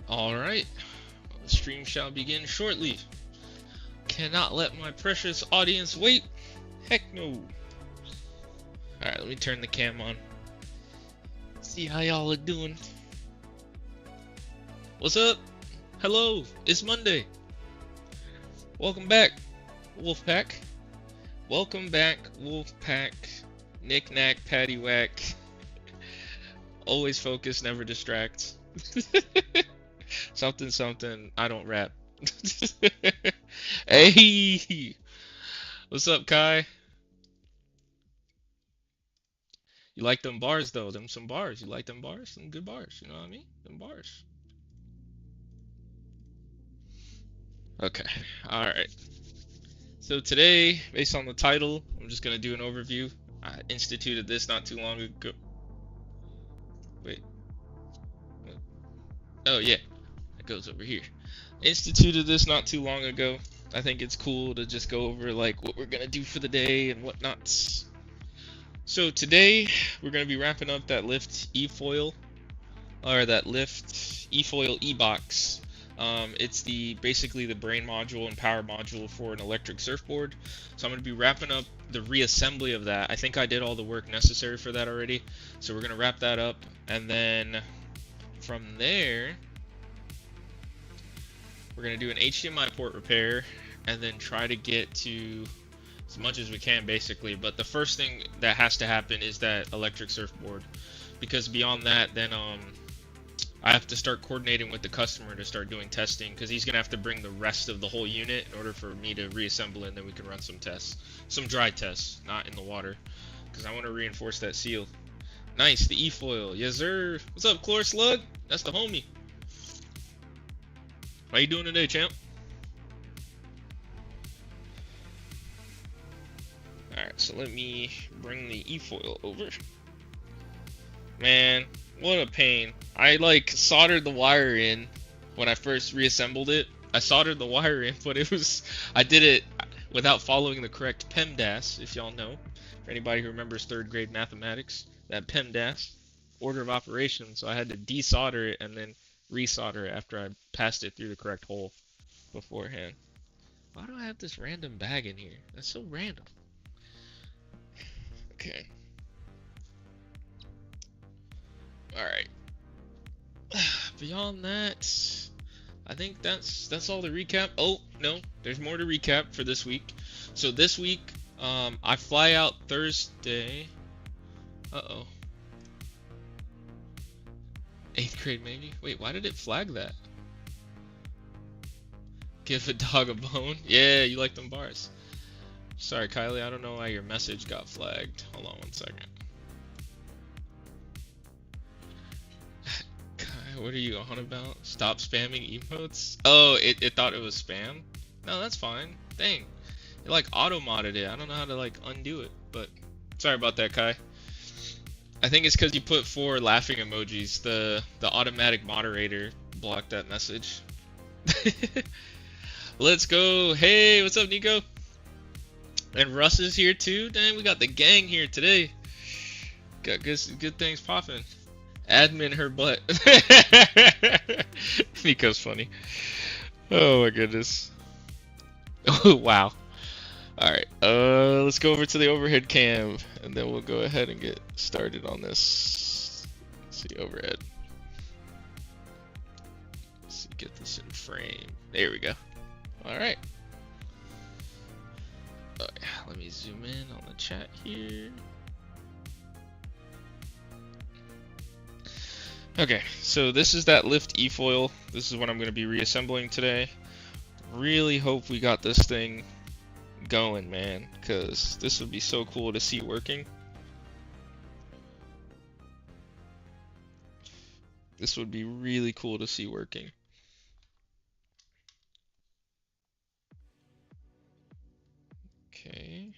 Alright, the stream shall begin shortly. Cannot let my precious audience wait. Heck no. Alright, let me turn the cam on. See how y'all are doing. What's up? Hello, it's Monday. Welcome back, Wolfpack. Welcome back, Wolfpack. Knick-knack, paddywhack. Always focus, never distract. Something, something, I don't rap. Hey! What's up, Kai? You like them bars, though? Them some bars. You like them bars? Some good bars, you know what I mean? Them bars. Okay, alright. So today, based on the title, I'm just gonna do an overview. I instituted this not too long ago. Wait. Oh, yeah. It goes over here. Instituted this not too long ago. I think it's cool to just go over like what we're gonna do for the day and whatnot. So today we're gonna be wrapping up that lift e-foil, or that lift e-foil eBox. It's basically the brain module and power module for an electric surfboard. So I'm gonna be wrapping up the reassembly of that. I think I did all the work necessary for that already. So we're gonna wrap that up, and then from there we're gonna do an HDMI port repair, and then try to get to as much as we can basically. But the first thing that has to happen is that electric surfboard, because beyond that, then I have to start coordinating with the customer to start doing testing, because he's gonna have to bring the rest of the whole unit in order for me to reassemble it, and then we can run some tests, some dry tests, not in the water, because I want to reinforce that seal. Nice, the e-foil, yes sir. What's up, Chlor Slug? That's the homie. How you doing today, champ? Alright, so let me bring the e-foil over. Man, what a pain. I like soldered the wire in when I first reassembled it. I soldered the wire in, but I did it without following the correct PEMDAS, if y'all know. For anybody who remembers 3rd grade mathematics, that PEMDAS, order of operations. So I had to desolder it and then resolder it after I passed it through the correct hole beforehand. Why do I have this random bag in here? That's so random. Okay. Alright. Beyond that, I think that's all the recap. Oh, no, there's more to recap for this week. So this week, I fly out Thursday. Uh-oh. 8th grade maybe? Wait, why did it flag that? Give a dog a bone? Yeah, you like them bars. Sorry, Kylie, I don't know why your message got flagged. Hold on one second. Kai, what are you on about? Stop spamming emotes? Oh, it thought it was spam? No, that's fine. Dang. It like auto-modded it. I don't know how to like undo it, but sorry about that, Kai. I think it's because you put 4 laughing emojis. The automatic moderator blocked that message. Let's go. Hey, what's up, Nico? And Russ is here too. Dang, we got the gang here today. Got good things popping. Admin her butt. Nico's funny. Oh my goodness. Oh wow. Alright, let's go over to the overhead cam, and then we'll go ahead and get started on this. Let's see, overhead. Let's see, get this in frame. There we go. Alright. Oh, yeah, let me zoom in on the chat here. Okay, so this is that lift e-foil. This is what I'm going to be reassembling today. Really hope we got this thing going, man, because this would be so cool to see working. This would be really cool to see working. Okay.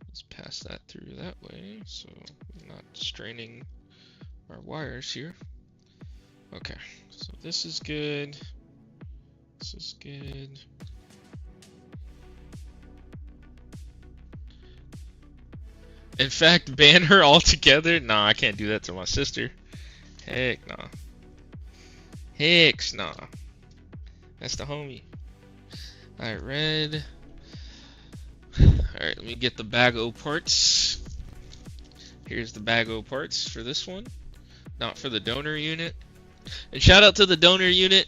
Let's pass that through that way, so we're not straining our wires here. Okay, so this is good. This is good. In fact, ban her altogether? Nah, I can't do that to my sister. Heck nah. Heck nah. That's the homie. Alright, red. Alright, let me get the bag o' parts. Here's the bag o' parts for this one. Not for the donor unit. And shout out to the donor unit.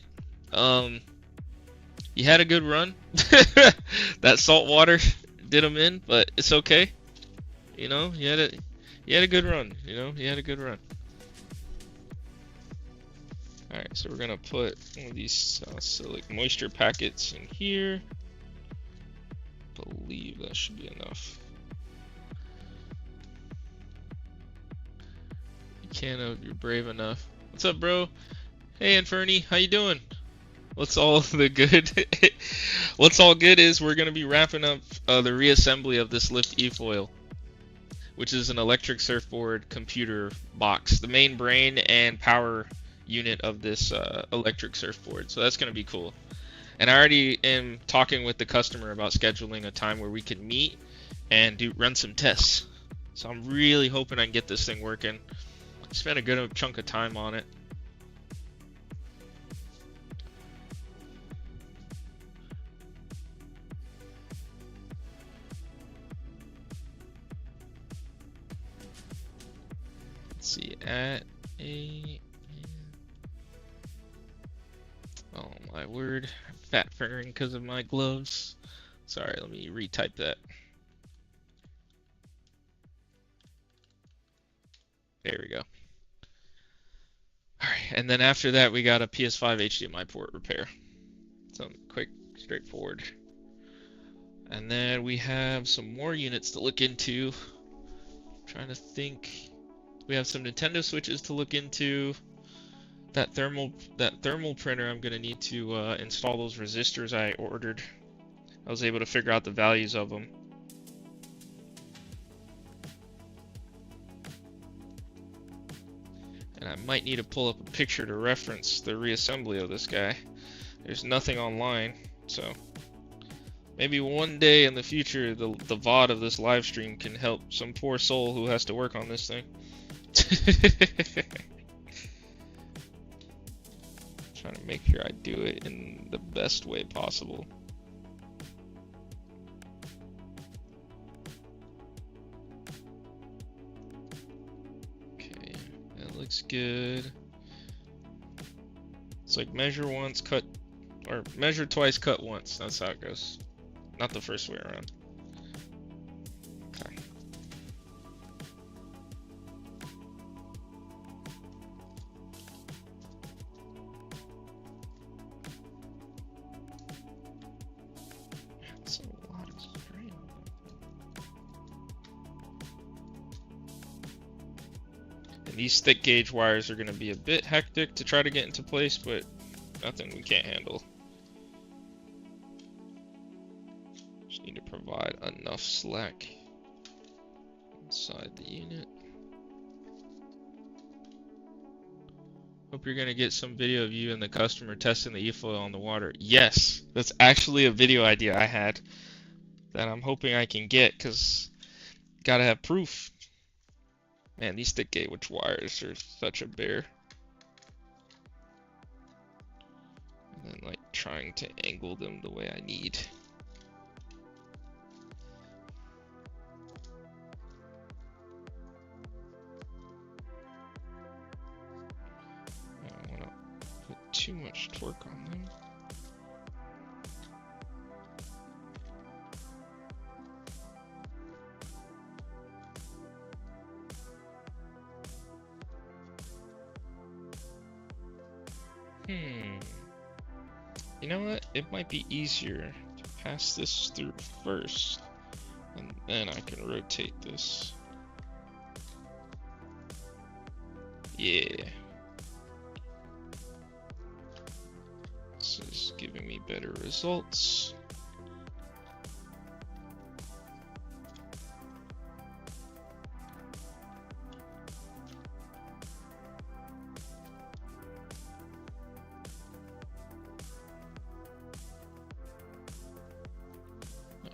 You had a good run. That salt water did them in, but it's okay. You know, you had a good run. You know, you had a good run. All right, so we're gonna put one of these silic moisture packets in here. Believe that should be enough. You can if you're brave enough. What's up, bro? Hey, Inferni, how you doing? What's all the good? What's all good is we're gonna be wrapping up the reassembly of this lift e-foil, which is an electric surfboard computer box, the main brain and power unit of this electric surfboard. So that's gonna be cool. And I already am talking with the customer about scheduling a time where we can meet and run some tests. So I'm really hoping I can get this thing working. Spent a good chunk of time on it. Let's see, oh my word, I'm fat fingering because of my gloves. Sorry, let me retype that. There we go. Alright, and then after that we got a PS5 HDMI port repair. Something quick, straightforward. And then we have some more units to look into. I'm trying to think. We have some Nintendo Switches to look into. That thermal printer, I'm gonna need to install those resistors I ordered. I was able to figure out the values of them. And I might need to pull up a picture to reference the reassembly of this guy. There's nothing online, so maybe one day in the future the VOD of this live stream can help some poor soul who has to work on this thing. Trying to make sure I do it in the best way possible. Okay, that looks good. It's like measure once, cut, or measure twice, cut once. That's how it goes. Not the first way around. Okay. That's a lot of strain. And these thick gauge wires are going to be a bit hectic to try to get into place, but nothing we can't handle. Just need to provide enough slack inside the unit. Hope you're gonna get some video of you and the customer testing the e-foil on the water. Yes, that's actually a video idea I had that I'm hoping I can get, because gotta have proof. Man, these thick gauge wires are such a bear. And then like trying to angle them the way I need. I don't want to put too much torque on them. You know what? It might be easier to pass this through first, and then I can rotate this. Yeah. This is giving me better results.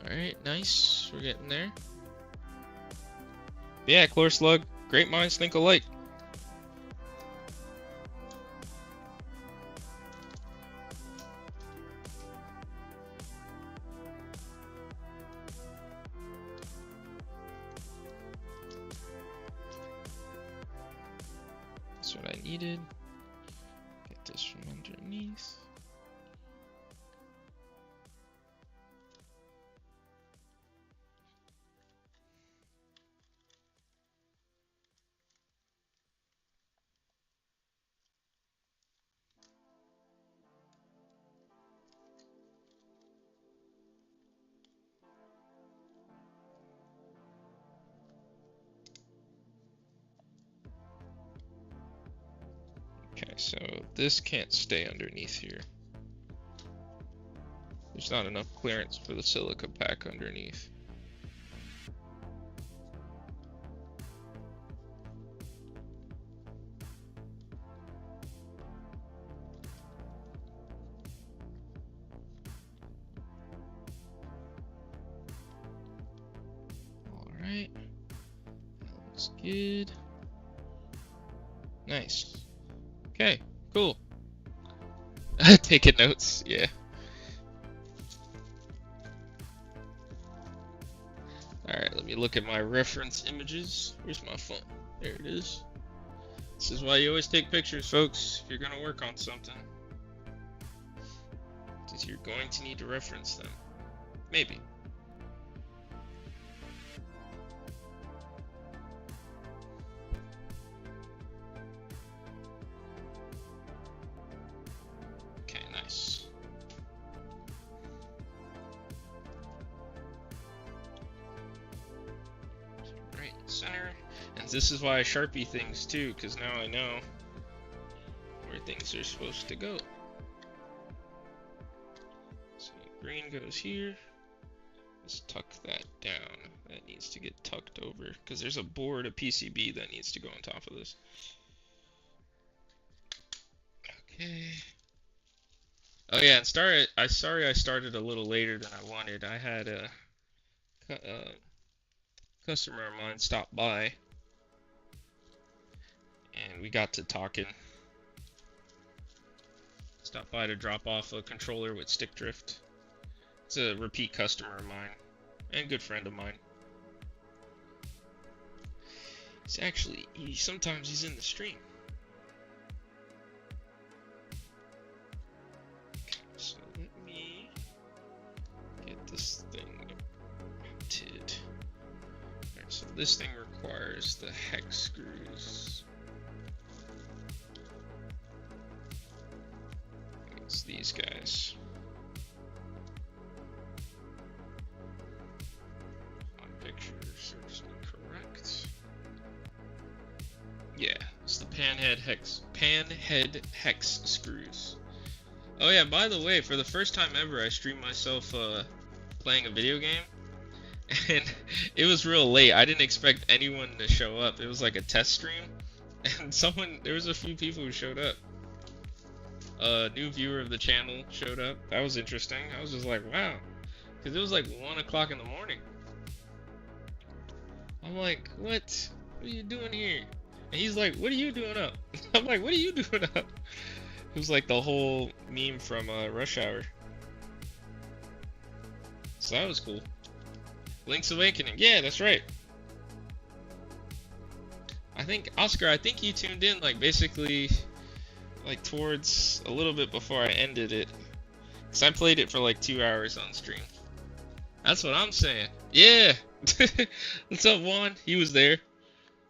Alright, nice. We're getting there. Yeah, Chlor Slug. Great minds think alike. That's what I needed. Get this from underneath. Okay, so this can't stay underneath here. There's not enough clearance for the silica pack underneath. Alright. That looks good. Nice. Okay, cool. Taking notes, yeah. Alright, let me look at my reference images. Where's my phone? There it is. This is why you always take pictures, folks, if you're going to work on something. Because you're going to need to reference them. Maybe. Okay, nice. Right, center. And this is why I Sharpie things too, because now I know where things are supposed to go. So green goes here. Let's tuck that down. That needs to get tucked over, because there's a board, a PCB that needs to go on top of this. Okay. Oh yeah, and sorry I started a little later than I wanted. I had a customer of mine stop by, and we got to talking. Stopped by to drop off a controller with stick drift. It's a repeat customer of mine, and good friend of mine. Sometimes he's in the stream. Okay, so let me get this thing mounted. Alright, so this thing requires the hex screws. It's these guys. On picture serves me correct. Yeah, it's the panhead hex screws. Oh yeah, by the way, for the first time ever, I streamed myself playing a video game, and it was real late. I didn't expect anyone to show up. It was like a test stream, and there was a few people who showed up. A new viewer of the channel showed up. That was interesting. I was just like, wow, because it was like 1 o'clock in the morning. I'm like, what are you doing here? And he's like, what are you doing up? I'm like, what are you doing up? It was like the whole meme from Rush Hour. So that was cool. Link's Awakening. Yeah, that's right. I think, Oscar, you tuned in like basically like towards a little bit before I ended it. Because I played it for like 2 hours on stream. That's what I'm saying. Yeah! What's up, Juan? He was there.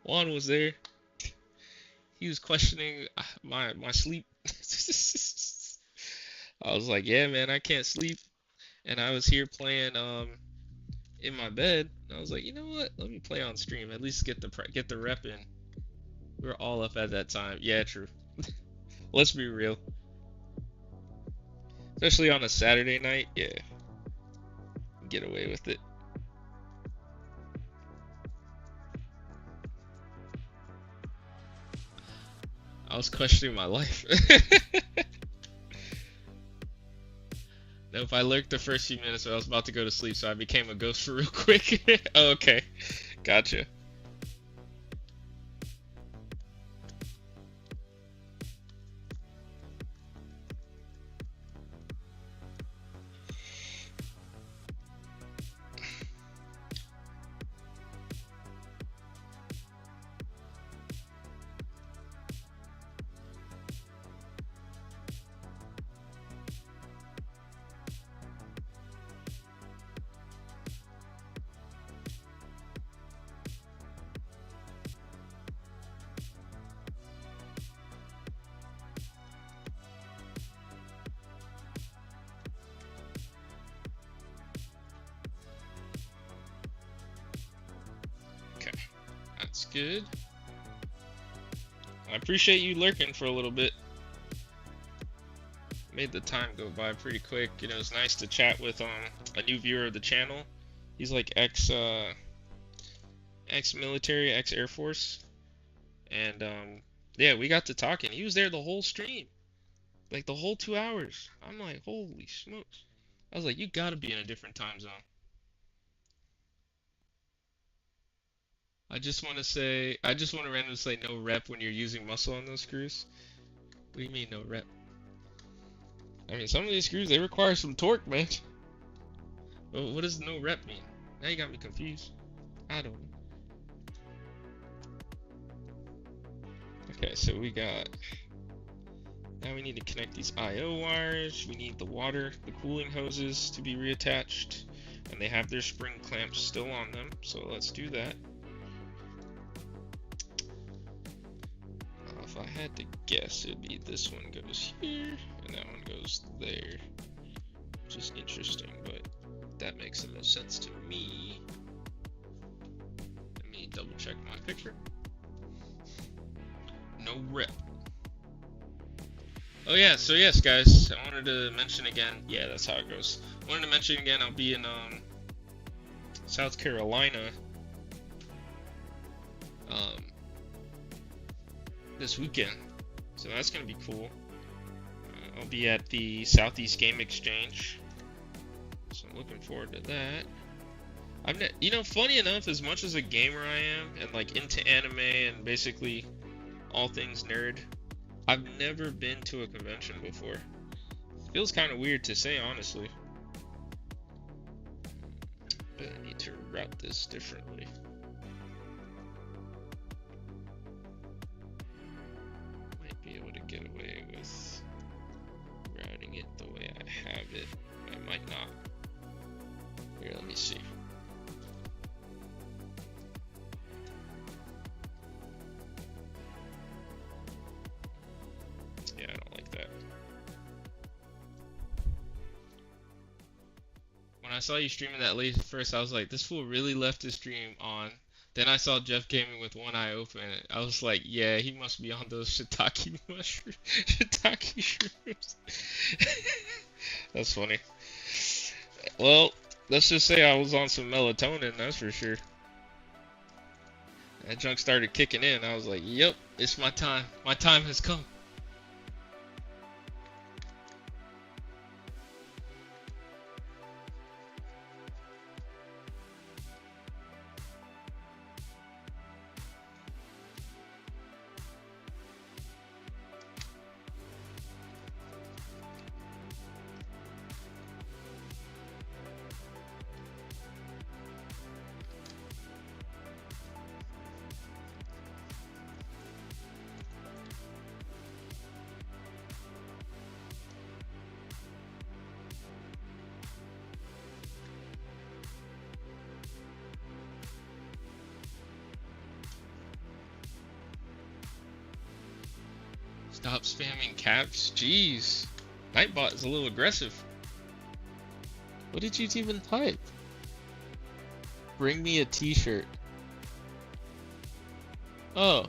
Juan was there. He was questioning my sleep. I was like, yeah, man, I can't sleep. And I was here playing in my bed. And I was like, you know what? Let me play on stream. At least get the rep in. We were all up at that time. Yeah, true. Let's be real. Especially on a Saturday night, yeah. Get away with it. I was questioning my life. Nope, I lurked the first few minutes, but I was about to go to sleep, so I became a ghost for real quick. Oh, okay. Gotcha. good? I appreciate you lurking for a little bit. Made the time go by pretty quick. You know, it's nice to chat with a new viewer of the channel. He's like ex-military, ex-Air Force. And yeah, we got to talking. He was there the whole stream. Like the whole 2 hours. I'm like, holy smokes. I was like, you gotta be in a different time zone. I just want to randomly say no rep when you're using muscle on those screws. What do you mean no rep? I mean, some of these screws, they require some torque, man. Well, what does no rep mean? Now you got me confused. I don't know. Okay, so we got... Now we need to connect these I/O wires. We need the cooling hoses to be reattached. And they have their spring clamps still on them, so let's do that. If I had to guess, it'd be this one goes here, and that one goes there. Which is interesting, but that makes the most sense to me. Let me double check my picture. No rep. Oh yeah, so yes guys, I wanted to mention again, yeah, that's how it goes. I wanted to mention again, I'll be in South Carolina this weekend, so that's gonna be cool. I'll be at the Southeast Game Exchange, so I'm looking forward to that. You know, funny enough, as much as a gamer I am, and like into anime and basically all things nerd, I've never been to a convention before. Feels kind of weird to say, honestly. But I need to route this differently. Might be able to get away with routing it the way I have it. I might not. Here, let me see. Yeah, I don't like that. When I saw you streaming that late at first, I was like, this fool really left his stream on. Then I saw Jeff Gaming with one eye open. I was like, yeah, he must be on those shiitake shrooms. That's funny. Well, let's just say I was on some melatonin, that's for sure. That junk started kicking in. I was like, yep, it's my time. My time has come. Stop spamming caps. Jeez. Nightbot is a little aggressive. What did you even type? Bring me a t-shirt. Oh.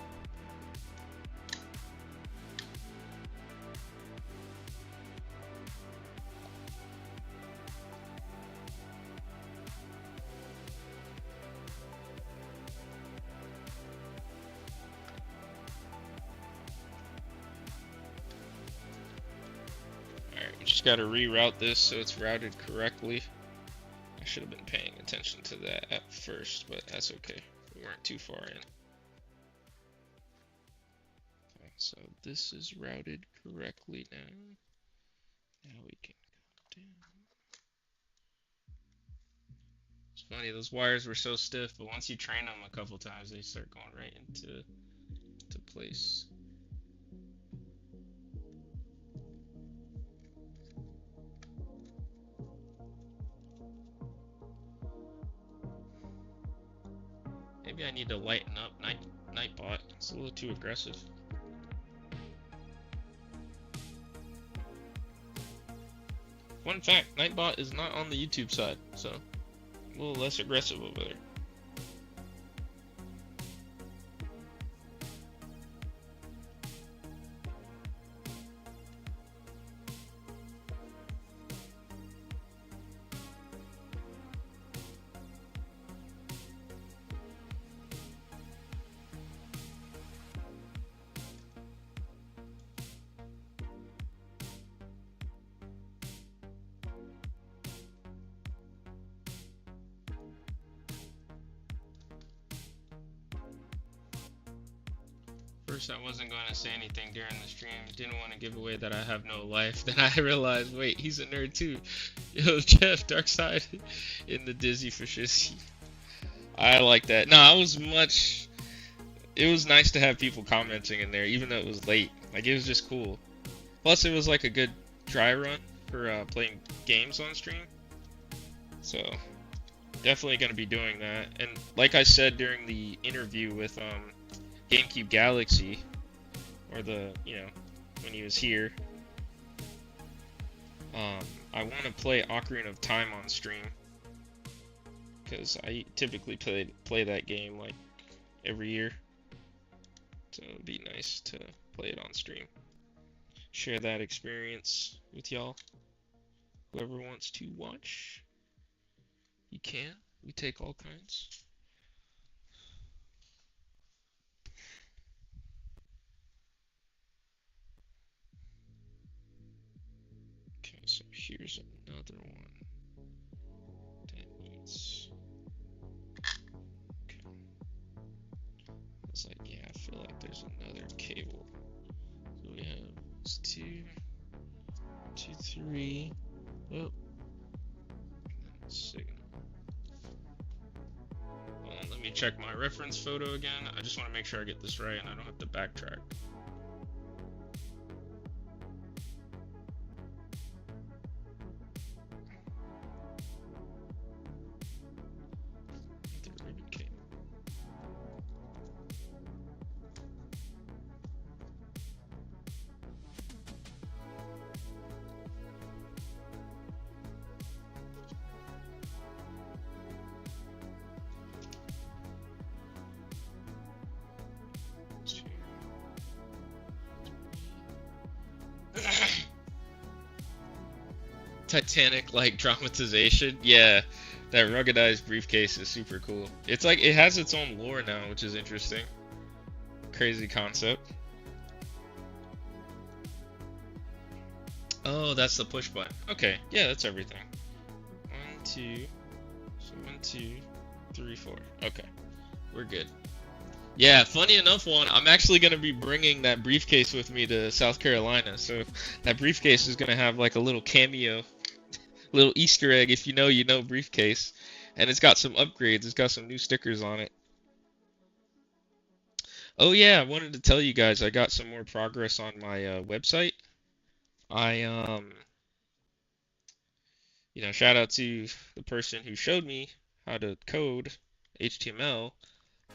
Just got to reroute this so it's routed correctly. I should have been paying attention to that at first, but that's okay. We weren't too far in. Okay, so this is routed correctly now. Now we can go down. It's funny, those wires were so stiff, but once you train them a couple times, they start going right into place. Maybe I need to lighten up Nightbot. It's a little too aggressive. Fun fact, Nightbot is not on the YouTube side, so a little less aggressive over there. first I wasn't going to say anything during the stream. Didn't want to give away that I have no life. Then I realized, wait, he's a nerd too. Yo, Jeff, Dark Side in the Dizzy for shizzy. I like that. No, it was nice to have people commenting in there, even though it was late. Like, it was just cool. Plus, it was like a good dry run for playing games on stream. So, definitely going to be doing that. And like I said during the interview with GameCube Galaxy, or when he was here, I want to play Ocarina of Time on stream, because I typically play that game like every year. So it'd be nice to play it on stream. Share that experience with y'all. Whoever wants to watch, you can. We take all kinds. Okay, so here's another one that needs. Okay. I was like, yeah, I feel like there's another cable. So we have 2, 3. Oh. Signal. Let me check my reference photo again. I just want to make sure I get this right and I don't have to backtrack. Titanic-like dramatization. Yeah, that ruggedized briefcase is super cool. It's like it has its own lore now, which is interesting. Crazy concept. Oh, that's the push button. Okay, yeah, that's everything. 1, 2, so 1, 2, 3, 4. Okay, we're good. Yeah, funny enough, I'm actually going to be bringing that briefcase with me to South Carolina. So that briefcase is going to have like a little cameo, little Easter egg, if you know briefcase. And it's got some upgrades. It's got some new stickers on it. Oh yeah, I wanted to tell you guys I got some more progress on my website. Shout out to the person who showed me how to code HTML.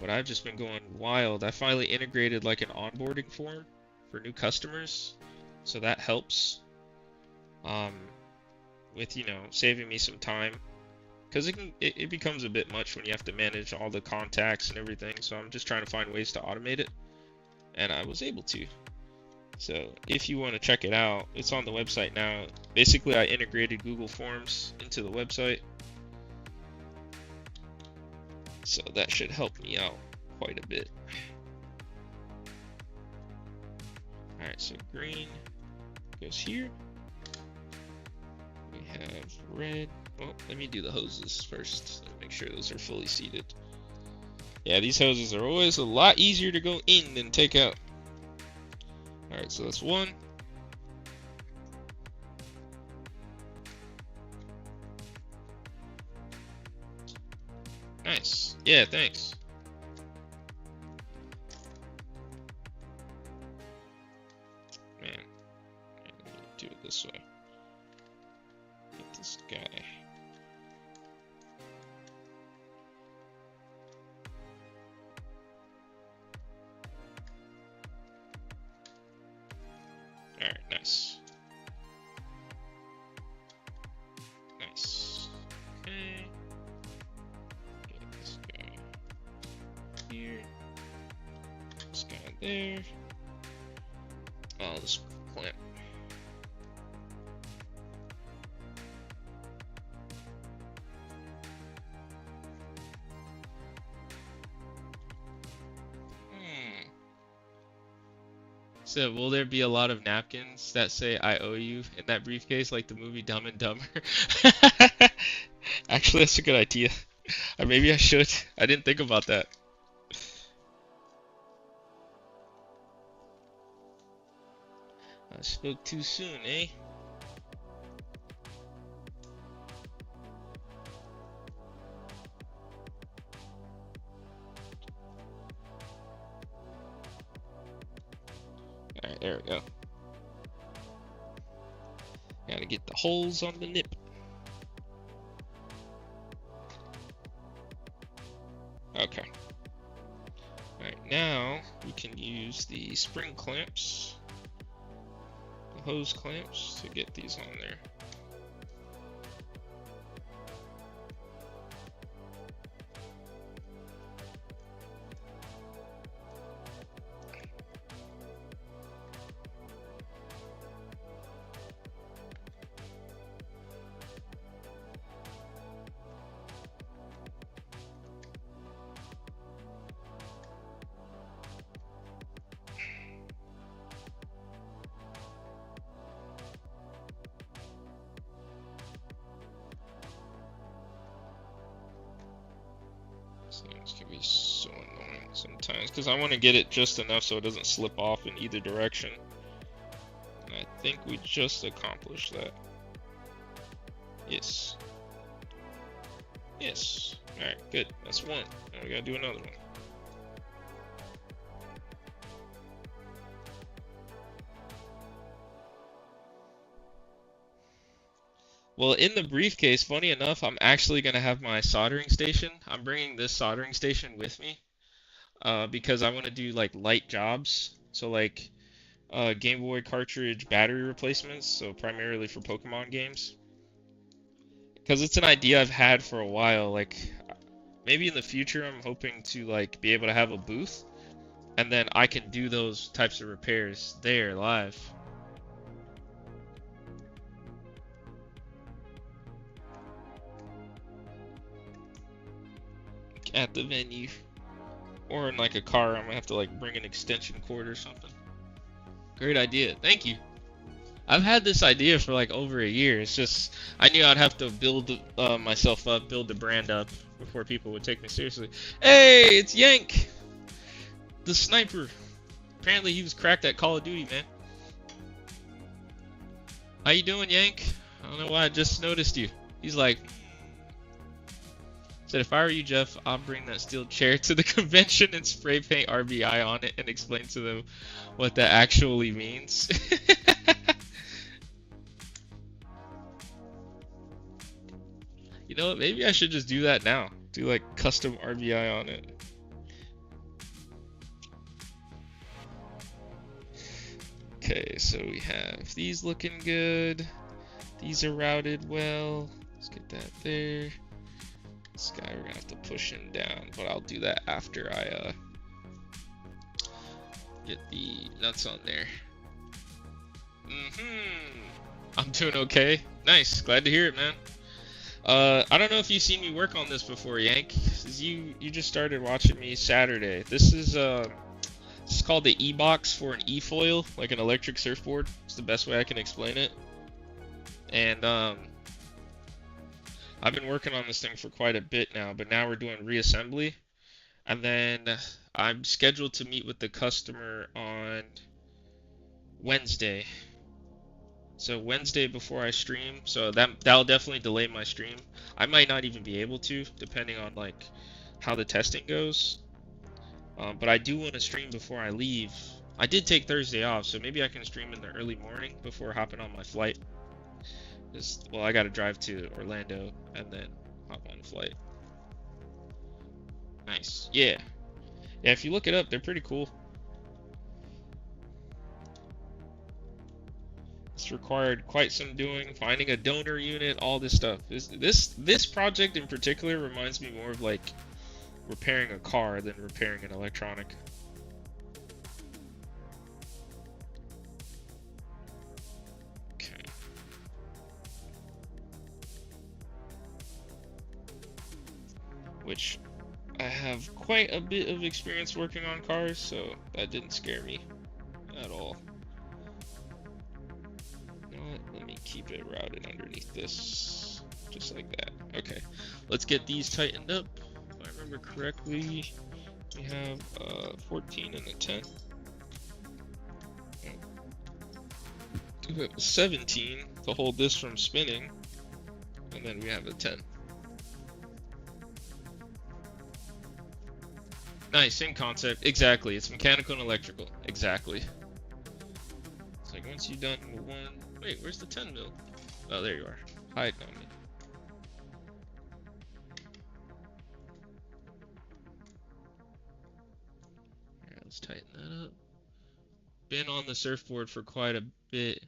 But I've just been going wild. I finally integrated like an onboarding form for new customers, so that helps with saving me some time, because it becomes a bit much when you have to manage all the contacts and everything. So I'm just trying to find ways to automate it, and I was able to. So if you want to check it out, it's on the website now. Basically, I integrated Google Forms into the website. So that should help me out quite a bit. Alright, so green goes here. We have red. Well, let me do the hoses first. Make sure those are fully seated. Yeah, these hoses are always a lot easier to go in than take out. Alright, so that's one. Nice. Yeah, thanks. Man, let me do it this way. Get this guy. Alright, nice. Nice. Okay. Here, this guy there. Oh, this plant. So, will there be a lot of napkins that say "I owe you" in that briefcase, like the movie Dumb and Dumber? Actually, that's a good idea. Or maybe I should. I didn't think about that. I spoke too soon, eh? Alright, there we go. Gotta get the holes on the nip. Okay. Alright, now we can use the spring clamps, the hose clamps, to get these on there. Things can be so annoying sometimes because I want to get it just enough so it doesn't slip off in either direction. And I think we just accomplished that. Yes. Yes. Alright, good. That's one. Now we gotta do another one. Well, in the briefcase, funny enough, I'm actually going to have my soldering station. I'm bringing this soldering station with me because I want to do like light jobs. So like Game Boy cartridge battery replacements, so primarily for Pokemon games. Because it's an idea I've had for a while. Like maybe in the future I'm hoping to like be able to have a booth and then I can do those types of repairs there live. At the venue, or in like a car. I'm gonna have to like bring an extension cord or something. Great idea, thank you. I've had this idea for like over a year. It's just I knew I'd have to build myself up, build the brand up before people would take me seriously. Hey, it's Yank, the sniper. Apparently he was cracked at Call of Duty, man. How you doing, Yank? I don't know why I just noticed you. He's like, said, if I were you, Jeff, I'll bring that steel chair to the convention and spray paint RBI on it and explain to them what that actually means. You know what? Maybe I should just do that now. Do like custom RBI on it. Okay, so we have these looking good. These are routed well. Let's get that there. This guy, we're gonna have to push him down, but I'll do that after I get the nuts on there. I'm doing okay. Nice, glad to hear it, man. I don't know if you've seen me work on this before, Yank. You just started watching me Saturday. This is called the eBox for an e-foil, like an electric surfboard. It's the best way I can explain it. And I've been working on this thing for quite a bit now, but now we're doing reassembly. And then I'm scheduled to meet with the customer on Wednesday. So Wednesday before I stream, so that'll definitely delay my stream. I might not even be able to, depending on like how the testing goes. But I do want to stream before I leave. I did take Thursday off, so maybe I can stream in the early morning before hopping on my flight. Well, I gotta drive to Orlando and then hop on a flight. Nice. Yeah. Yeah, if you look it up, they're pretty cool. It's required quite some doing, finding a donor unit, all this stuff. This project in particular reminds me more of like repairing a car than repairing an electronic. Okay. Which I have quite a bit of experience working on cars, so that didn't scare me at all. You know what? Let me keep it routed underneath this, just like that. Okay, let's get these tightened up. If I remember correctly, we have 14 and a 10. We have a 17 to hold this from spinning, and then we have a 10. Nice, same concept. Exactly, it's mechanical and electrical. Exactly. It's like once you're done with one... Wait, where's the 10 mil? Oh, there you are. Hiding on me. Alright, let's tighten that up. Been on the surfboard for quite a bit.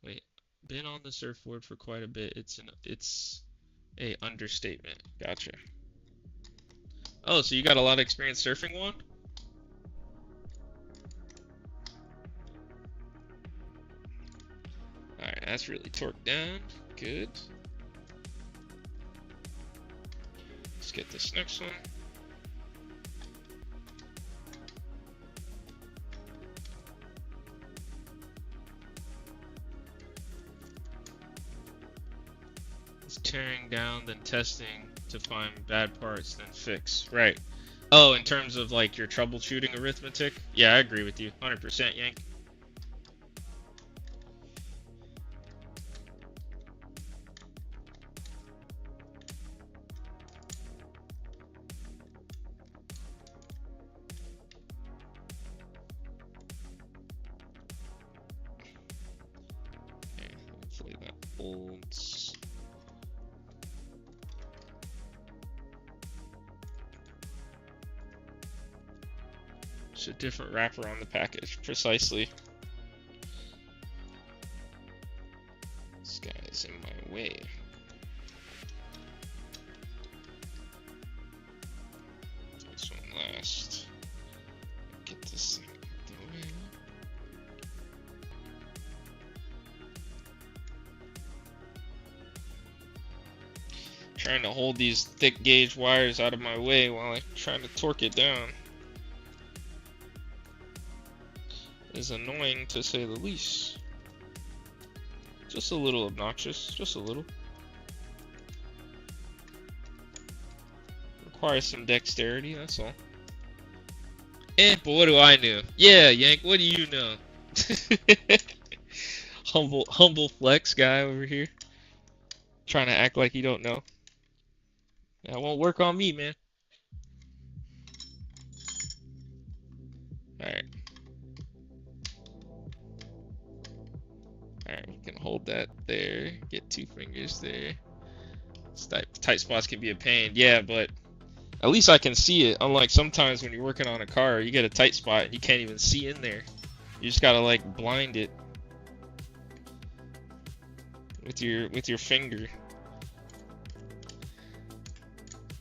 Wait, been on the surfboard for quite a bit. It's a understatement. Gotcha. Oh, so you got a lot of experience surfing, Juan? Alright, that's really torqued down. Good. Let's get this next one. It's tearing down, then testing to find bad parts, then fix. Right. Oh, in terms of like your troubleshooting arithmetic? Yeah, I agree with you. 100%, Yank. Okay, hopefully that holds. A different wrapper on the package, precisely. This guy's in my way. This one last. Get this thing out the way. Trying to hold these thick gauge wires out of my way while I'm trying to torque it down is annoying, to say the least. Just a little obnoxious, just a little. Requires some dexterity, that's all. But what do I know? Yeah, Yank, what do you know? humble flex guy over here. Trying to act like you don't know. That won't work on me, man. Alright. Alright, we can hold that there. Get 2 fingers there. Tight spots can be a pain. Yeah, but at least I can see it. Unlike sometimes when you're working on a car, you get a tight spot and you can't even see in there. You just gotta like blind it with your finger.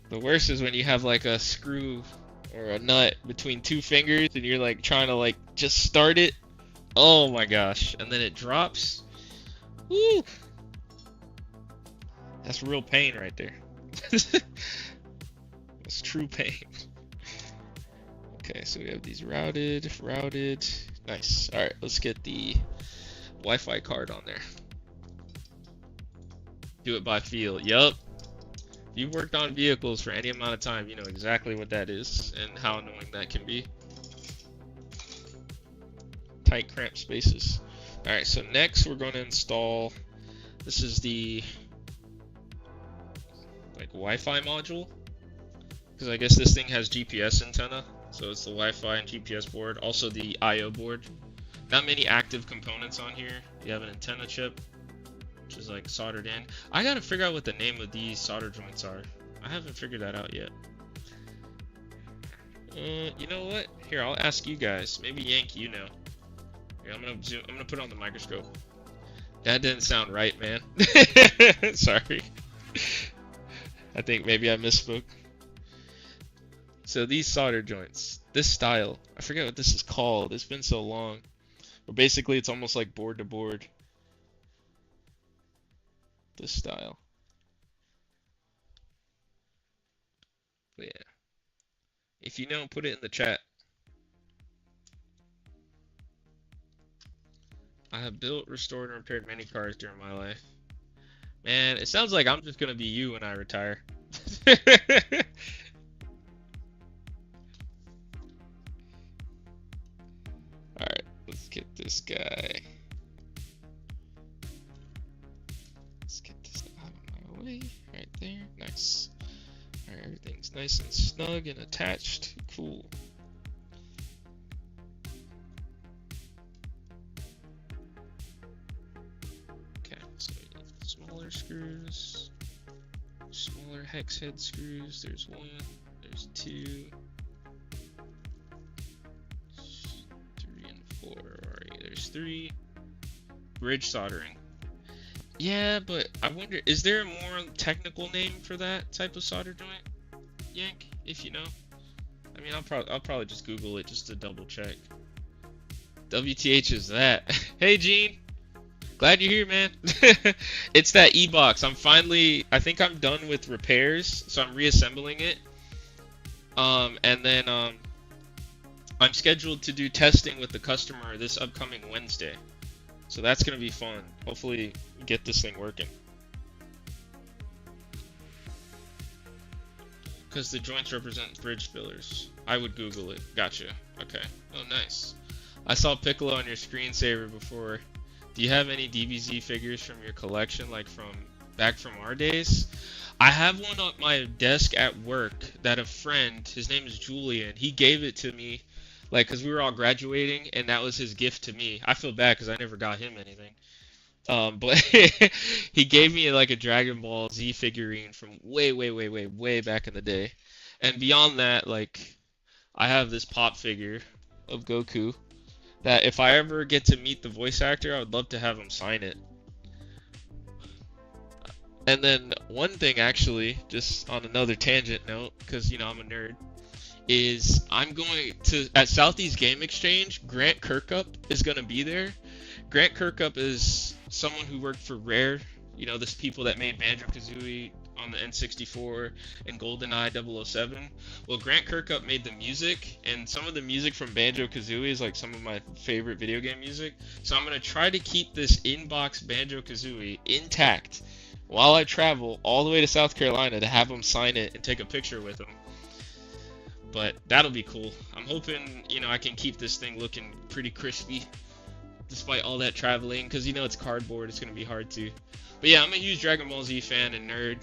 The worst is when you have like a screw or a nut between 2 fingers and you're like trying to like just start it. Oh my gosh, and then it drops. Woo! That's real pain right there. That's true pain. Okay, so we have these routed. Nice. Alright, let's get the Wi-Fi card on there. Do it by feel. Yup. If you've worked on vehicles for any amount of time, you know exactly what that is and how annoying that can be. Tight cramped spaces. Alright, so next we're going to install, this is the like Wi-Fi module, because I guess this thing has GPS antenna, so it's the Wi-Fi and GPS board, also the I/O board. Not many active components on here. You have an antenna chip, which is like soldered in. I gotta figure out what the name of these solder joints are. I haven't figured that out yet. You know what? Here, I'll ask you guys. Maybe Yank, you know. Here, I'm gonna put it on the microscope. That didn't sound right, man. Sorry. I think maybe I misspoke. So these solder joints, this style, I forget what this is called. It's been so long. But basically, it's almost like board to board. This style. But yeah. If you know, put it in the chat. I have built, restored, and repaired many cars during my life. Man, it sounds like I'm just gonna be you when I retire. Alright, let's get this guy HDMI right there. Nice. Alright, everything's nice and snug and attached. Cool. Okay, so smaller screws, smaller hex head screws. There's one, there's two, 3 and 4. Alright, there's 3. Bridge soldering. Yeah, but I wonder, is there a more technical name for that type of solder joint, Yank? If you know. I mean, I'll probably just Google it just to double check. WTH is that? Hey, Gene. Glad you're here, man. It's that eBox. I think I'm done with repairs, so I'm reassembling it. And then I'm scheduled to do testing with the customer this upcoming Wednesday. So that's gonna be fun. Hopefully get this thing working. Because the joints represent bridge fillers. I would Google it. Gotcha. Okay. Oh, nice. I saw Piccolo on your screensaver before. Do you have any DBZ figures from your collection, like back from our days? I have one on my desk at work that a friend, his name is Julian, he gave it to me, like, because we were all graduating, and that was his gift to me. I feel bad because I never got him anything. But he gave me like a Dragon Ball Z figurine from way back in the day. And beyond that, like, I have this pop figure of Goku that if I ever get to meet the voice actor, I would love to have him sign it. And then one thing, actually, just on another tangent note, because, you know, I'm a nerd, is I'm going to, at Southeast Game Exchange, Grant Kirkup is going to be there. Grant Kirkup is someone who worked for Rare, you know, this people that made Banjo-Kazooie on the N64 and GoldenEye 007. Well, Grant Kirkup made the music, and some of the music from Banjo-Kazooie is like some of my favorite video game music. So I'm going to try to keep this in-box Banjo-Kazooie intact while I travel all the way to South Carolina to have him sign it and take a picture with him. But that'll be cool. I'm hoping, you know, I can keep this thing looking pretty crispy despite all that traveling, because, you know, it's cardboard, it's going to be hard to. But yeah, I'm a huge Dragon Ball Z fan and nerd.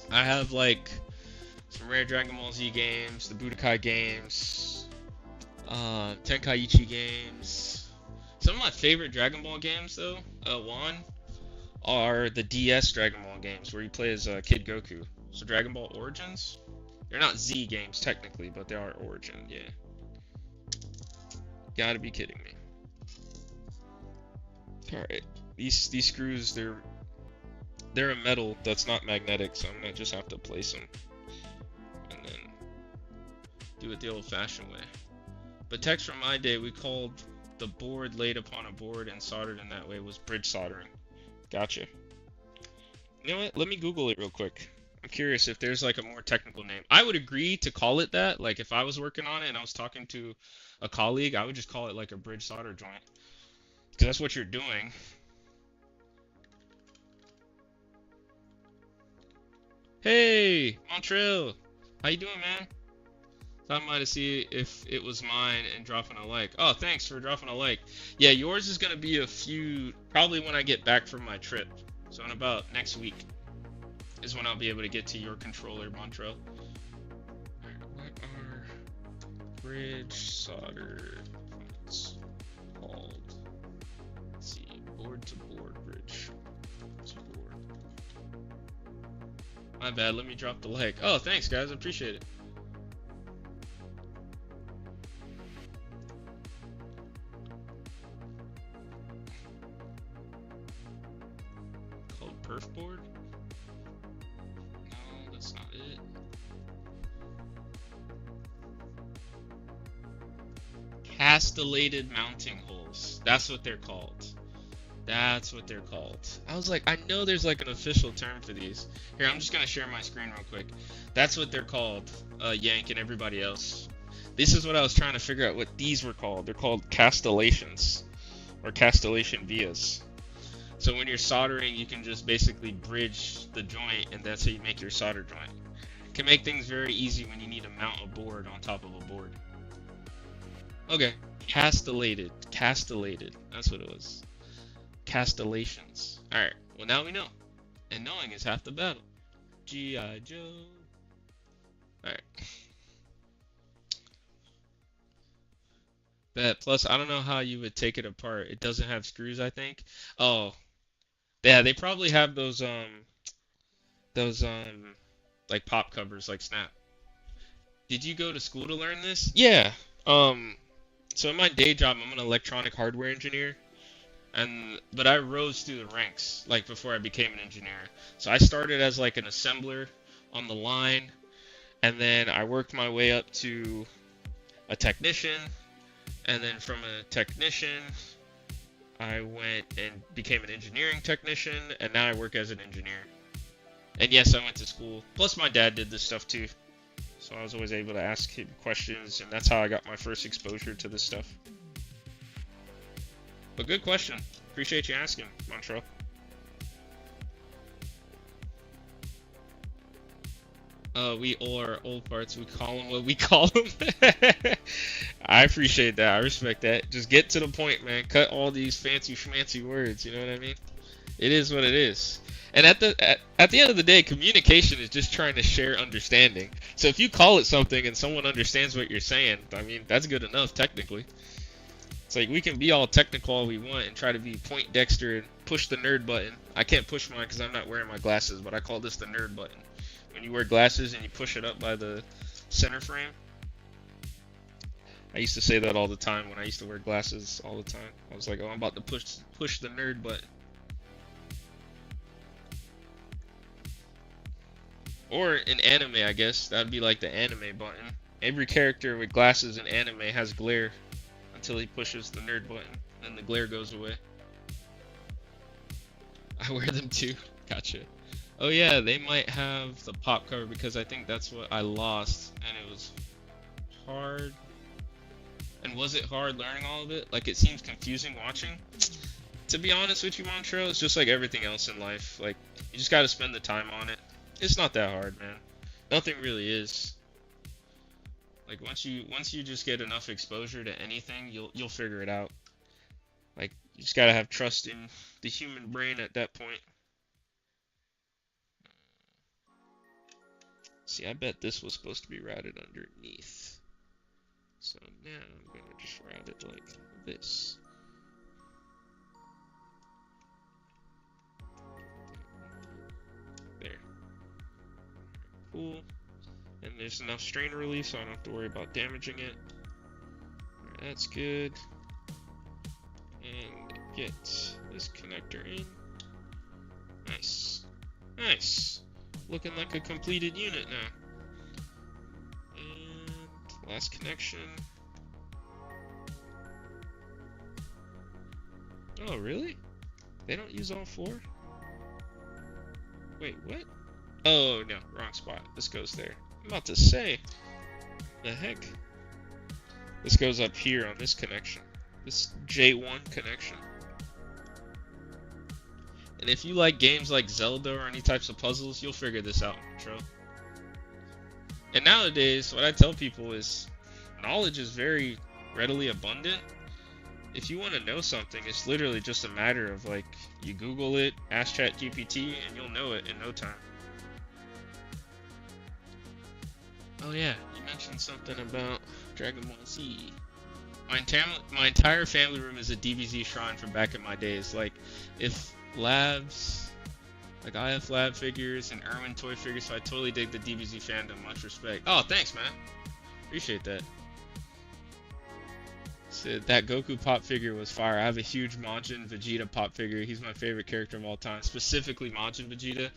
I have, like, some rare Dragon Ball Z games, the Budokai games, Tenkaichi games. Some of my favorite Dragon Ball games, though, Juan, are the DS Dragon Ball games, where you play as Kid Goku. So Dragon Ball Origins, they're not Z games, technically, but they are Origin, yeah. Gotta be kidding me. Alright, these screws, they're a metal that's not magnetic, so I'm gonna just have to place them and then do it the old-fashioned way. But text from my day, we called the board laid upon a board and soldered in that way was bridge soldering. Gotcha. You know what? Let me Google it real quick. I'm curious if there's like a more technical name. I would agree to call it that. Like if I was working on it and I was talking to a colleague, I would just call it like a bridge solder joint. Because that's what you're doing. Hey, Montreal. How you doing, man? Stopping by to see if it was mine and dropping a like. Oh, thanks for dropping a like. Yeah, yours is going to be a few, probably when I get back from my trip. So in about next week is when I'll be able to get to your controller, Montreal. Alright, what are bridge solder points called? Let's see, board to board bridge. To board. My bad, let me drop the like. Oh, thanks guys, I appreciate it. Called perf board? No, that's not it. Castellated mounting holes. That's what they're called. That's what they're called. I was like, I know there's like an official term for these. Here, I'm just gonna share my screen real quick. That's what they're called, Yank and everybody else. This is what I was trying to figure out what these were called. They're called castellations, or castellation vias. So when you're soldering, you can just basically bridge the joint, and that's how you make your solder joint. It can make things very easy when you need to mount a board on top of a board. Okay, castellated, that's what it was. Castellations. Alright, well now we know. And knowing is half the battle. G.I. Joe. Alright. That plus, I don't know how you would take it apart. It doesn't have screws, I think. Oh, yeah, they probably have those like pop covers like Snap. Did you go to school to learn this? Yeah. Um, so in my day job, I'm an electronic hardware engineer, but I rose through the ranks like before I became an engineer. So I started as like an assembler on the line, and then I worked my way up to a technician, and then from a technician, I went and became an engineering technician, and now I work as an engineer. And yes, I went to school. Plus, my dad did this stuff too. So I was always able to ask him questions, and that's how I got my first exposure to this stuff. But good question. Appreciate you asking, Montreal. We are old parts. We call them what we call them. I appreciate that. I respect that. Just get to the point, man. Cut all these fancy schmancy words. You know what I mean? It is what it is. And at the end of the day, communication is just trying to share understanding. So if you call it something and someone understands what you're saying, I mean, that's good enough technically. It's like we can be all technical all we want and try to be point Dexter and push the nerd button. I can't push mine because I'm not wearing my glasses, but I call this the nerd button. When you wear glasses and you push it up by the center frame. I used to say that all the time when I used to wear glasses all the time. I was like, oh, I'm about to push the nerd button. Or in anime, I guess, that'd be like the anime button. Every character with glasses in anime has glare until he pushes the nerd button. Then the glare goes away. I wear them too. Gotcha. Oh yeah, they might have the pop cover because I think that's what I lost. And it was hard. And was it hard learning all of it? Like, it seems confusing watching. To be honest with you, Montreal, it's just like everything else in life. Like, you just gotta spend the time on it. It's not that hard, man. Nothing really is. Like once you just get enough exposure to anything, you'll figure it out. Like you just gotta have trust in the human brain at that point. See, I bet this was supposed to be routed underneath. So now I'm gonna just route it like this. There. Cool. And there's enough strain relief so I don't have to worry about damaging it. Alright, that's good. And get this connector in. Nice. Nice. Looking like a completed unit now. And last connection. Oh, really? They don't use all four? Wait, what? Oh, no, wrong spot. This goes there. I'm about to say. The heck? This goes up here on this connection. This J1 connection. And if you like games like Zelda or any types of puzzles, you'll figure this out, Tro. And nowadays, what I tell people is, knowledge is very readily abundant. If you want to know something, it's literally just a matter of, like, you Google it, ask ChatGPT, and you'll know it in no time. Oh yeah, you mentioned something about Dragon Ball Z. My entire family room is a DBZ shrine from back in my days. Like, if labs, like I have lab figures and Irwin toy figures, so I totally dig the DBZ fandom. Much respect. Oh, thanks, man. Appreciate that. So that Goku pop figure was fire. I have a huge Majin Vegeta pop figure. He's my favorite character of all time, specifically Majin Vegeta.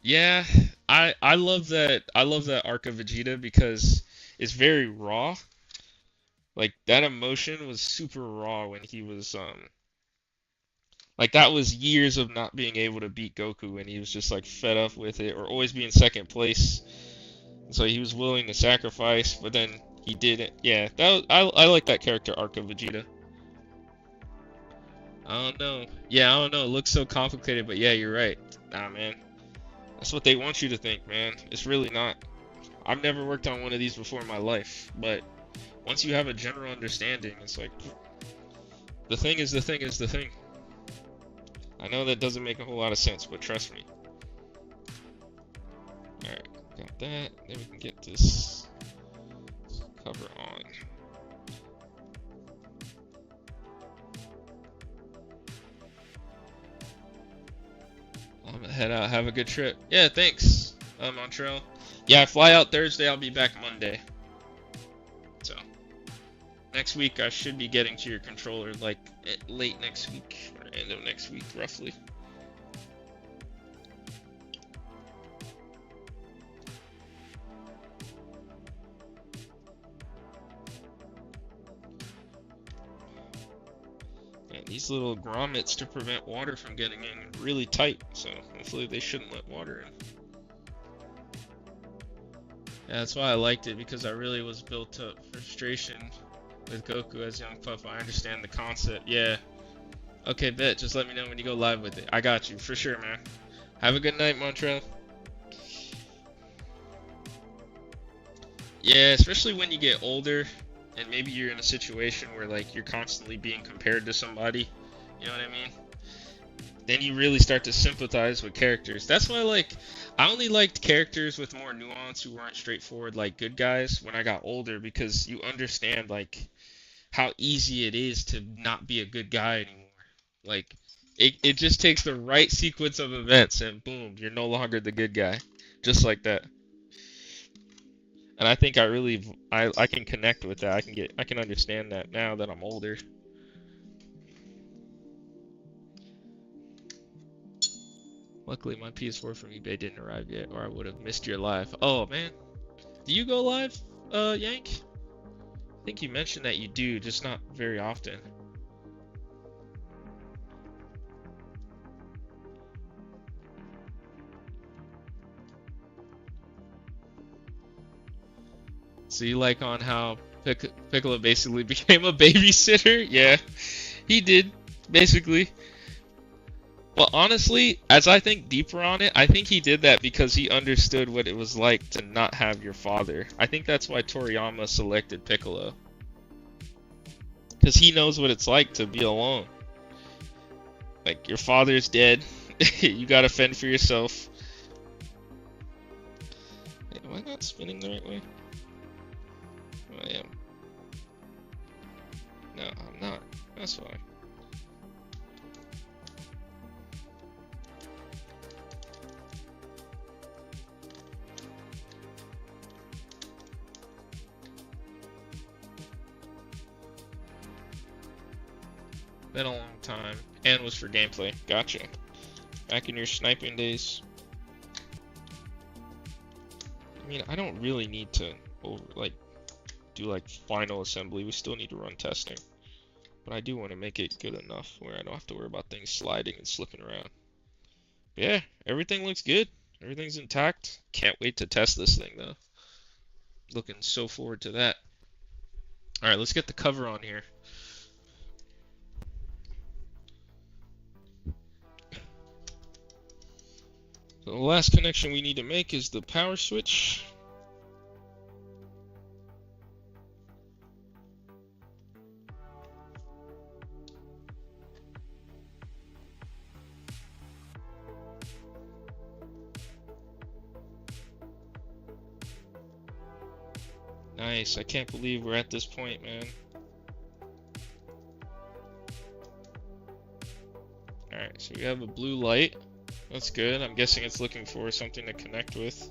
Yeah, I love that. I love that arc of Vegeta because it's very raw. Like that emotion was super raw when he was like that was years of not being able to beat Goku and he was just like fed up with it or always being second place. So he was willing to sacrifice, but then he did it. Yeah, I like that character arc of Vegeta. I don't know. Yeah, I don't know. It looks so complicated, but yeah, you're right. Nah, man. That's what they want you to think, man. It's really not. I've never worked on one of these before in my life, but once you have a general understanding, it's like, the thing is the thing is the thing. I know that doesn't make a whole lot of sense, but trust me. Alright, got that. Then we can get this cover on. I'm gonna head out. Have a good trip. Yeah, thanks, Montreal. Yeah, I fly out Thursday. I'll be back Monday. So next week I should be getting to your controller like late next week or end of next week, roughly. And these little grommets to prevent water from getting in are really tight, so hopefully they shouldn't let water in. Yeah, that's why I liked it, because I really was built up frustration with Goku as young pup. I understand the concept. Yeah. Okay, bet. Just let me know when you go live with it. I got you, for sure, man. Have a good night, Montreal. Yeah, especially when you get older, and maybe you're in a situation where, like, you're constantly being compared to somebody. You know what I mean? Then you really start to sympathize with characters. That's why, like, I only liked characters with more nuance who weren't straightforward, like, good guys when I got older, because you understand, like, how easy it is to not be a good guy anymore. Like, it just takes the right sequence of events, and boom, you're no longer the good guy. Just like that. And I think I can connect with that. I can understand that now that I'm older. Luckily, my PS4 from eBay didn't arrive yet, or I would have missed your live. Oh, man. Do you go live, Yank? I think you mentioned that you do, just not very often. So you like on how Piccolo basically became a babysitter? Yeah, he did, basically. Well, honestly, as I think deeper on it, I think he did that because he understood what it was like to not have your father. I think that's why Toriyama selected Piccolo. Because he knows what it's like to be alone. Like, your father's dead. You gotta fend for yourself. Wait, am I not spinning the right way? Oh, I am. No, I'm not. That's fine. Been a long time, and was for gameplay. Gotcha. Back in your sniping days. I mean, I don't really need to do like final assembly. We still need to run testing, but I do want to make it good enough where I don't have to worry about things sliding and slipping around. But yeah, everything looks good. Everything's intact. Can't wait to test this thing though. Looking so forward to that. All right, let's get the cover on here. So the last connection we need to make is the power switch. Nice, I can't believe we're at this point, man. Alright, so we have a blue light. That's good. I'm guessing it's looking for something to connect with.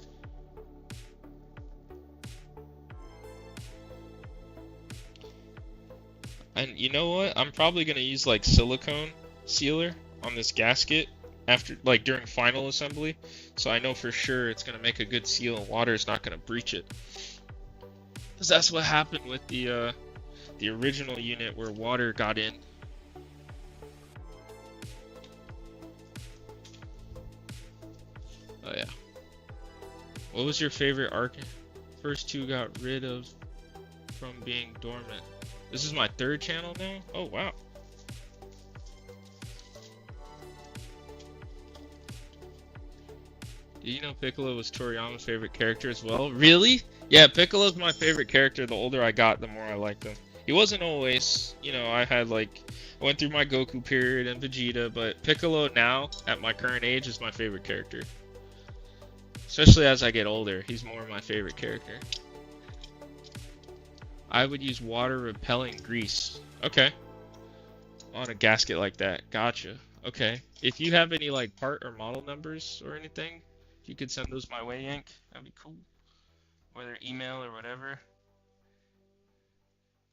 And you know what? I'm probably gonna use like silicone sealer on this gasket after, like, during final assembly, so I know for sure it's gonna make a good seal and water is not gonna breach it. Because that's what happened with the original unit where water got in. Oh yeah. What was your favorite arc? First two got rid of from being dormant. This is my third channel now? Oh wow. Did you know Piccolo was Toriyama's favorite character as well? Really? Yeah, Piccolo's my favorite character. The older I got, the more I liked him. He wasn't always, I had I went through my Goku period and Vegeta, but Piccolo now, at my current age, is my favorite character. Especially as I get older, he's more my favorite character. I would use water repellent grease. Okay. On a gasket like that. Gotcha. Okay. If you have any part or model numbers or anything, if you could send those my way, Yank, that'd be cool. Whether email or whatever.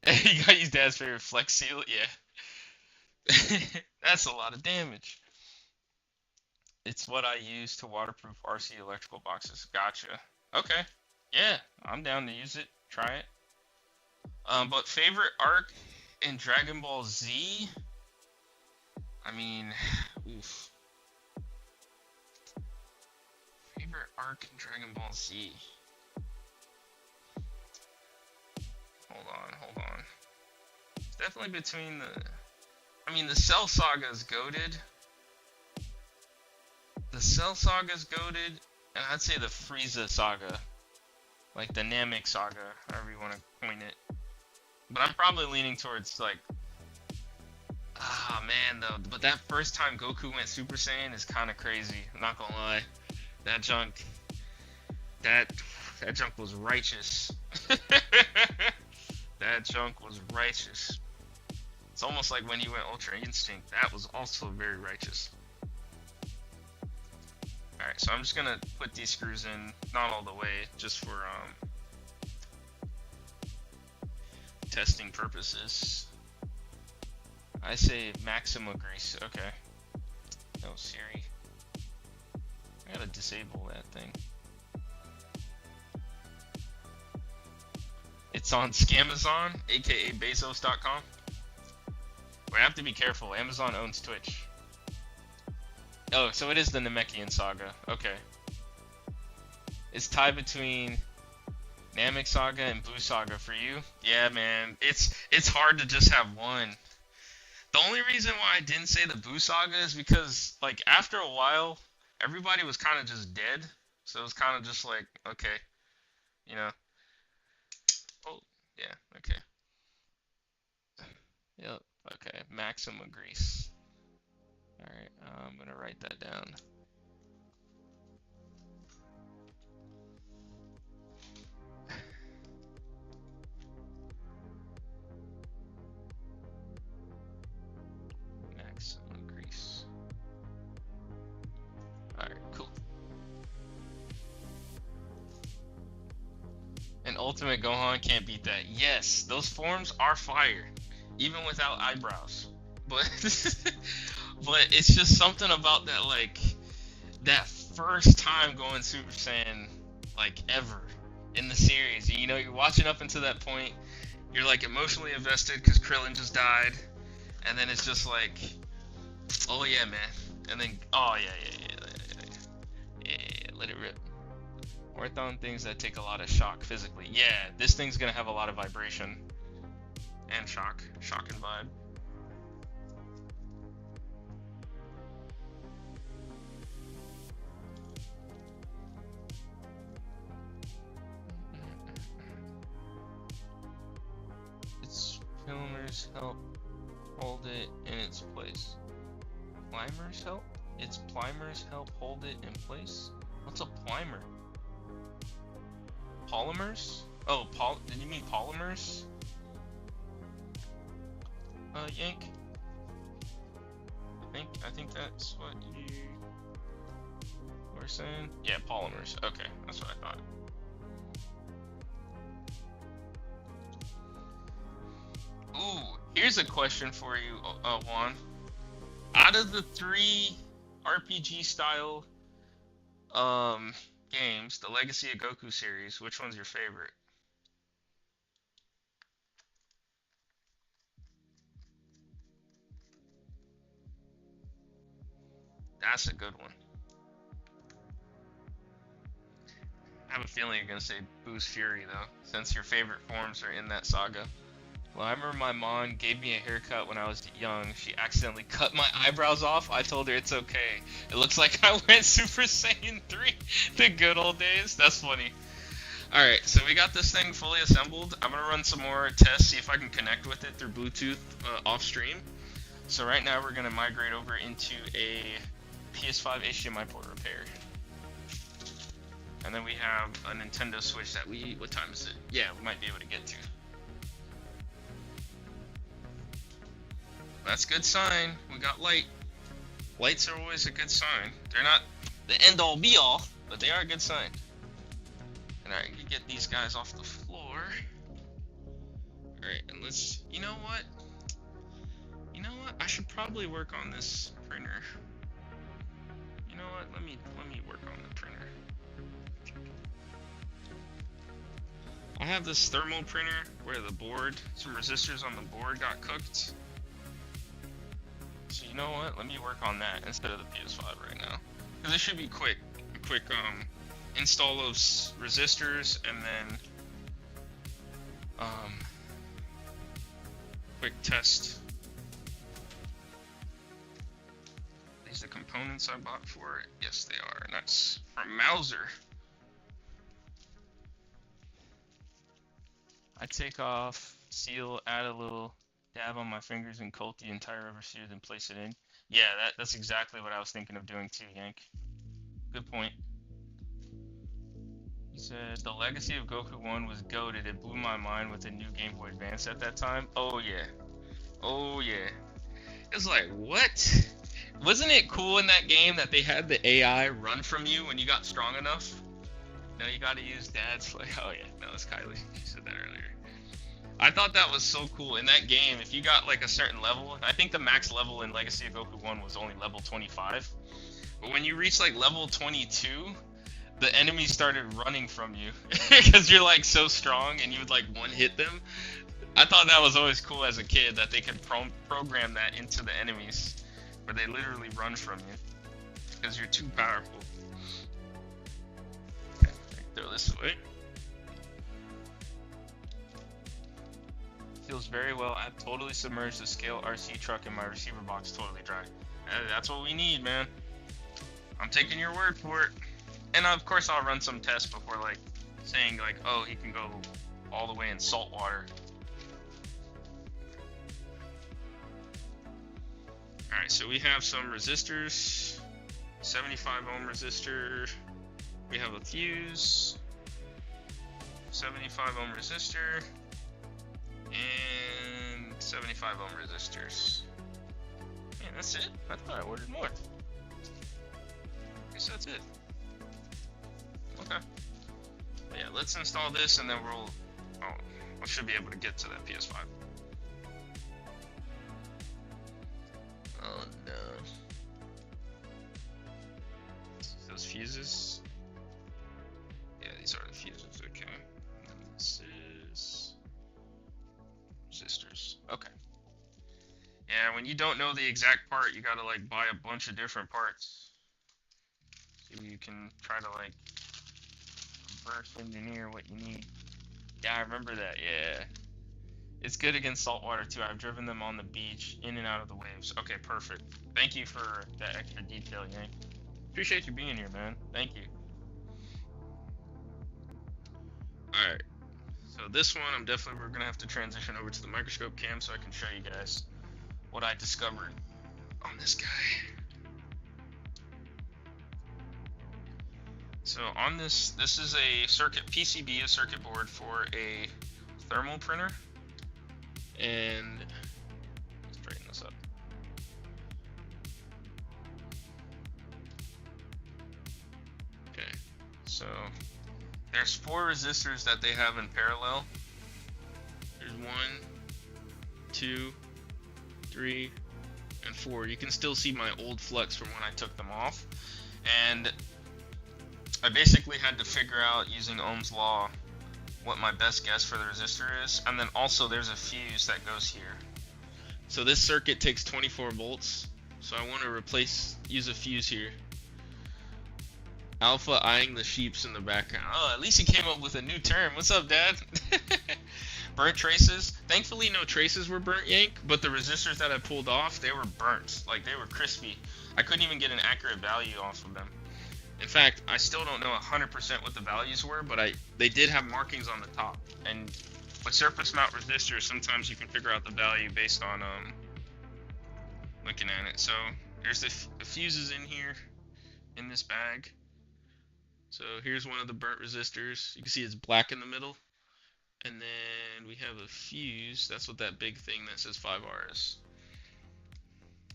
You gotta use Dad's favorite Flex Seal? Yeah. That's a lot of damage. It's what I use to waterproof RC electrical boxes. Gotcha. Okay. Yeah, I'm down to use it. Try it. But favorite arc in Dragon Ball Z? I mean, oof. Favorite arc in Dragon Ball Z? Hold on. It's definitely between the Cell Saga is goated. The Cell Saga is goated, and I'd say the Frieza Saga. Like the Namek Saga, however you want to coin it. But I'm probably leaning towards man, though. But that first time Goku went Super Saiyan is kind of crazy. I'm not gonna lie. That junk was righteous. That junk was righteous. It's almost like when he went Ultra Instinct. That was also very righteous. Alright, so I'm just gonna put these screws in, not all the way, just for testing purposes. I say maximum grease. Okay. No, Siri. I gotta disable that thing. It's on Scamazon, aka Bezos.com. We have to be careful. Amazon owns Twitch. Oh, so it is the Namekian Saga. Okay. It's tied between Namek Saga and Buu Saga for you. Yeah, man. It's hard to just have one. The only reason why I didn't say the Buu Saga is because, after a while, everybody was kind of just dead. So it was kind of just okay. Oh, yeah, okay. Yep, okay. Maximum grease. Alright, I'm gonna write that down. Maximum grease. Alright, cool. And Ultimate Gohan can't beat that. Yes, those forms are fire, even without eyebrows. But but it's just something about that, that first time going Super Saiyan, ever in the series. You're watching up until that point, you're emotionally invested because Krillin just died, and then it's just oh yeah, man, and then oh yeah, let it rip. Orthon things that take a lot of shock physically. Yeah, this thing's gonna have a lot of vibration and shock and vibe. Filmers help hold it in its place. Primers help? Its primers help hold it in place? What's a primer? Polymers? Oh, did you mean polymers? Yank? I think that's what you were saying? Yeah, polymers. Okay, that's what I thought. Ooh, here's a question for you, Juan. Out of the 3 RPG style games, the Legacy of Goku series, which one's your favorite? That's a good one. I have a feeling you're gonna say Boo's Fury though, since your favorite forms are in that saga. Well, I remember my mom gave me a haircut when I was young. She accidentally cut my eyebrows off. I told her it's okay. It looks like I went Super Saiyan 3. The good old days. That's funny. Alright, so we got this thing fully assembled. I'm gonna run some more tests, see if I can connect with it through Bluetooth off stream. So right now we're gonna migrate over into a PS5 HDMI port repair. And then we have a Nintendo Switch that what time is it? Yeah, we might be able to get to. That's a good sign. We got light. Lights are always a good sign. They're not the end all be all, but they are a good sign. Alright, you get these guys off the floor. Alright, and let's, you know what? I should probably work on this printer. You know what? Let me work on the printer. I have this thermal printer where some resistors on the board got cooked. So you know what? Let me work on that instead of the PS5 right now. Because it should be quick. A quick install of resistors and then quick test. These are the components I bought for it. Yes, they are. And that's from Mauser. I take off, seal, add a little dab on my fingers and coat the entire overseer, then place it in. Yeah, that's exactly what I was thinking of doing too, Yank. Good point. He said, the legacy of Goku 1 was goated. It blew my mind with the new Game Boy Advance at that time. Oh yeah. Oh yeah. It was like, what? Wasn't it cool in that game that they had the AI run from you when you got strong enough? No, you gotta use Dad's, like, oh yeah, no, it's Kylie. She said that earlier. I thought that was so cool. In that game, if you got like a certain level, I think the max level in Legacy of Goku 1 was only level 25. But when you reach like level 22, the enemies started running from you because you're like so strong and you would like one hit them. I thought that was always cool as a kid that they could program that into the enemies where they literally run from you because you're too powerful. Okay, throw this away. Feels very well. I've totally submerged the scale RC truck in my receiver box totally dry. That's what we need, man. I'm taking your word for it. And of course I'll run some tests before like saying like, oh, he can go all the way in salt water. Alright, so we have some resistors. 75 ohm resistor. We have a fuse. 75 ohm resistor. And 75 ohm resistors. Man, that's it? I thought I ordered more. Guess that's it. Okay. But yeah, let's install this and then we should be able to get to that PS5. Oh no. Those fuses? Yeah, these are the fuses, okay. And this is resistors. Okay. Yeah, when you don't know the exact part, you gotta like buy a bunch of different parts. So you can try to like reverse engineer what you need. Yeah, I remember that, yeah. It's good against saltwater too. I've driven them on the beach, in and out of the waves. Okay, perfect. Thank you for that extra detail, Yank. Appreciate you being here, man. Thank you. Alright. So this one, we're gonna have to transition over to the microscope cam so I can show you guys what I discovered on this guy. So on this is a PCB, a circuit board for a thermal printer. And let's straighten this up. Okay, so there's 4 resistors that they have in parallel. There's 1, 2, 3, and 4. You can still see my old flux from when I took them off. And I basically had to figure out using Ohm's law what my best guess for the resistor is, and then also there's a fuse that goes here. So this circuit takes 24 volts, so I want to use a fuse here. Alpha eyeing the sheeps in the background. Oh, at least he came up with a new term. What's up, Dad? Burnt traces. Thankfully no traces were burnt, Yank, but the resistors that I pulled off, they were burnt. Like, they were crispy. I couldn't even get an accurate value off of them. In fact, I still don't know 100% what the values were, but they did have markings on the top. And with surface mount resistors, sometimes you can figure out the value based on looking at it. So here's the fuses in here in this bag. So here's one of the burnt resistors. You can see it's black in the middle. And then we have a fuse. That's what that big thing that says 5R is.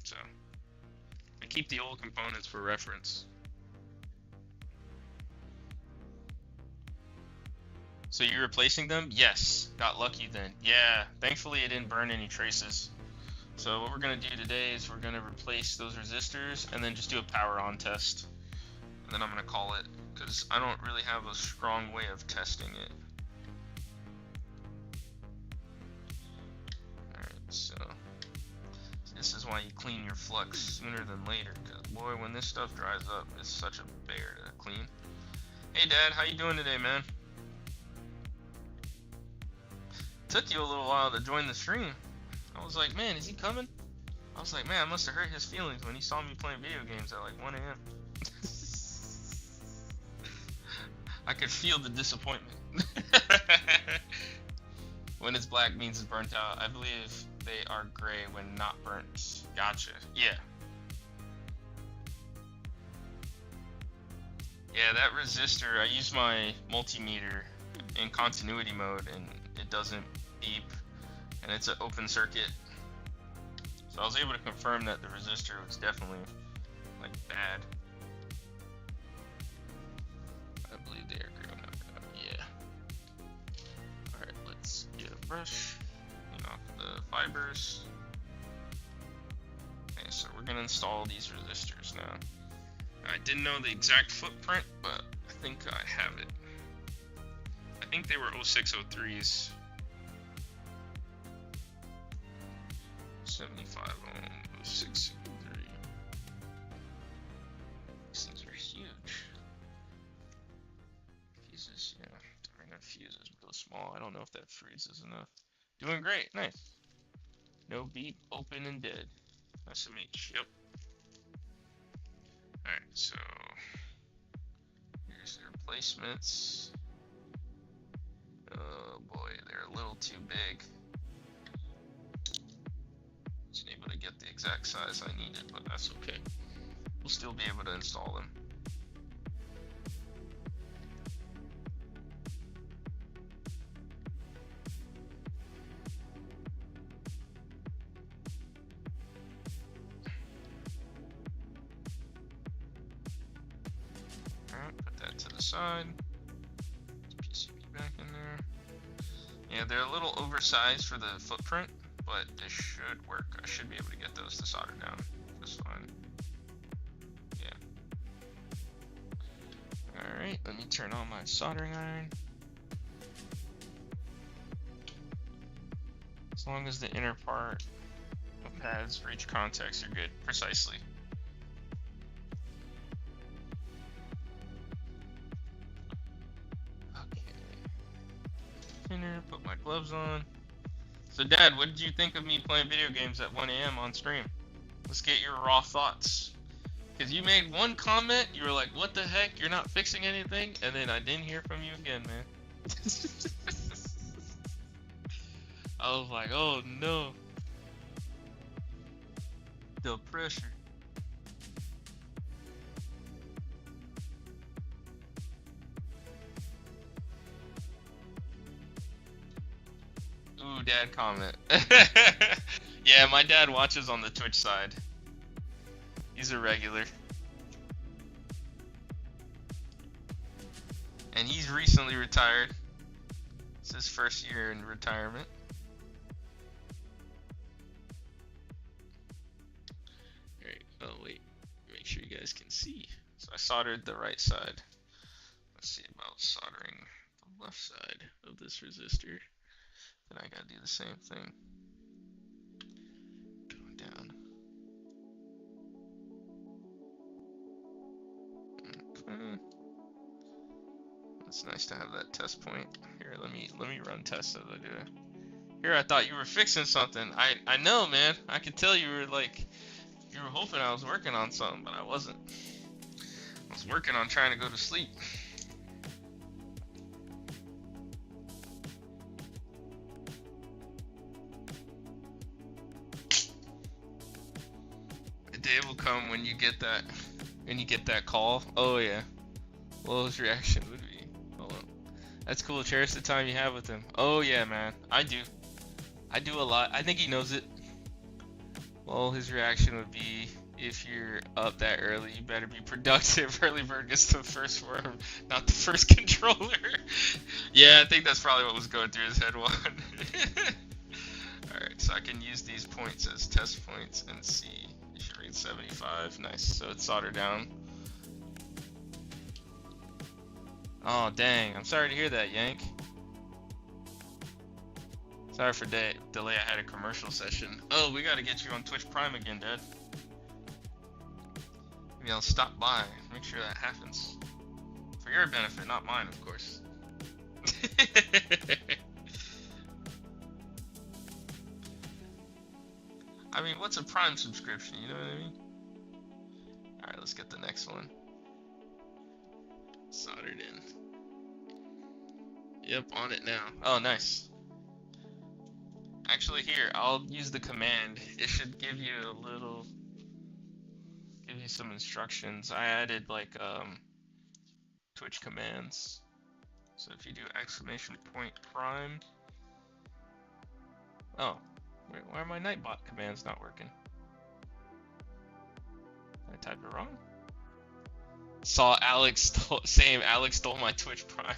So I keep the old components for reference. So you're replacing them? Yes. Got lucky then. Yeah. Thankfully it didn't burn any traces. So what we're going to do today is we're going to replace those resistors and then just do a power on test. And then I'm going to call it, because I don't really have a strong way of testing it. Alright, so this is why you clean your flux sooner than later, because boy, when this stuff dries up, it's such a bear to clean. Hey Dad, how you doing today, man? Took you a little while to join the stream. I was like, man, is he coming? I was like, man, I must have hurt his feelings when he saw me playing video games at like 1 a.m. I could feel the disappointment. When it's black means it's burnt out. I believe they are gray when not burnt. Gotcha. Yeah. Yeah, that resistor, I use my multimeter in continuity mode and it doesn't beep, and it's an open circuit. So I was able to confirm that the resistor was definitely like bad. I believe they are gray on that. Yeah. Alright, let's get a brush, clean off the fibers. Okay, so we're gonna install these resistors now. I didn't know the exact footprint, but I think I have it. I think they were 0603s. 75 ohm, 0603. These things are huge. Fuses, yeah, darn enough fuses, but those small. I don't know if that freezes enough. Doing great, nice. No beep, open and dead. SMH, yep. Alright, so here's the replacements. Oh boy, they're a little too big. Wasn't able to get the exact size I needed, but that's okay. We'll still be able to install them. Alright, put that to the side. PCB back in there. Yeah, they're a little oversized for the footprint, but this should work. I should be able to get those to solder down just fine. Yeah. Alright, let me turn on my soldering iron. As long as the inner part of pads reach contacts are good. Precisely. Okay. Thinner, put my gloves on. So Dad, what did you think of me playing video games at 1 a.m. on stream? Let's get your raw thoughts. Because you made one comment, you were like, what the heck, you're not fixing anything? And then I didn't hear from you again, man. I was like, oh no. The pressure. Ooh, Dad comment. Yeah, my dad watches on the Twitch side. He's a regular. And he's recently retired. It's his first year in retirement. Alright, oh wait. Make sure you guys can see. So I soldered the right side. Let's see about soldering the left side of this resistor. Then I gotta do the same thing. Going down. Okay. It's nice to have that test point. Here, let me run tests as I do it. Here, I thought you were fixing something. I know, man. I could tell you were like, you were hoping I was working on something, but I wasn't. I'm was working on trying to go to sleep. The day will come when you get that call. Oh yeah. What his reaction would be. Hold on. That's cool. Cherish the time you have with him. Oh yeah, man. I do a lot. I think he knows it. Well, his reaction would be, if you're up that early, you better be productive. Early bird gets the first worm, not the first controller. Yeah, I think that's probably what was going through his head. Alright, so I can use these points as test points and see. You should read 75. Nice. So it's soldered down. Oh, dang. I'm sorry to hear that, Yank. Sorry for the delay. I had a commercial session. Oh, we gotta get you on Twitch Prime again, Dad. Maybe I'll stop by. Make sure that happens. For your benefit, not mine, of course. I mean, what's a Prime subscription? You know what I mean? Alright, let's get the next one. Soldered in. Yep, on it now. Oh, nice. Actually, here, I'll use the command. It should give you some instructions. I added like Twitch commands. So if you do !prime. Oh, why are my Nightbot commands not working? Did I type it wrong? Saw Alex saying Alex stole my Twitch Prime.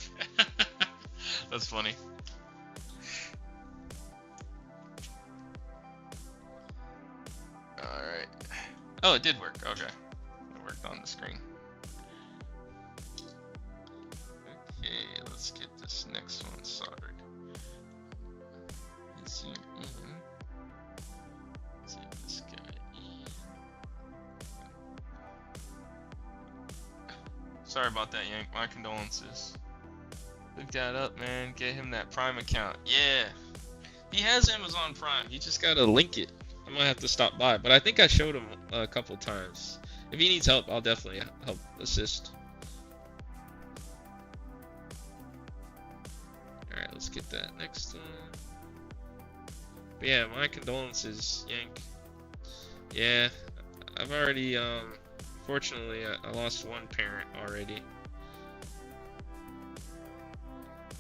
That's funny. Alright. Oh, it did work. Okay. It worked on the screen. Okay, let's get this next one soldered. Zoom in. Zoom this guy in. Sorry about that, Yank. My condolences. Look that up, man. Get him that Prime account. Yeah. He has Amazon Prime. You just gotta link it. I might have to stop by, but I think I showed him a couple times. If he needs help, I'll definitely help assist. Alright, let's get that next one. But yeah, my condolences, Yank. Yeah, I've already, fortunately, I lost one parent already.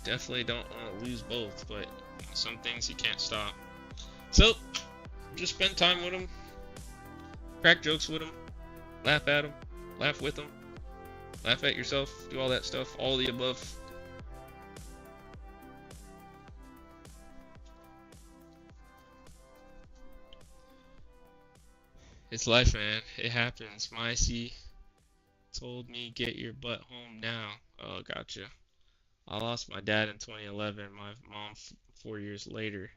Definitely don't want to lose both, but some things you can't stop. So, just spend time with them, crack jokes with them, laugh at them, laugh with them, laugh at yourself, do all that stuff, all the above. It's life, man. It happens. Micey told me, get your butt home now. Oh, gotcha. I lost my dad in 2011, my mom 4 years later.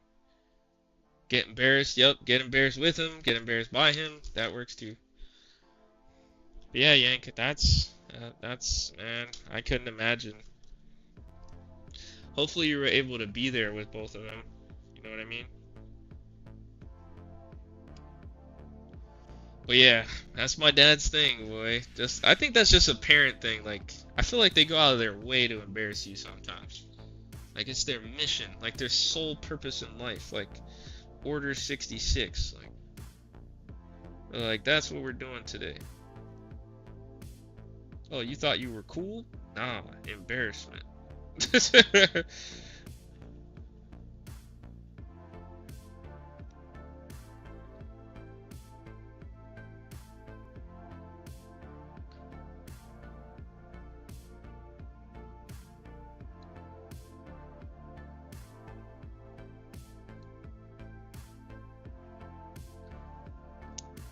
Get embarrassed, yep, get embarrassed with him, get embarrassed by him, that works too. But yeah, Yank, that's, man, I couldn't imagine. Hopefully you were able to be there with both of them, you know what I mean? But yeah, that's my dad's thing, boy. I think that's just a parent thing, like, I feel like they go out of their way to embarrass you sometimes. Like, it's their mission, like their sole purpose in life, like, Order 66, like that's what we're doing today. Oh, you thought you were cool? Nah, embarrassment.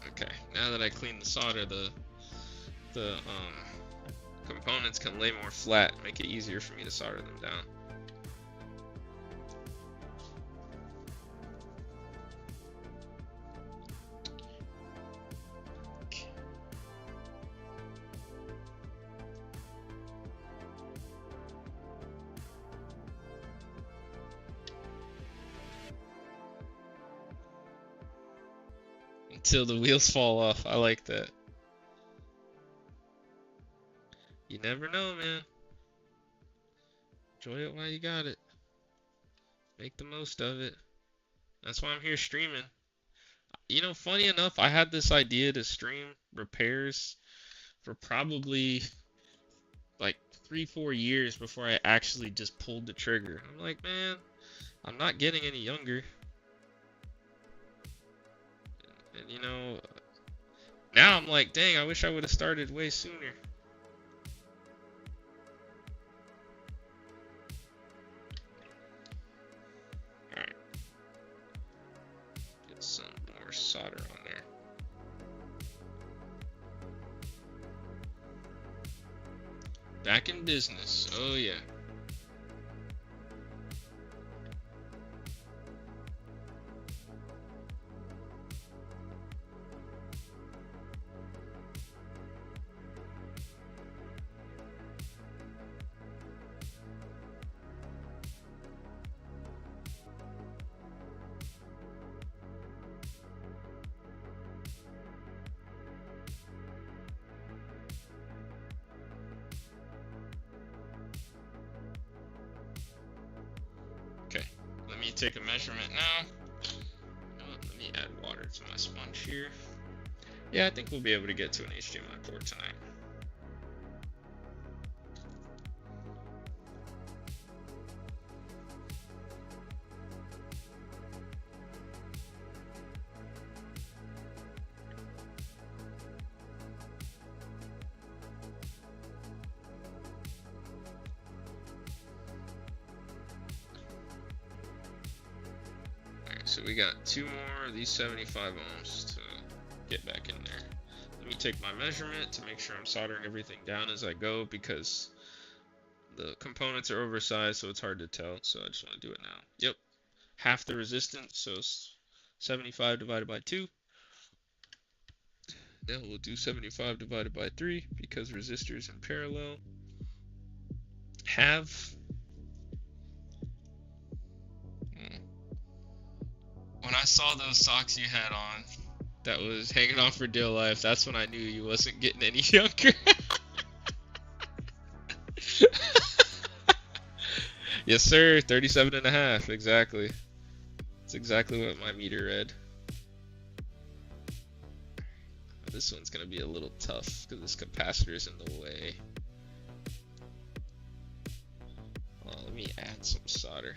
Okay, now that I cleaned the solder, the components can lay more flat, make it easier for me to solder them down. Until the wheels fall off. I like that. You never know, man. Enjoy it while you got it. Make the most of it. That's why I'm here streaming. You know, funny enough, I had this idea to stream repairs for probably like 3-4 years before I actually just pulled the trigger. I'm like, man, I'm not getting any younger. And you know, now I'm like, dang, I wish I would have started way sooner. Alright. Get some more solder on there. Back in business. Oh yeah. Okay, let me take a measurement now. Let me add water to my sponge here. Yeah, I think we'll be able to get to an HDMI port tonight. So we got 2 more of these 75 ohms to get back in there. Let me take my measurement to make sure I'm soldering everything down as I go, because the components are oversized, so it's hard to tell. So I just want to do it now. Yep, half the resistance, so 75 divided by 2. Then we'll do 75 divided by 3 because resistors in parallel. Have when I saw those socks you had on that was hanging on for dear life, that's when I knew you wasn't getting any younger. Yes sir, 37.5, exactly. That's exactly what my meter read. This one's gonna be a little tough because this capacitor is in the way. Let me add some solder.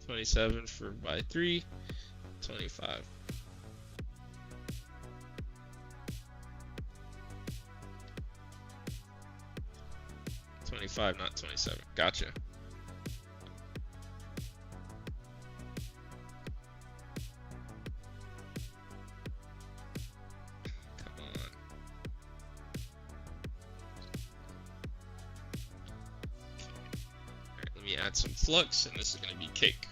27 for by 3, 25. Not 27. Gotcha. Come on. Alright, let me add some flux, and this is going to be cake.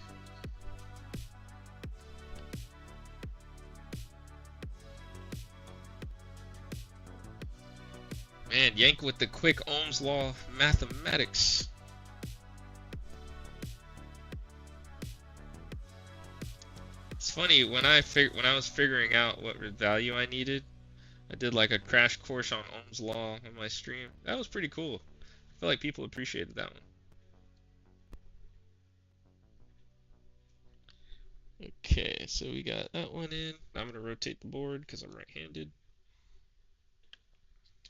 Man, Yank with the quick Ohm's law mathematics. It's funny, when I was figuring out what value I needed, I did like a crash course on Ohm's law on my stream. That was pretty cool. I feel like people appreciated that one. Okay, so we got that one in. I'm gonna rotate the board because I'm right-handed.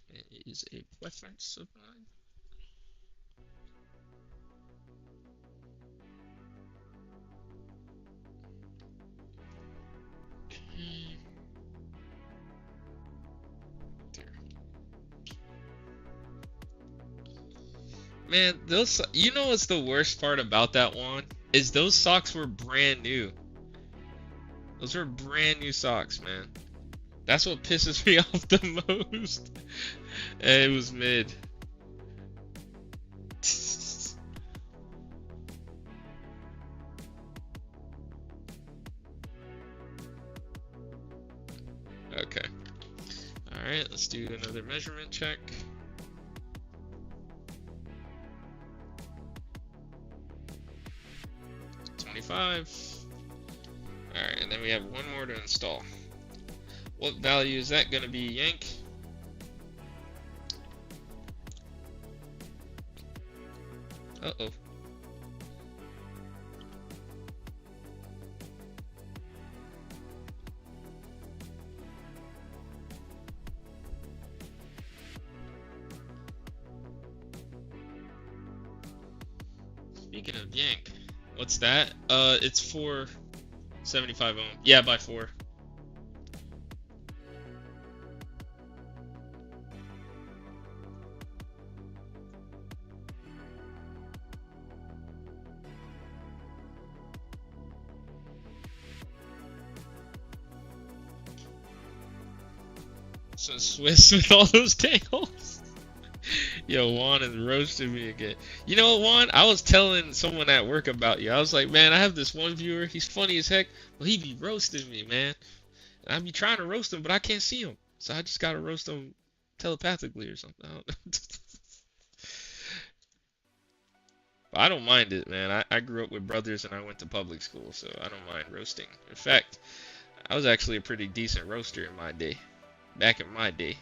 It is a preference of mine. Okay. There. Man, those, you know what's the worst part about that one? Is those socks were brand new. Those were brand new socks, man. That's what pisses me off the most. And it was mid. Okay. Alright, let's do another measurement check. $25. Alright, and then we have one more to install. What value is that going to be, Yank? Uh-oh. Speaking of yank, what's that? It's 475 ohm. Yeah, by 4. So Swiss with all those tangles. Yo, Juan is roasting me again. You know what, Juan? I was telling someone at work about you. I was like, man, I have this one viewer. He's funny as heck. Well, he be roasting me, man. And I be trying to roast him, but I can't see him. So I just gotta roast him telepathically or something. I don't know. But I don't mind it, man. I grew up with brothers and I went to public school, so I don't mind roasting. In fact, I was actually a pretty decent roaster in my day. Back in my day.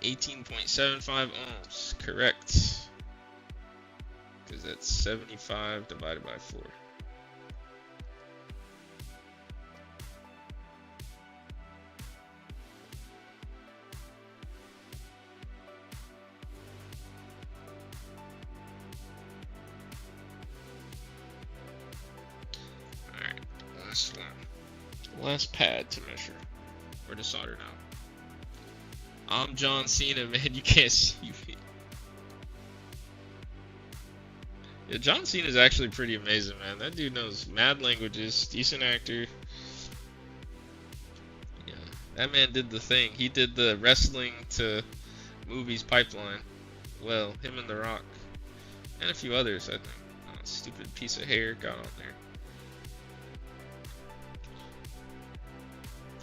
18.75 ohms, correct. Because that's 75 divided by 4. Alright, last one. Last pad to measure. Or to solder now. I'm John Cena, man. You can't see me. Yeah, John Cena is actually pretty amazing, man. That dude knows mad languages, decent actor. Yeah, that man did the thing. He did the wrestling to movies pipeline. Well, him and The Rock. And a few others, I think. Oh, stupid piece of hair got on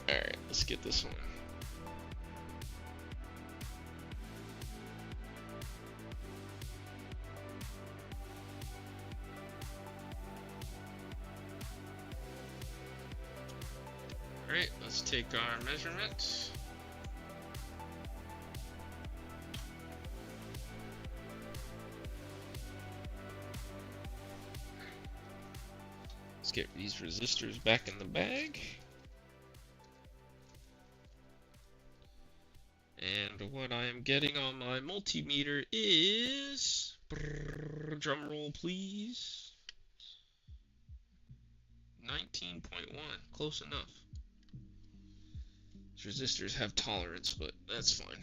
there. Alright, let's get this one. Alright, let's take our measurement. Let's get these resistors back in the bag. And what I am getting on my multimeter is, drum roll please, 19.1, close enough. These resistors have tolerance, but that's fine.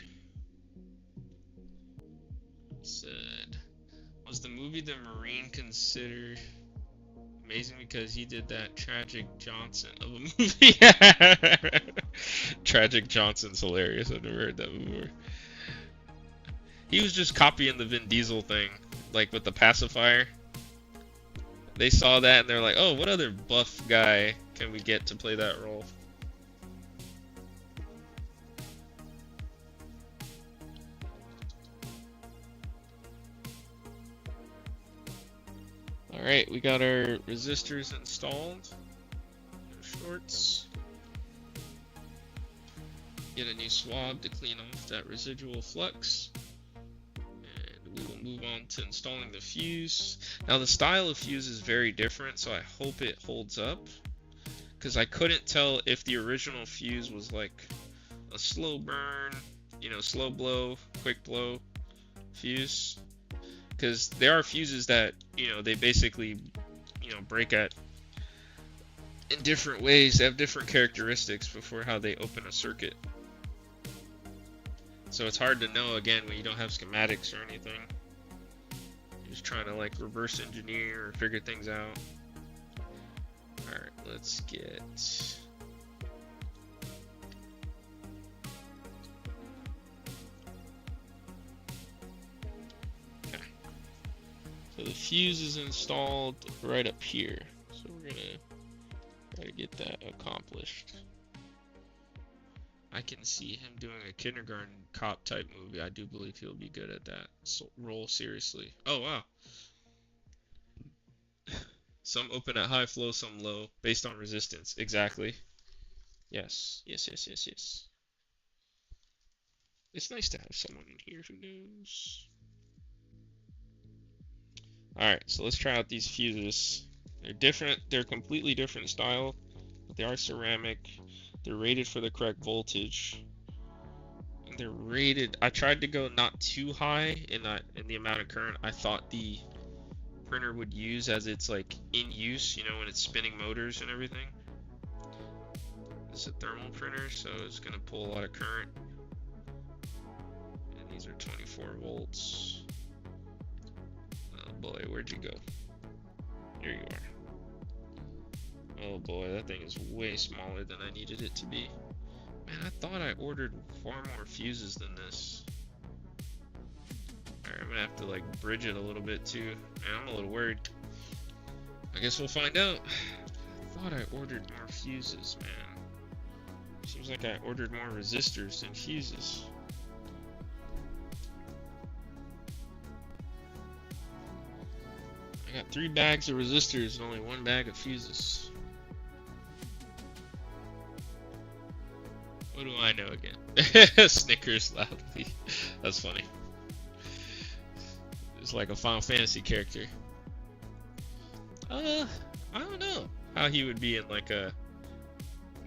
Said, was the movie The Marine considered amazing because he did that Tragic Johnson of a movie? Tragic Johnson's hilarious. I've never heard that before. He was just copying the Vin Diesel thing, like with the pacifier. They saw that and they're like, oh, what other buff guy can we get to play that role? Alright, we got our resistors installed. Shorts. Get a new swab to clean off that residual flux. And we will move on to installing the fuse. Now the style of fuse is very different, so I hope it holds up. Because I couldn't tell if the original fuse was like a slow burn, you know, slow blow, quick blow fuse. Because there are fuses that, you know, they basically, you know, break at in different ways. They have different characteristics before how they open a circuit. So it's hard to know, again, when you don't have schematics or anything. You're just trying to, like, reverse engineer or figure things out. Alright, let's get... So the fuse is installed right up here. So we're gonna try to get that accomplished. I can see him doing a kindergarten cop type movie. I do believe he'll be good at that role, seriously. Oh wow. Some open at high flow, some low, based on resistance. Exactly. Yes. Yes, yes, yes, yes. It's nice to have someone in here who knows. Alright, so let's try out these fuses. They're different, they're completely different style, but they are ceramic. They're rated for the correct voltage. And they're rated, I tried to go not too high in the amount of current I thought the printer would use as it's like in use, you know, when it's spinning motors and everything. This is a thermal printer, so it's gonna pull a lot of current. And these are 24 volts. Oh boy, where'd you go? Here you are. Oh boy, that thing is way smaller than I needed it to be. Man, I thought I ordered far more fuses than this. Alright, I'm gonna have to like bridge it a little bit too. Man, I'm a little worried. I guess we'll find out. I thought I ordered more fuses, man. Seems like I ordered more resistors than fuses. I got 3 bags of resistors and only 1 bag of fuses. What do I know again? Snickers loudly. That's funny. It's like a Final Fantasy character. I don't know how he would be in like a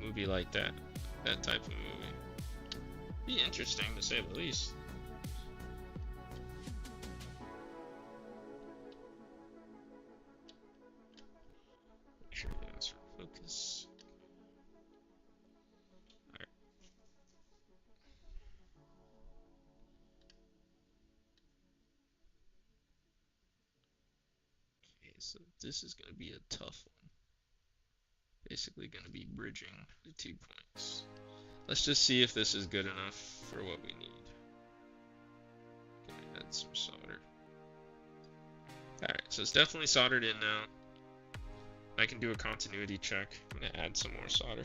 movie like that. That type of movie. Be interesting to say the least. Make sure that's for focus. Alright. Okay, so this is gonna be a tough one. Basically gonna be bridging the 2 points. Let's just see if this is good enough for what we need. Okay, add some solder. Alright, so it's definitely soldered in now. I can do a continuity check. I'm gonna add some more solder.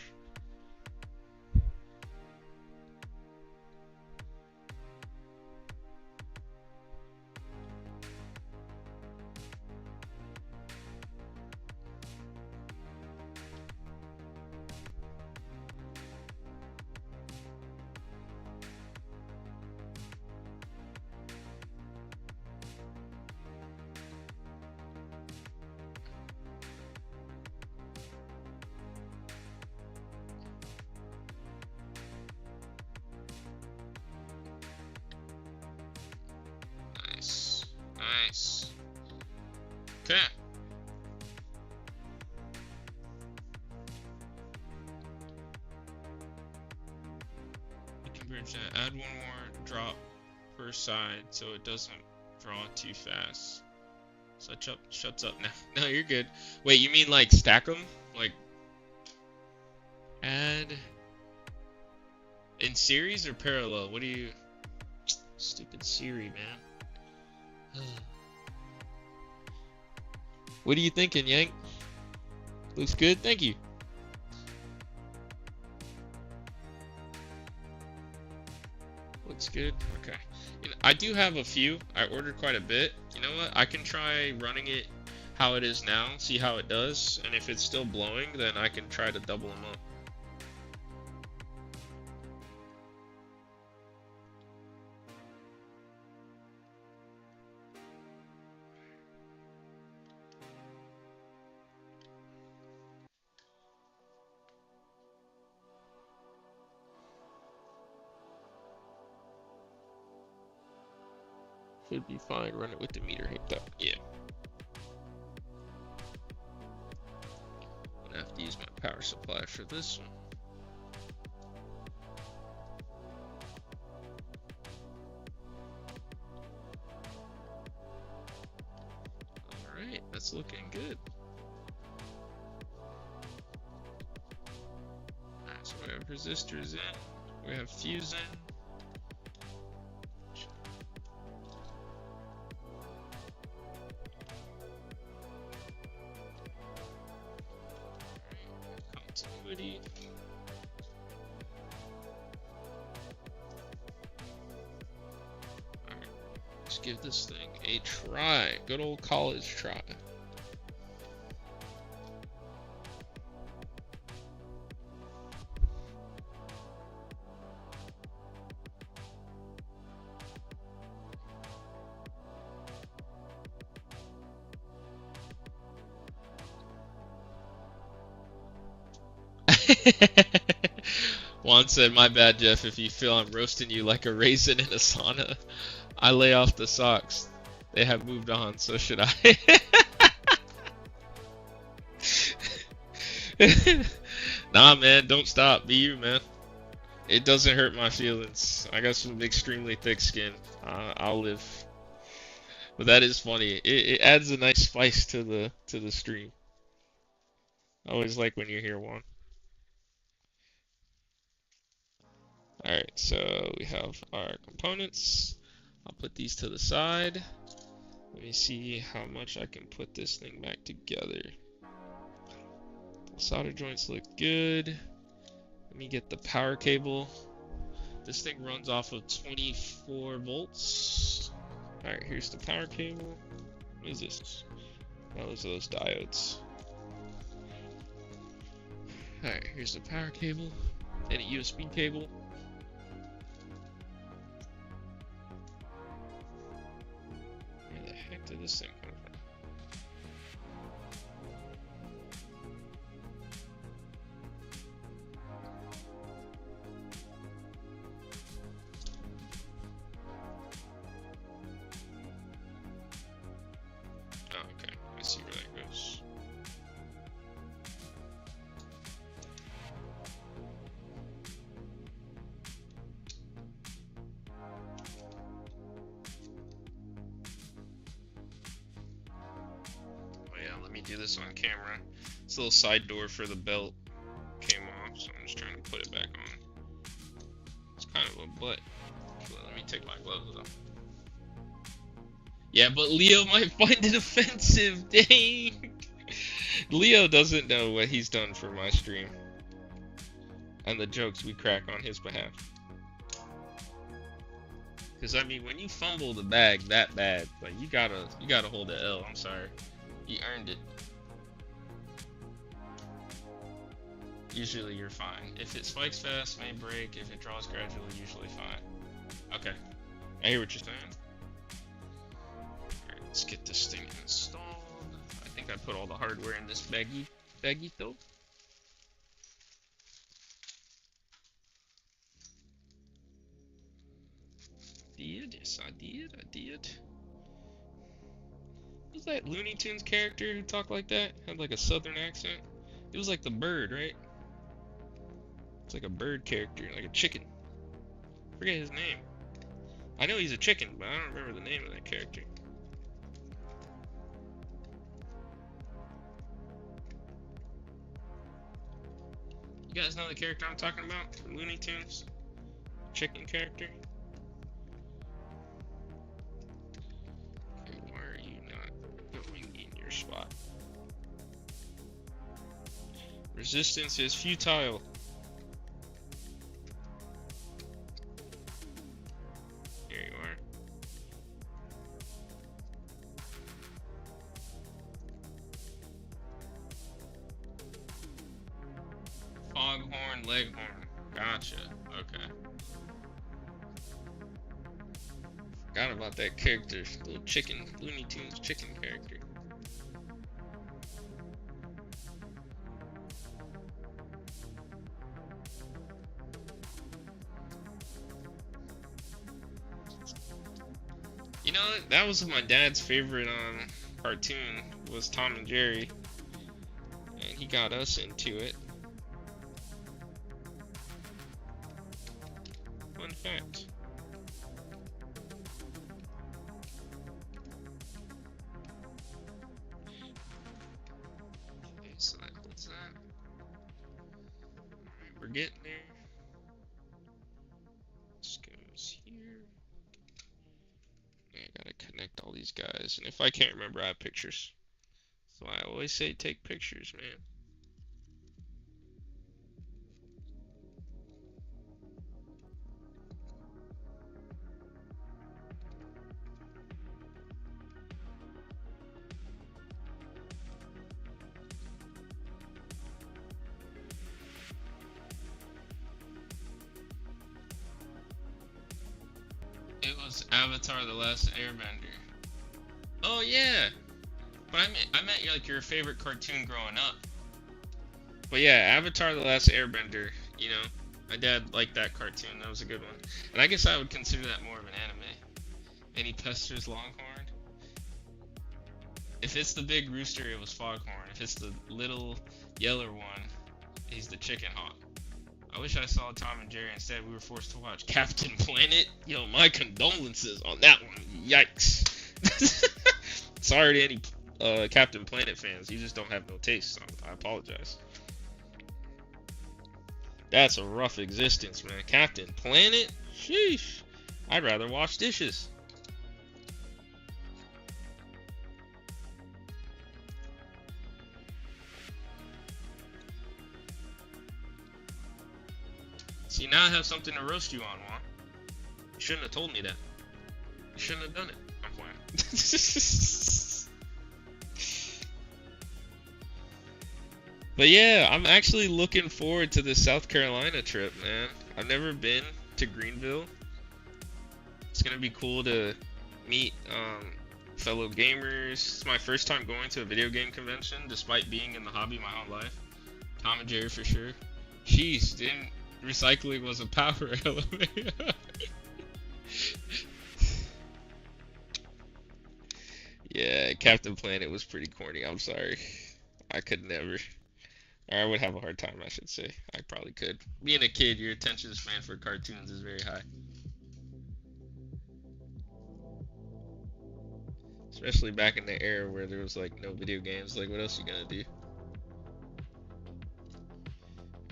Nice. Okay. We can bridge that. Add 1 more drop per side so it doesn't draw too fast. So it shuts up now. No, you're good. Wait, you mean like stack them? Like add in series or parallel? What do you... Stupid Siri, man. What are you thinking, Yank? Looks good, thank you. Looks good, okay. You know, I do have a few. I ordered quite a bit. You know what? I can try running it how it is now, see how it does, and if it's still blowing, then I can try to double them up. Should be fine. Run it with the meter hooked up. Yeah. I'm gonna have to use my power supply for this one. Alright, that's looking good. Alright, so we have resistors in. We have fuse in. Continuity. Alright, let's give this thing a try. Good old college try. Juan said, "My bad, Jeff. If you feel I'm roasting you like a raisin in a sauna, I lay off the socks. They have moved on. So should I." Nah, man. Don't stop. Be you, man. It doesn't hurt my feelings. I got some extremely thick skin. I'll live. But that is funny. It adds a nice spice to the stream. I always like when you're here, Juan. Alright, so we have our components. I'll put these to the side. Let me see how much I can put this thing back together. The solder joints look good. Let me get the power cable. This thing runs off of 24 volts. Alright, here's the power cable. What is this? Oh, those are those diodes. Alright, here's the power cable. And a USB cable. Where the heck did this thing come from? Oh, okay. I see where that goes. Do this on camera. This little side door for the belt came off, so I'm just trying to put it back on. It's kind of a butt. Let me take my gloves off. Yeah, but Leo might find it offensive. Dang. Leo doesn't know what he's done for my stream and the jokes we crack on his behalf. Because I mean, when you fumble the bag that bad, like you gotta hold the L. I'm sorry. You earned it. Usually you're fine. If it spikes fast, may break. If it draws gradually, usually fine. Okay. I hear what you're saying. Alright, let's get this thing installed. I think I put all the hardware in this baggie though. Yes, I did. Was that Looney Tunes character who talked like that? Had like a southern accent? It was like the bird, right? It's like a bird character, like a chicken. Forget his name. I know he's a chicken, but I don't remember the name of that character. You guys know the character I'm talking about from Looney Tunes? Chicken character? Okay, why are you not going in your spot? Resistance is futile. Here you are. Foghorn Leghorn. Gotcha. Okay. Forgot about that character. Little chicken. Looney Tunes chicken character. You know, that was my dad's favorite cartoon, was Tom and Jerry. And he got us into it. Fun fact. Okay, so that holds that. Alright, we're getting there. This goes here. I gotta connect all these guys, and if I can't remember, I have pictures. So I always say take pictures, man. It was Avatar: The Last Airbender. Oh yeah, but I meant like your favorite cartoon growing up. But yeah, Avatar: The Last Airbender. You know, my dad liked that cartoon. That was a good one. And I guess I would consider that more of an anime. And he pesters Longhorn. If it's the big rooster, it was Foghorn. If it's the little yeller one, he's the Chicken Hawk. I wish I saw Tom and Jerry. Instead, we were forced to watch Captain Planet. Yo, my condolences on that one. Yikes. Sorry to any Captain Planet fans. You just don't have no taste, so I apologize. That's a rough existence, man. Captain Planet? Sheesh. I'd rather wash dishes. See, now I have something to roast you on, Juan. You shouldn't have told me that. You shouldn't have done it. I'm playing. But yeah, I'm actually looking forward to this South Carolina trip, man. I've never been to Greenville. It's gonna be cool to meet fellow gamers. It's my first time going to a video game convention, despite being in the hobby my whole life. Tom and Jerry for sure. Jeez, recycling was a power element. Yeah, Captain Planet was pretty corny. I'm sorry. I could never. Or I would have a hard time, I should say. I probably could. Being a kid, your attention span for cartoons is very high. Especially back in the era where there was like no video games. Like, what else you gonna do?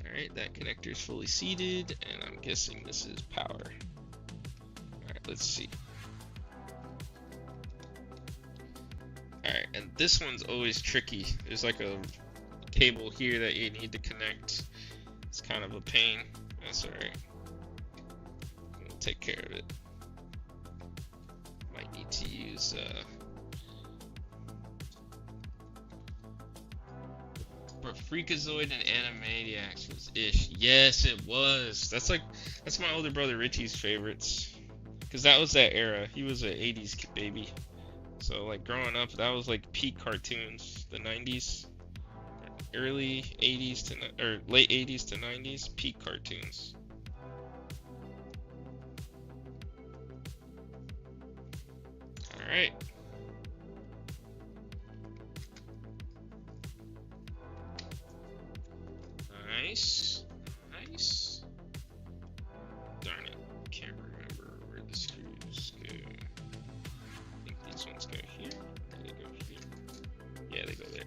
Alright, that connector is fully seated, and I'm guessing this is power. Alright, let's see. Alright, and this one's always tricky. There's like a cable here that you need to connect. It's kind of a pain. That's alright. We'll take care of it. Might need to use but Freakazoid and Animaniacs was ish. Yes, it was. That's my older brother Richie's favorites. Cause that was that era. He was an 80s baby. So like growing up, that was like peak cartoons. The 90s, early 80s to or late 80s to 90s, peak cartoons. All right. Nice. Nice. Darn it. Can't remember where the screws go. I think these ones go here. They go here. Yeah, they go there.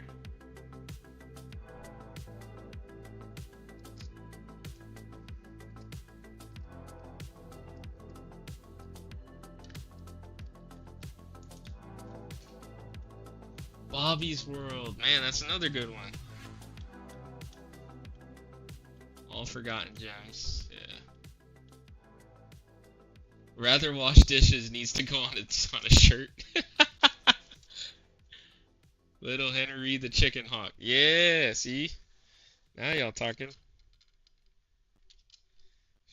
Bobby's World. Man, that's another good one. All Forgotten Gems. Yeah. Rather wash dishes needs to go on a shirt. Little Henry the Chicken Hawk. Yeah, see? Now y'all talking.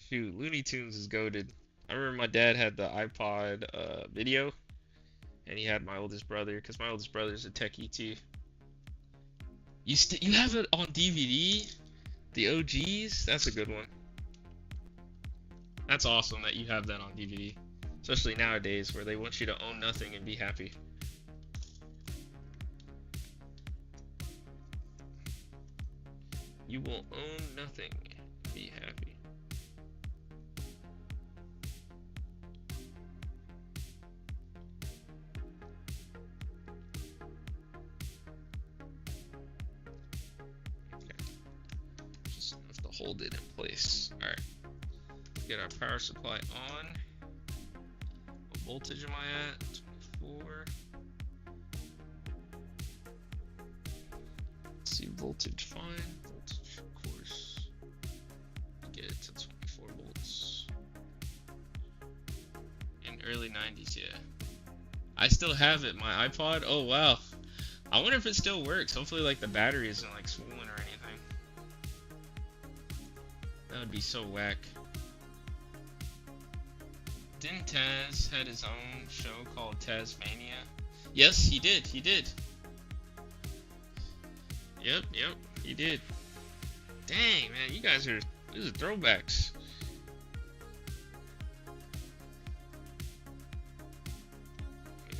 Shoot, Looney Tunes is goated. I remember my dad had the iPod video, and he had my oldest brother, because my oldest brother's a techie too. You have it on DVD? The OGs? That's a good one. That's awesome that you have that on DVD. Especially nowadays where they want you to own nothing and be happy. You will own nothing and be happy. Hold it in place. Alright. Get our power supply on. What voltage am I at? 24. Let's see, voltage fine. Voltage, of course. Get it to 24 volts. In early 90s, yeah. I still have it, my iPod. Oh wow. I wonder if it still works. Hopefully like the battery isn't like swollen or anything. That would be so whack. Didn't Taz had his own show called Tasmania? Yes, he did. He did. Yep, he did. Dang, man, you guys are, these are throwbacks.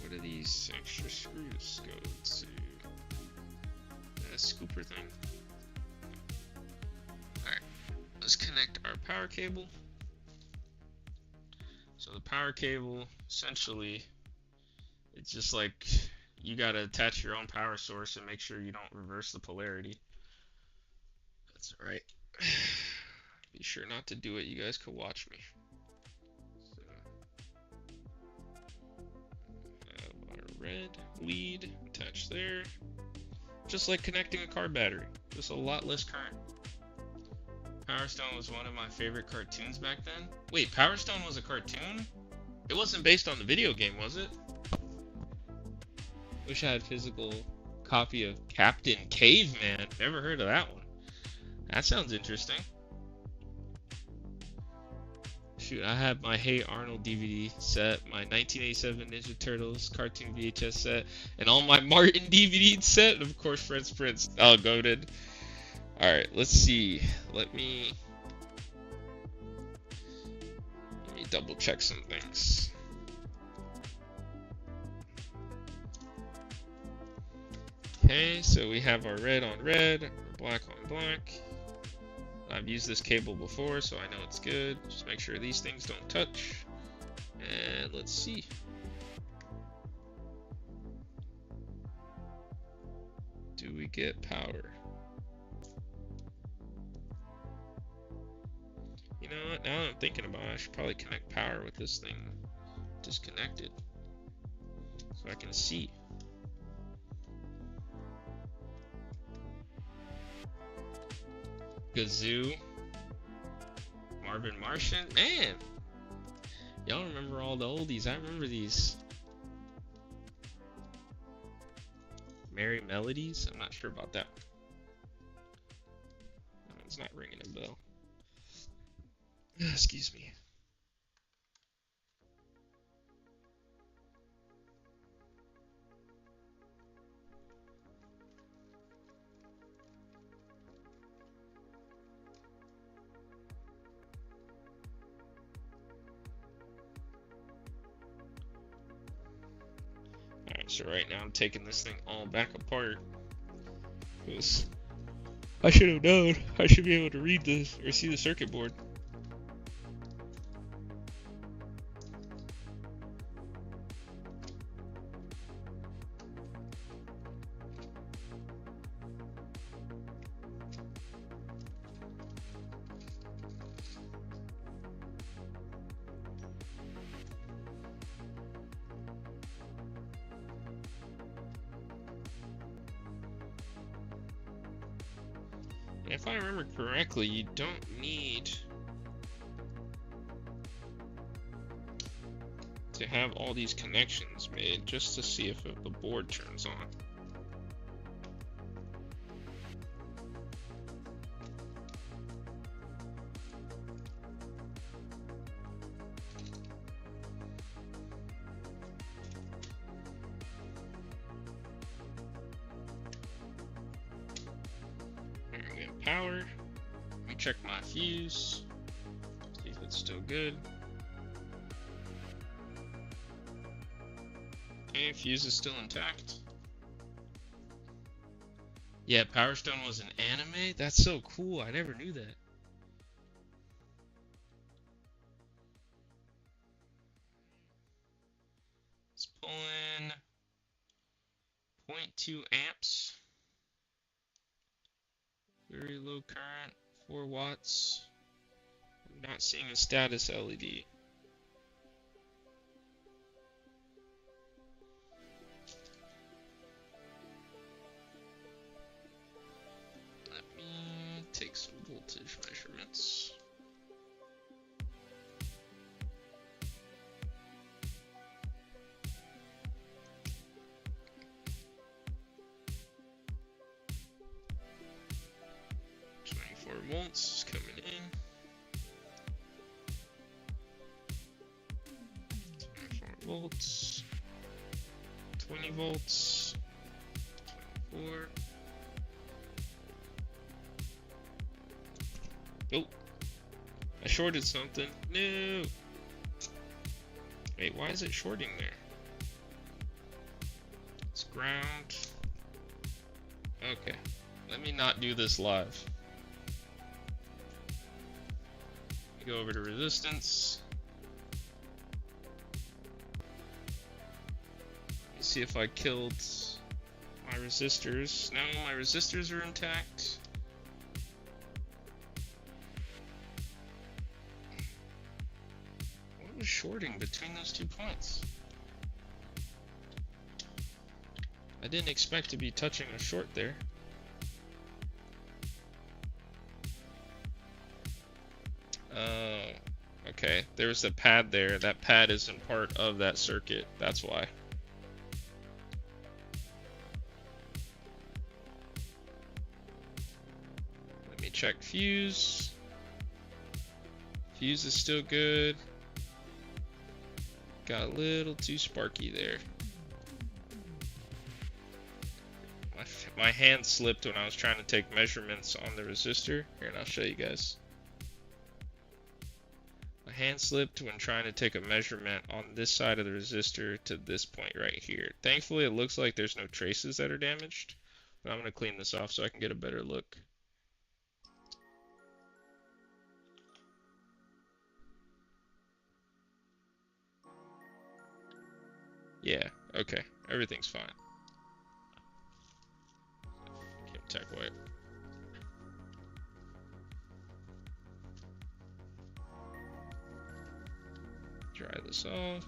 What are these extra screws go to? That scooper thing. Alright, let's connect our power cable. So the power cable, essentially, it's just like you gotta attach your own power source and make sure you don't reverse the polarity. That's alright. Be sure not to do it, you guys could watch me. So, have our red lead attached there. Just like connecting a car battery, just a lot less current. Power Stone was one of my favorite cartoons back then. Wait, Power Stone was a cartoon? It wasn't based on the video game, was it? Wish I had a physical copy of Captain Caveman. Never heard of that one. That sounds interesting. Shoot, I have my Hey Arnold DVD set, my 1987 Ninja Turtles cartoon VHS set, and all my Martin DVD set, and of course Fresh Prince. Oh, goated. Alright, let's see. Let me double check some things. Okay, so we have our red on red, our black on black. I've used this cable before, so I know it's good. Just make sure these things don't touch. And let's see. Do we get power? You know what? Now that I'm thinking about it, I should probably connect power with this thing disconnected, so I can see. Gazoo, Marvin Martian, man, y'all remember all the oldies. I remember these. Merry Melodies, I'm not sure about that one. That one's not ringing a bell. Excuse me. Alright, so right now I'm taking this thing all back apart. Because I should have known. I should be able to read this or see the circuit board. If I remember correctly, you don't need to have all these connections made just to see if the board turns on. Power. Let me check my fuse. See if it's still good. Okay, fuse is still intact. Yeah, Power Stone was an anime? That's so cool. I never knew that. Let's pull in 0.2 amps. Very low current, 4 watts. I'm not seeing a status LED. Let me take some voltage measurements. Volts is coming in. 24 volts. 20 volts. 24. Oh, I shorted something. No. Wait, why is it shorting there? It's ground. Okay, let me not do this live. Go over to resistance. Let's see if I killed my resistors. No, my resistors are intact. What was shorting between those 2 points? I didn't expect to be touching a short there. Okay, there's a pad there. That pad isn't part of that circuit. That's why. Let me check fuse. Fuse is still good. Got a little too sparky there. My hand slipped when I was trying to take measurements on the resistor. Here, and I'll show you guys. My hand slipped when trying to take a measurement on this side of the resistor to this point right here. Thankfully, it looks like there's no traces that are damaged, but I'm going to clean this off so I can get a better look. Yeah, okay, everything's fine. Tech wipe. Dry this off.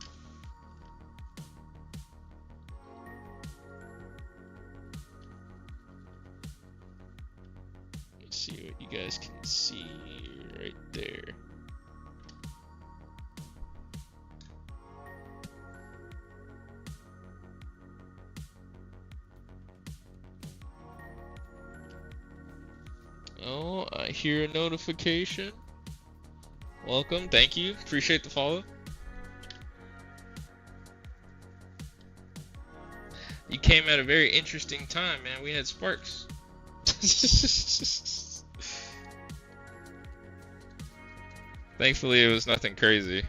Let's see what you guys can see right there. Oh, I hear a notification. Welcome, thank you, appreciate the follow. You came at a very interesting time, man. We had sparks. Thankfully, it was nothing crazy.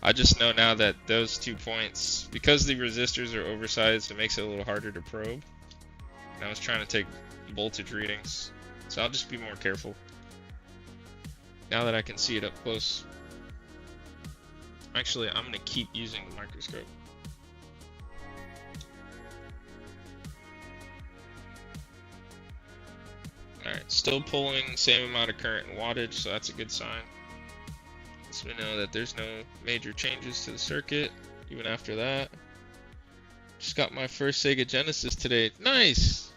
I just know now that those 2 points, because the resistors are oversized, it makes it a little harder to probe. And I was trying to take voltage readings, so I'll just be more careful now that I can see it up close. Actually, I'm going to keep using the microscope. Alright, still pulling same amount of current and wattage, so that's a good sign. So we know that there's no major changes to the circuit, even after that. Just got my first Sega Genesis today. Nice!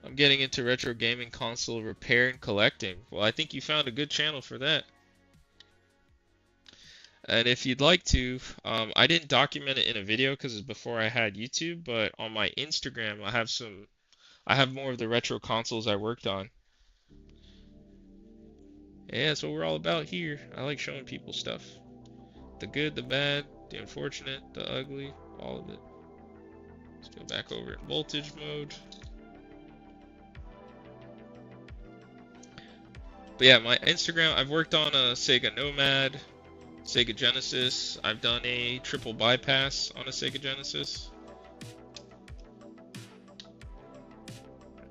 I'm getting into retro gaming console repair and collecting. Well, I think you found a good channel for that. And if you'd like to, I didn't document it in a video because it's before I had YouTube, but on my Instagram I have more of the retro consoles I worked on. Yeah, that's what we're all about here. I like showing people stuff. The good, the bad, the unfortunate, the ugly, all of it. Let's go back over in voltage mode. But yeah, my Instagram, I've worked on a Sega Nomad, Sega Genesis. I've done a triple bypass on a Sega Genesis.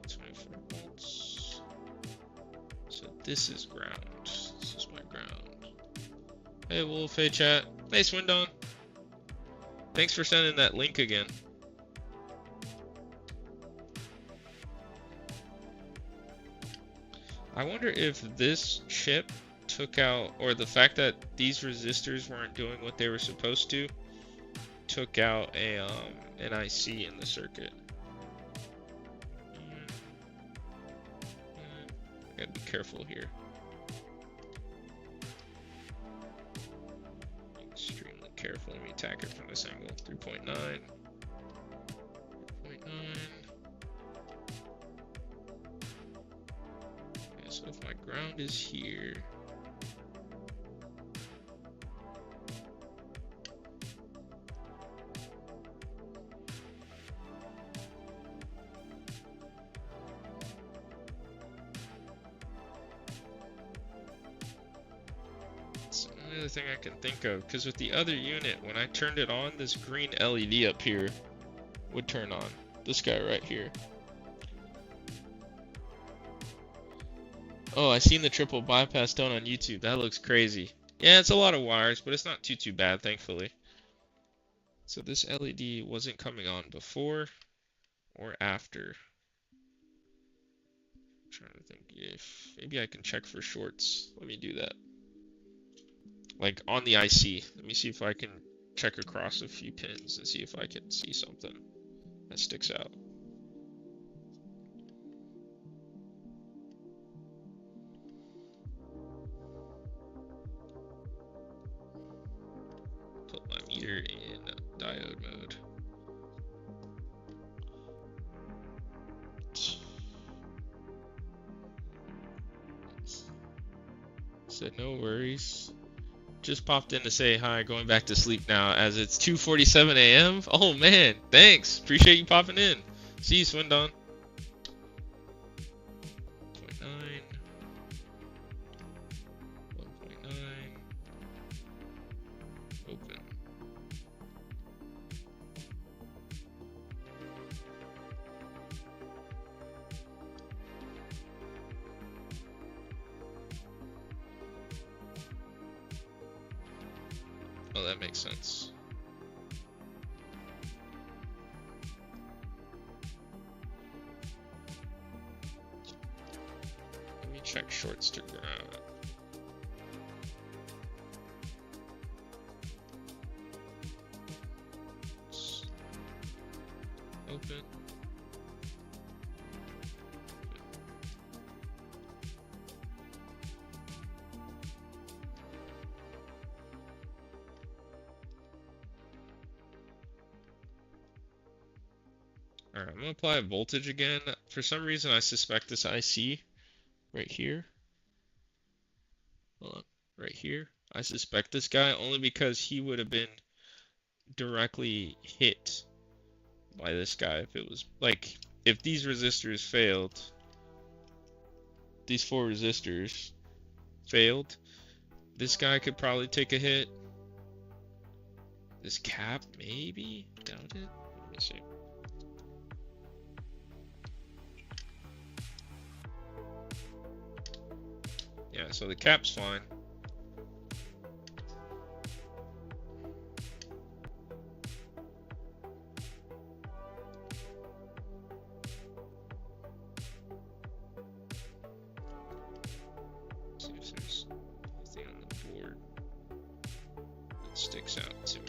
24 volts. So this is ground. This is my ground. Hey Wolf, hey chat. Hey Swindon. Thanks for sending that link again. I wonder if this chip took out, or the fact that these resistors weren't doing what they were supposed to, took out a an IC in the circuit. I gotta be careful here. Extremely careful. Let me attack it from this angle. 3.9. 3.9. Okay, so if my ground is here. other thing I can think of, because with the other unit, when I turned it on, this green LED up here would turn on. This guy right here. Oh, I seen the triple bypass done on YouTube. That looks crazy. Yeah, it's a lot of wires, but it's not too bad, thankfully. So this LED wasn't coming on before or after. I'm trying to think if maybe I can check for shorts. Let me do that. Like on the IC. Let me see if I can check across a few pins and see if I can see something that sticks out. Put my meter in diode mode. Said no worries. Just popped in to say hi, going back to sleep now as it's 2:47 a.m. Oh man, thanks. Appreciate you popping in. See you, Swindon. 1.9. 1.9. Open. Oh, that makes sense. Let me check shorts to ground. Open. Alright, I'm going to apply a voltage again. For some reason, I suspect this IC right here. Hold on. Right here. I suspect this guy only because he would have been directly hit by this guy if it was, like, if these resistors failed, these 4 resistors failed, this guy could probably take a hit. This cap, maybe? Doubt it. Let me see. Yeah, so the cap's fine. See if there's anything on the board that sticks out to me.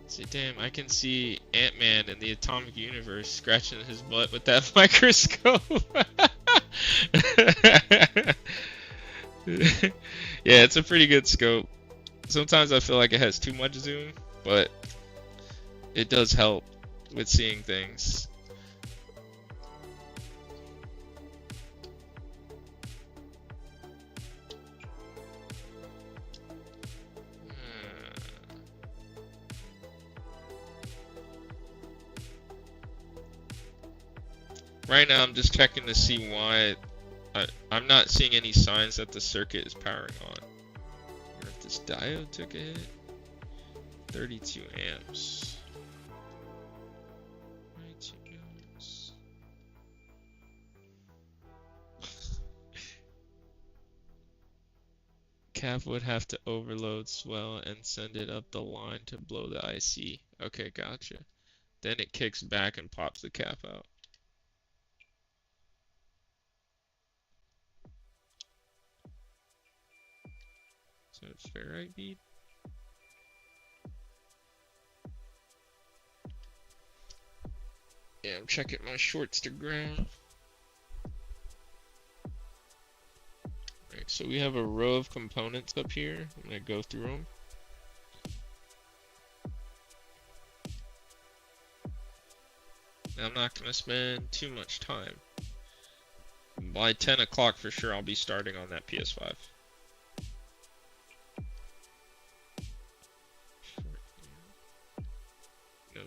See, damn, I can see Ant-Man in the Atomic Universe scratching his butt with that microscope. Yeah, it's a pretty good scope. Sometimes I feel like it has too much zoom, but it does help with seeing things. Right now, I'm just checking to see why I'm not seeing any signs that the circuit is powering on. Or if this diode took a hit. 32 amps. 32 amps. Cap would have to overload swell and send it up the line to blow the IC. Okay, gotcha. Then it kicks back and pops the cap out. So it's ferrite bead. Yeah, I'm checking my shorts to ground. Right, so we have a row of components up here. I'm gonna go through them. Now, I'm not gonna spend too much time. By 10 o'clock for sure, I'll be starting on that PS5.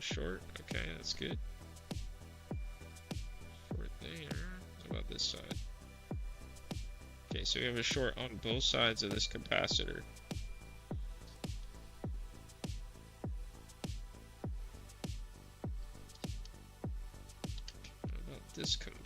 no short. Okay, that's good. Short there. How about this side? Okay, so we have a short on both sides of this capacitor. How about this component?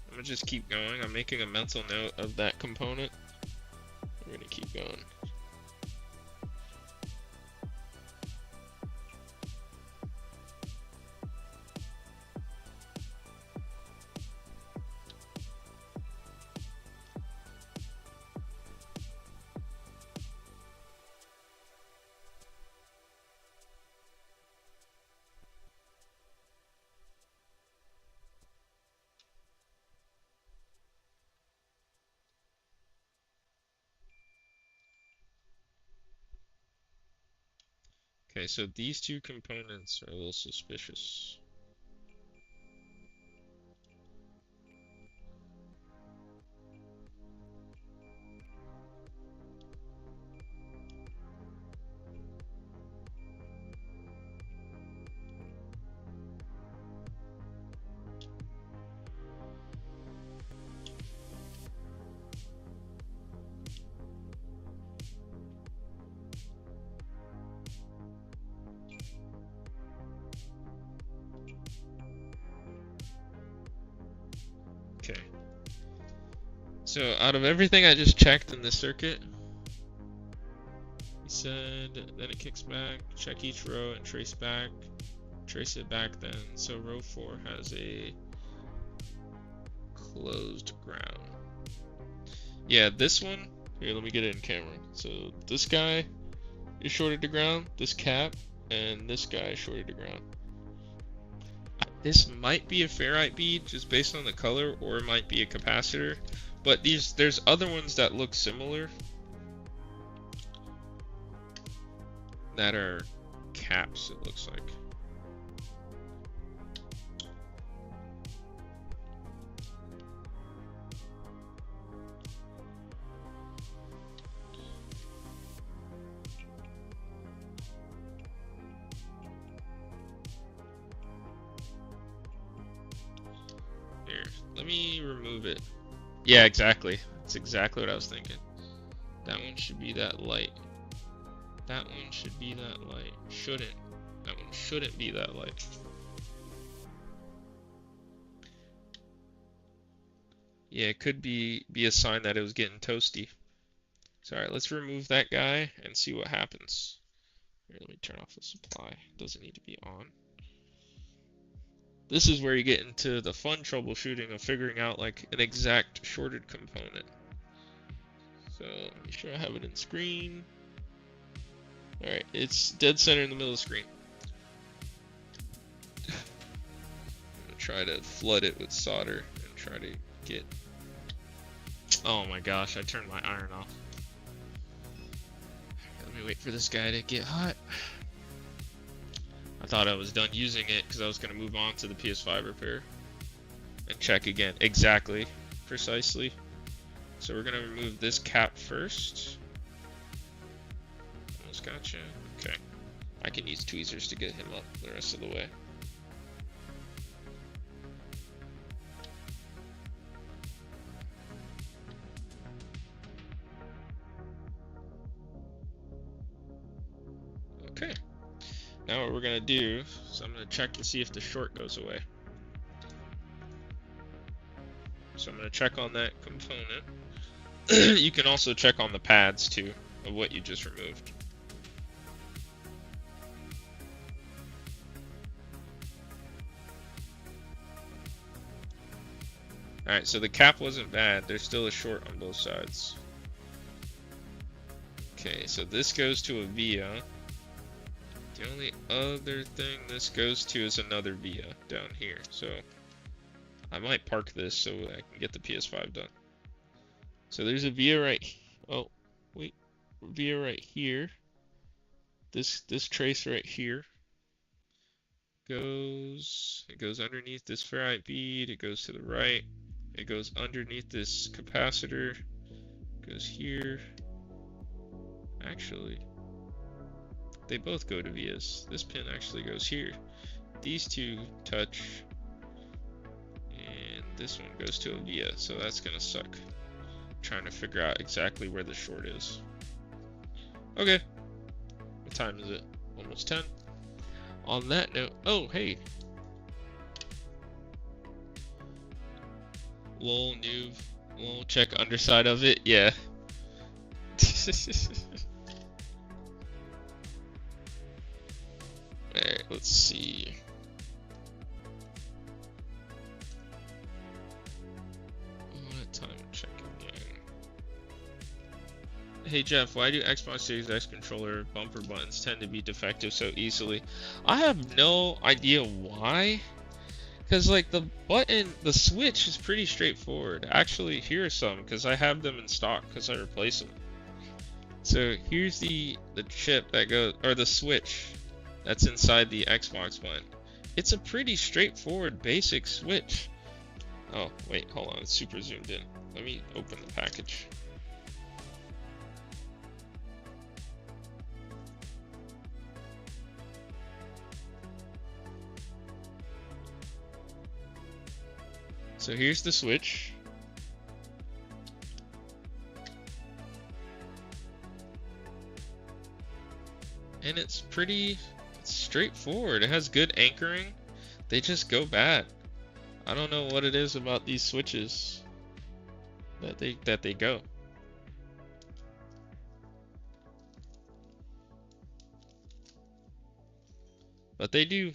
I'm gonna just keep going. I'm making a mental note of that component. We're gonna keep going. Okay, so these two components are a little suspicious. Okay. So out of everything I just checked in this circuit, he said then it kicks back, check each row and trace back, trace it back then. So row 4 has a closed ground. Yeah, this one, here let me get it in camera. So this guy is shorted to ground, this cap, and this guy is shorted to ground. This might be a ferrite bead just based on the color, or it might be a capacitor. But there's other ones that look similar that are caps, it looks like. Here, let me remove it. Yeah, exactly. That's exactly what I was thinking. That one should be that light. That one should be that light. Shouldn't. That one shouldn't be that light. Yeah, it could be a sign that it was getting toasty. So alright, let's remove that guy and see what happens. Here, let me turn off the supply. Doesn't need to be on. This is where you get into the fun troubleshooting of figuring out like an exact shorted component. So make sure I have it in screen. Alright, it's dead center in the middle of the screen. I'm gonna try to flood it with solder and try to get... Oh my gosh, I turned my iron off. Let me wait for this guy to get hot. I thought I was done using it because I was going to move on to the PS5 repair and check again. Exactly. Precisely. So we're going to remove this cap first. Almost gotcha. Okay. I can use tweezers to get him up the rest of the way. Okay. Now what we're going to do is I'm going to check to see if the short goes away. So I'm going to check on that component. You can also check on the pads too of what you just removed. Alright, so the cap wasn't bad. There's still a short on both sides. Okay, so this goes to a via. The only other thing this goes to is another via down here. So I might park this so I can get the PS5 done. So there's a via right. Oh, wait. Via right here. this trace right here goes underneath this ferrite bead, it goes to the right, it goes underneath this capacitor, goes here. Actually, they both go to vias. This pin actually goes here. These two touch, and this one goes to a via, so that's gonna suck. I'm trying to figure out exactly where the short is. Okay, what time is it? Almost 10. On that note, oh hey, lol noob, lol check underside of it, yeah. Alright, let's see. What time check again? Hey Jeff, why do Xbox Series X controller bumper buttons tend to be defective so easily? I have no idea why. Because like the switch is pretty straightforward. Actually, here are some, because I have them in stock because I replace them. So here's the chip that goes, or the switch that's inside the Xbox one. It's a pretty straightforward basic switch. Oh wait, hold on, it's super zoomed in. Let me open the package. So here's the switch. And it's pretty straightforward. It has good anchoring. They just go bad. I don't know what it is about these switches that they go. But they do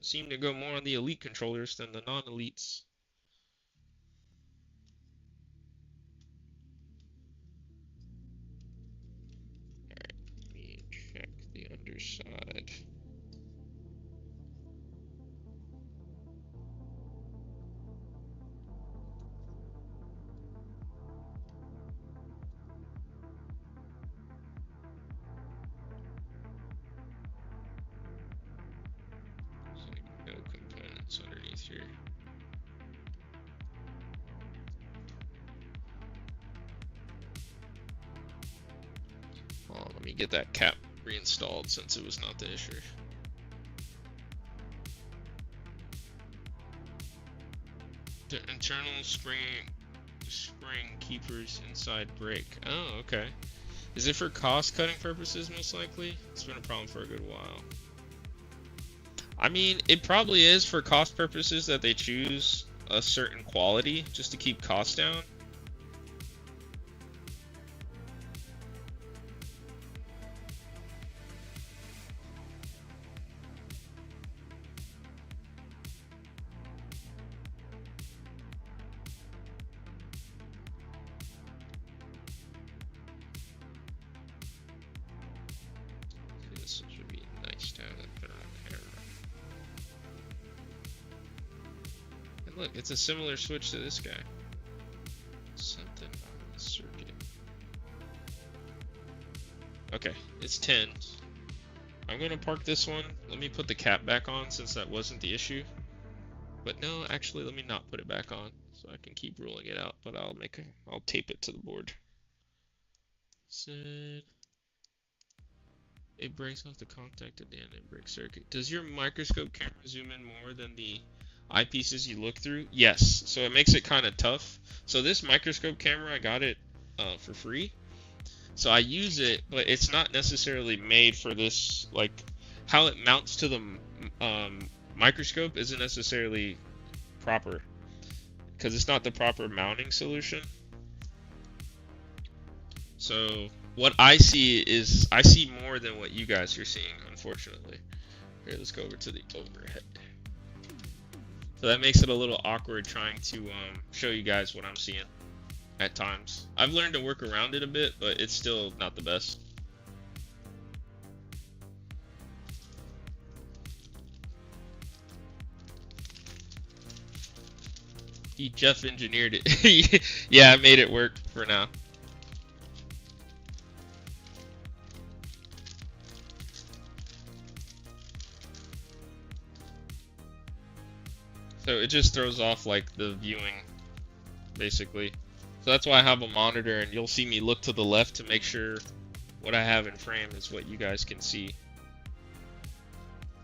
seem to go more on the elite controllers than the non-elites. Alright, let me check the underside. No components underneath here. Oh, let me get that cap reinstalled since it was not the issue. The internal spring keepers inside brake. Oh, okay. Is it for cost cutting purposes most likely? It's been a problem for a good while. I mean, it probably is for cost purposes that they choose a certain quality just to keep costs down. This would be nice to have that put on camera. And look, it's a similar switch to this guy. Something on the circuit. Okay, it's 10. I'm gonna park this one. Let me put the cap back on since that wasn't the issue. But no, actually, let me not put it back on so I can keep ruling it out. But I'll tape it to the board. Said it breaks off the contact at the end and break circuit. Does your microscope camera zoom in more than the eyepieces you look through? Yes, so it makes it kind of tough. So this microscope camera, I got it for free. So I use it, but it's not necessarily made for this. Like how it mounts to the microscope isn't necessarily proper because it's not the proper mounting solution. So what I see is I see more than what you guys are seeing, unfortunately. Here, let's go over to the overhead. So that makes it a little awkward trying to show you guys what I'm seeing at times. I've learned to work around it a bit, but it's still not the best. He Jeff engineered it. Yeah, I made it work for now. So it just throws off like the viewing, basically. So that's why I have a monitor, and you'll see me look to the left to make sure what I have in frame is what you guys can see.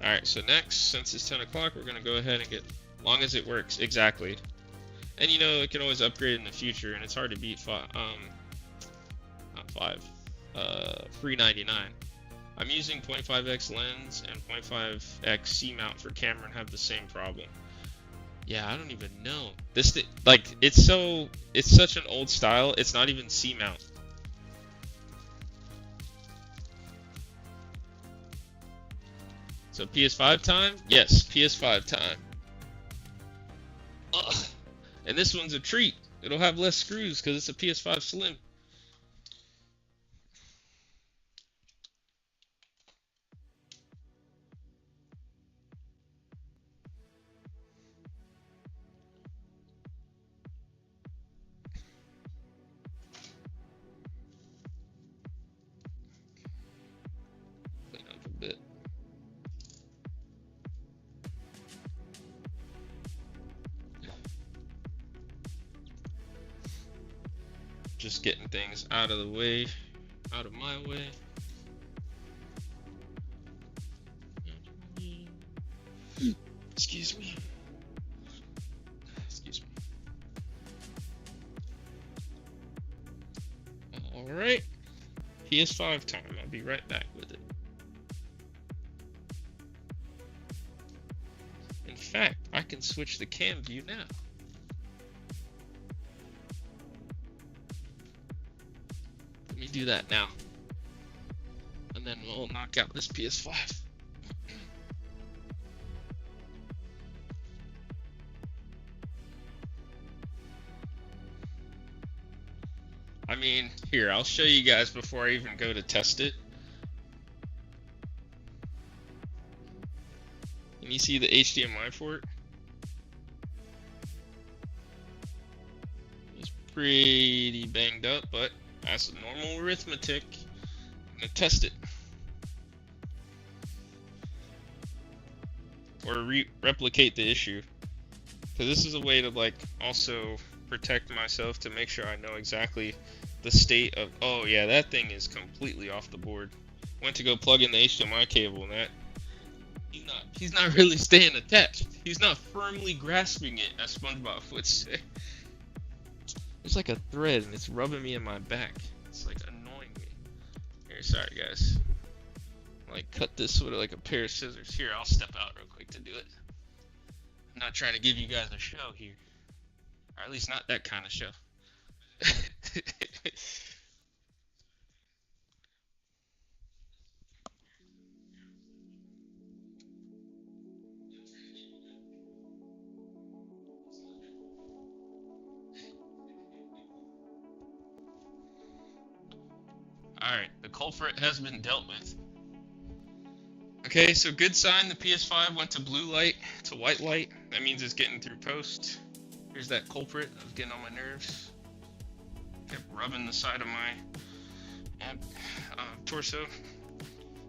Alright, so next, since it's 10 o'clock, we're going to go ahead and get, long as it works, exactly. And you know, it can always upgrade in the future, and it's hard to beat free 99. I'm using 0.5x lens and 0.5x C-mount for camera and have the same problem. Yeah, I don't even know. This thing, like, it's such an old style, it's not even C-mount. So PS5 time? Yes, PS5 time. Ugh. And this one's a treat. It'll have less screws because it's a PS5 Slim. Clean up a bit. Just getting things out of the way, out of my way. Excuse me. Excuse me. Alright. PS5 time. I'll be right back with it. In fact, I can switch the cam view now. Let me do that now. And then we'll knock out this PS5. I mean, here, I'll show you guys before I even go to test it. Can you see the HDMI port? It's pretty banged up, but that's normal arithmetic. I'm gonna test it. Or replicate the issue. Because this is a way to, like, also protect myself to make sure I know exactly the state of, oh yeah, that thing is completely off the board. Went to go plug in the HDMI cable and that he's not really staying attached. He's not firmly grasping it, as SpongeBob would say. It's like a thread and it's rubbing me in my back. It's like annoying me. Here, sorry guys. Like cut this with like a pair of scissors. Here, I'll step out real quick to do it. I'm not trying to give you guys a show here. Or at least not that kind of show. Alright, the culprit has been dealt with. Okay, so good sign, the PS5 went to blue light to white light. That means it's getting through post. Here's that culprit that was getting on my nerves. Kept rubbing the side of my torso.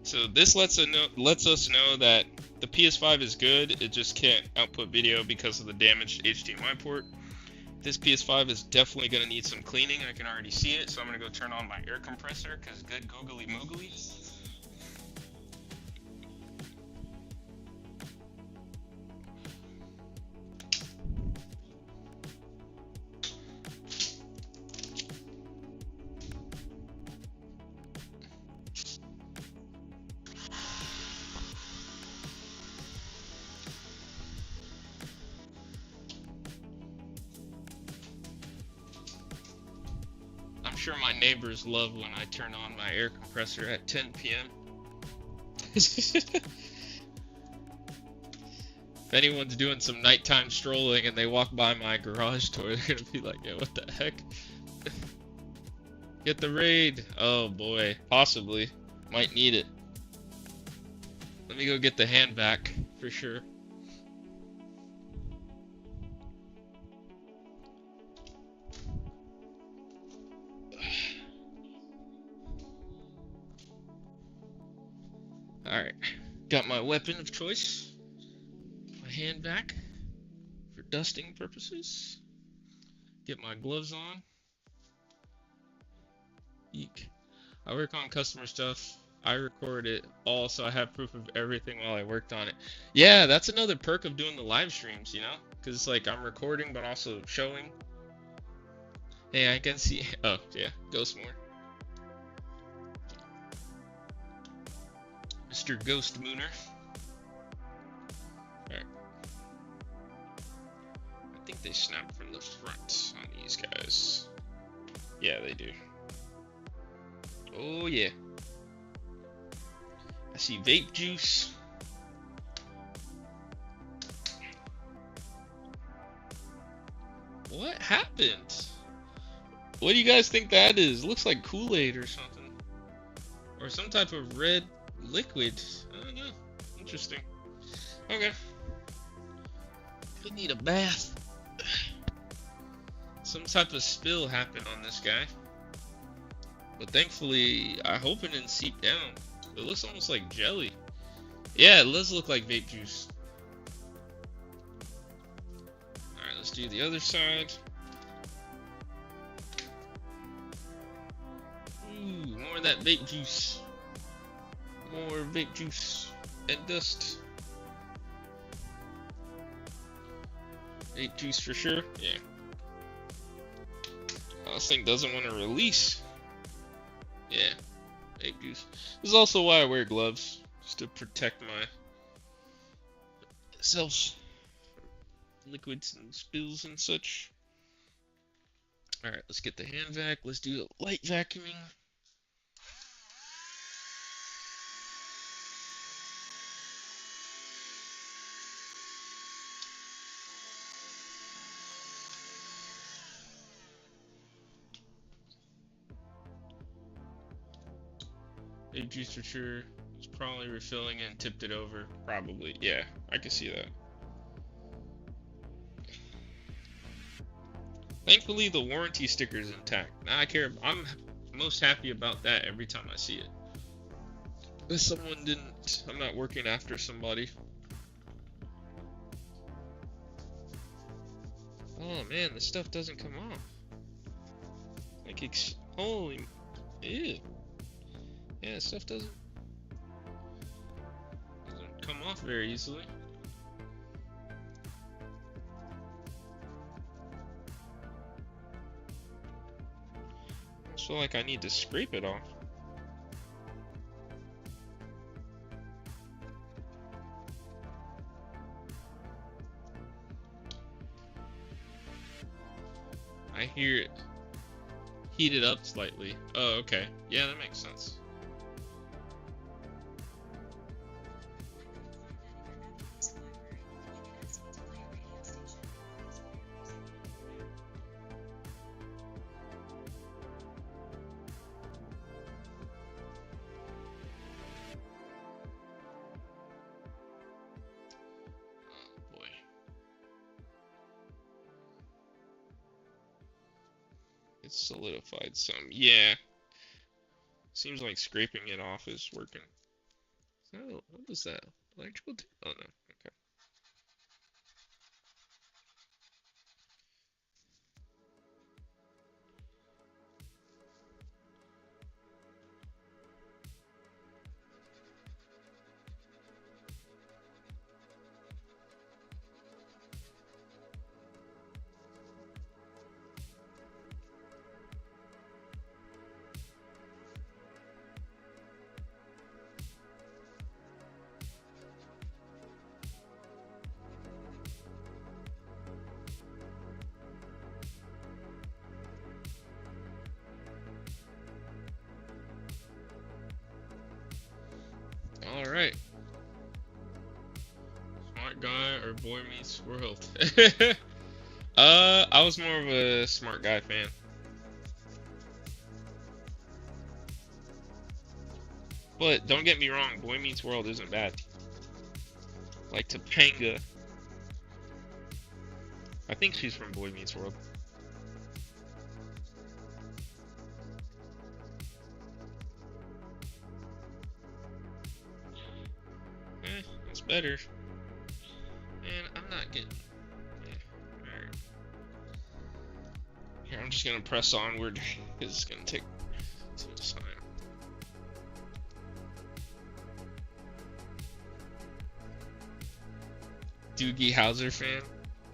So this lets us know that the PS5 is good, it just can't output video because of the damaged HDMI port. This PS5 is definitely going to need some cleaning. I can already see it, so I'm going to go turn on my air compressor because good googly moogly. I'm sure my neighbors love when I turn on my air compressor at 10 p.m. If anyone's doing some nighttime strolling and they walk by my garage door, they're gonna be like, "Yo, what the heck?" Get the raid. Oh boy, possibly. Might need it. Let me go get the hand back for sure. Alright, got my weapon of choice. My hand back. for dusting purposes. Get my gloves on. Eek. I work on customer stuff. I record it all so I have proof of everything while I worked on it. Yeah, that's another perk of doing the live streams, you know? Because it's like I'm recording but also showing. Hey, I can see. Oh, yeah. Ghost more. Mr. Ghost Mooner. Alright. I think they snap from the front on these guys. Yeah, they do. Oh, yeah. I see vape juice. What happened? What do you guys think that is? Looks like Kool-Aid or something. Or some type of red liquid. I don't know. Interesting. Okay. Could need a bath. Some type of spill happened on this guy. But thankfully, I hope it didn't seep down. It looks almost like jelly. Yeah, it does look like vape juice. Alright, let's do the other side. Ooh, more of that vape juice. More vape juice and dust. Vape juice for sure. Yeah. This thing doesn't want to release. Yeah. Vape juice. This is also why I wear gloves. Just to protect myself from liquids and spills and such. Alright, let's get the hand vac. Let's do light vacuuming. Vape juice for sure. It's probably refilling it and tipped it over. Probably. Yeah, I can see that. Thankfully, the warranty sticker is intact. Now I care. I'm most happy about that every time I see it. If someone didn't, I'm not working after somebody. Oh man, this stuff doesn't come off. Like, holy, ew. Yeah, stuff doesn't come off very easily. I feel like I need to scrape it off. I hear it heated up slightly. Oh, okay. Yeah, that makes sense. It's solidified some. Yeah. Seems like scraping it off is working. Oh, what was that? Electrical tape? Oh no. Okay. Alright. Smart guy or boy meets world? I was more of a smart guy fan. But don't get me wrong, Boy Meets World isn't bad. Like Topanga. I think she's from Boy Meets World. It's better. And I'm not getting... Here, I'm just gonna press onward because it's gonna take some time. Doogie Howser fan?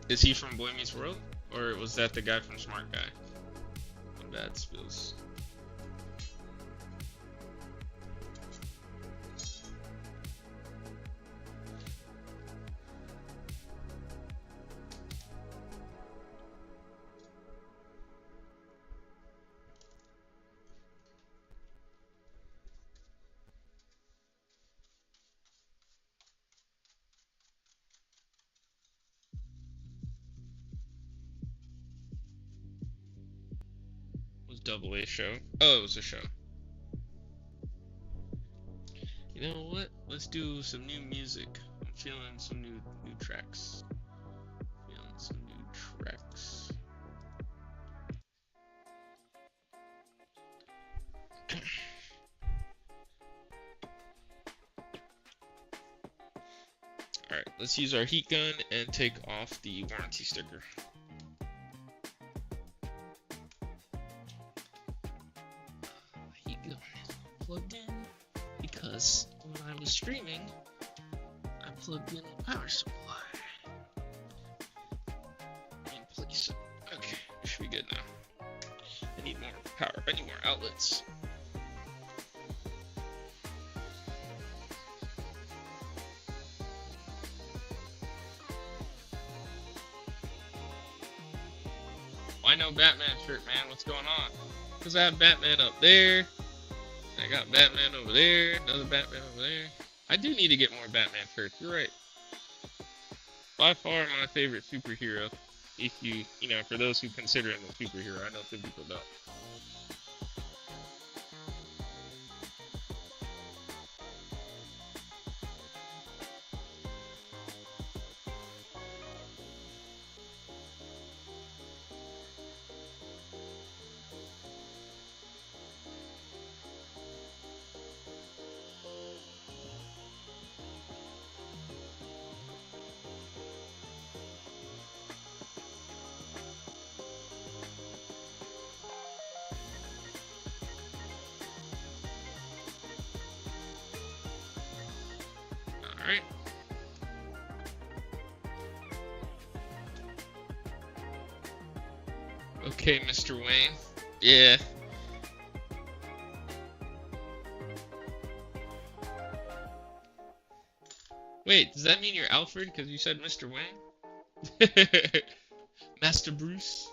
Is he from Boy Meets World? Or was that the guy from Smart Guy? Bad spills. Double A show. Oh, it was a show. You know what? Let's do some new music. I'm feeling some new tracks. Feeling some new tracks. Alright, let's use our heat gun and take off the warranty sticker. Plugged in because when I was streaming, I plugged in the power supply in place. Okay, we should be good now. I need more power. I need more outlets. Why no Batman shirt, man? What's going on? Because I have Batman up there. I got Batman over there, another Batman over there. I do need to get more Batman shirts, you're right. By far my favorite superhero. If you know, for those who consider him a superhero, I know some people don't. Alright. Okay, Mr. Wayne. Yeah. Wait, does that mean you're Alfred because you said Mr. Wayne? Master Bruce?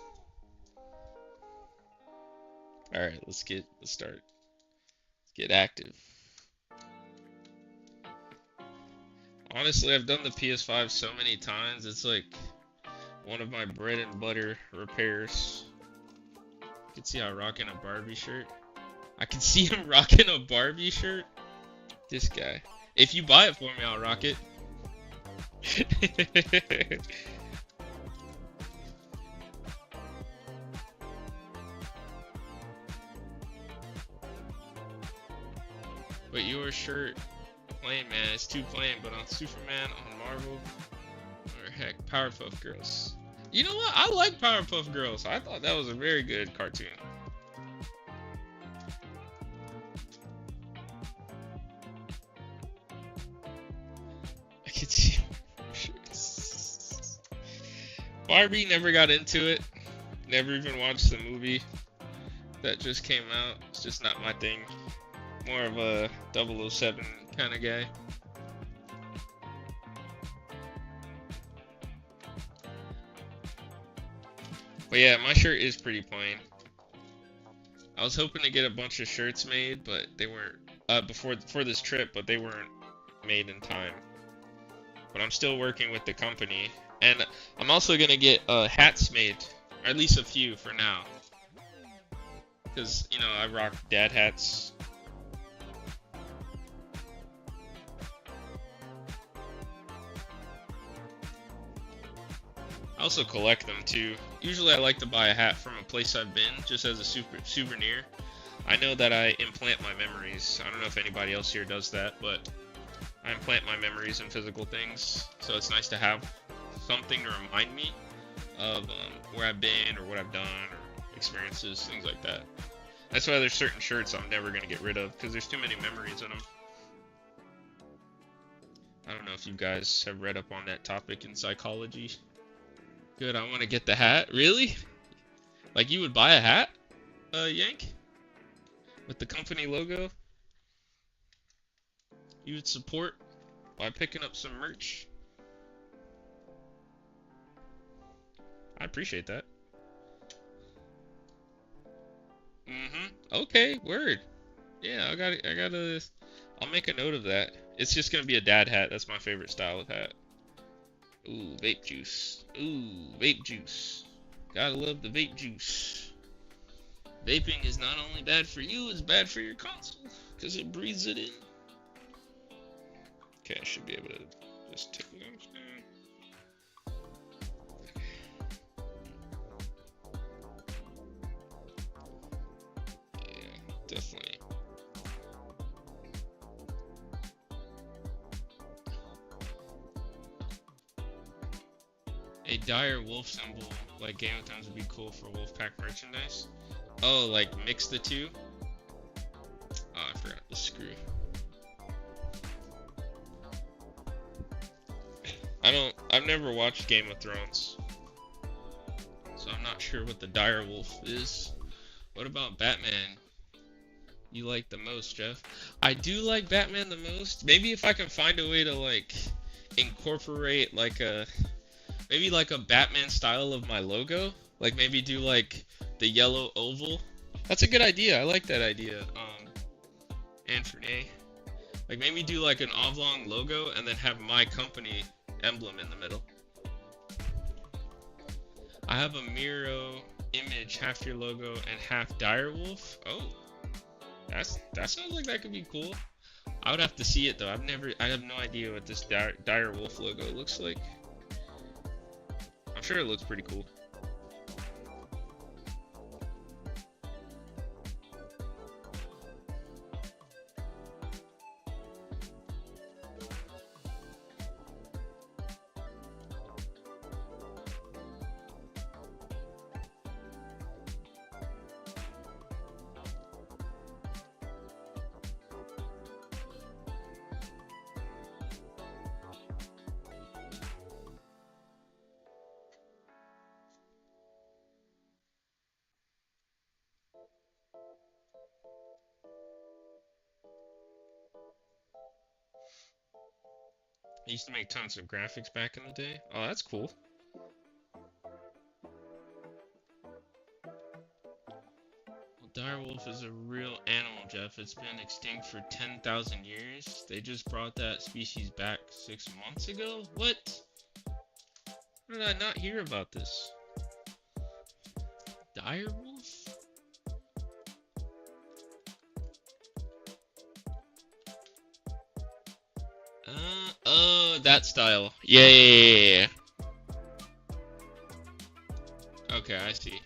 Alright, let's start. Let's get active. Honestly, I've done the PS5 so many times, it's like one of my bread and butter repairs. You can see I'm rocking a Barbie shirt. I can see him rocking a Barbie shirt. This guy. If you buy it for me, I'll rock it. But your shirt, plain man, it's too plain, but on Superman, on Marvel, or heck, Powerpuff Girls. You know what? I like Powerpuff Girls. I thought that was a very good cartoon. I can see Barbie, never got into it. Never even watched the movie that just came out. It's just not my thing. More of a 007 kind of guy. But yeah, my shirt is pretty plain. I was hoping to get a bunch of shirts made, but they weren't before this trip, but they weren't made in time. But I'm still working with the company, and I'm also gonna get hats made, or at least a few for now, because you know I rock dad hats. I also collect them too. Usually I like to buy a hat from a place I've been, just as a souvenir. I know that I implant my memories. I don't know if anybody else here does that, but I implant my memories in physical things. So it's nice to have something to remind me of where I've been or what I've done or experiences, things like that. That's why there's certain shirts I'm never gonna get rid of, because there's too many memories in them. I don't know if you guys have read up on that topic in psychology. Good, I want to get the hat. Really? Like you would buy a hat, Yank? With the company logo? You would support by picking up some merch? I appreciate that. Okay, word. Yeah, I'll make a note of that. It's just gonna be a dad hat. That's my favorite style of hat. Ooh, vape juice. Ooh, vape juice. Gotta love the vape juice. Vaping is not only bad for you, it's bad for your console, because it breathes it in. Okay, I should be able to just take it off now. Yeah, definitely. A dire wolf symbol like Game of Thrones would be cool for Wolfpack merchandise. Oh, like mix the two? Oh, I forgot the screw. I've never watched Game of Thrones, so I'm not sure what the dire wolf is. What about Batman? You like the most, Jeff? I do like Batman the most. Maybe if I can find a way to like incorporate like maybe like a Batman style of my logo, like maybe do like the yellow oval. That's a good idea. I like that idea. Anthony, like maybe do like an oblong logo and then have my company emblem in the middle. I have a Miro image, half your logo and half direwolf. Oh, that sounds like that could be cool. I would have to see it though. I have no idea what this direwolf logo looks like. I'm sure it looks pretty cool. I used to make tons of graphics back in the day. Oh, that's cool. Well, direwolf is a real animal, Jeff. It's been extinct for 10,000 years. They just brought that species back 6 months ago? What? How did I not hear about this? Direwolf? Oh, that style. Yeah. Okay, I see.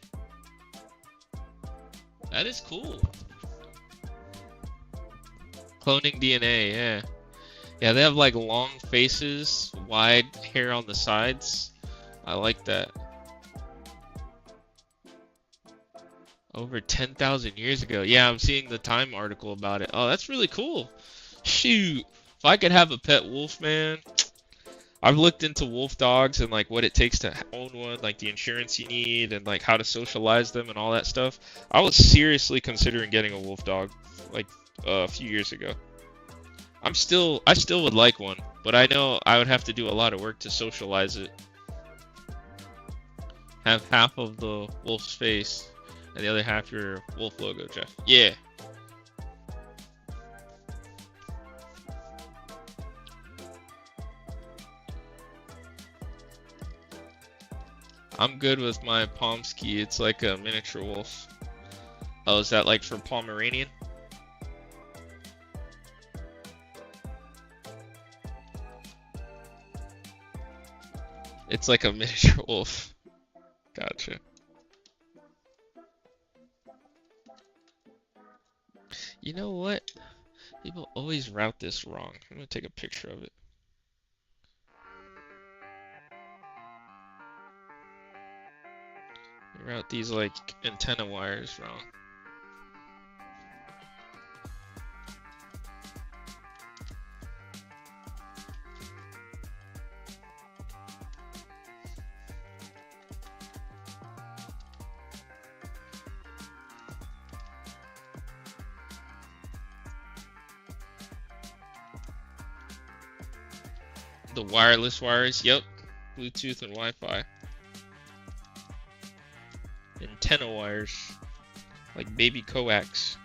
That is cool. Cloning DNA, yeah. Yeah, they have like long faces, wide hair on the sides. I like that. Over 10,000 years ago. Yeah, I'm seeing the Time article about it. Oh, that's really cool. Shoot. If I could have a pet wolf, man. I've looked into wolf dogs and like what it takes to own one, like the insurance you need and like how to socialize them and all that stuff. I was seriously considering getting a wolf dog like a few years ago. I still would like one, but I know I would have to do a lot of work to socialize it. Have half of the wolf's face and the other half your wolf logo, Jeff. Yeah. I'm good with my Pomsky. It's like a miniature wolf. Oh, is that like for Pomeranian? It's like a miniature wolf. Gotcha. You know what? People always route this wrong. I'm gonna take a picture of it. route these like antenna wires wrong. The wireless wires, yep. Bluetooth and Wi-Fi. Antenna wires, like baby coax.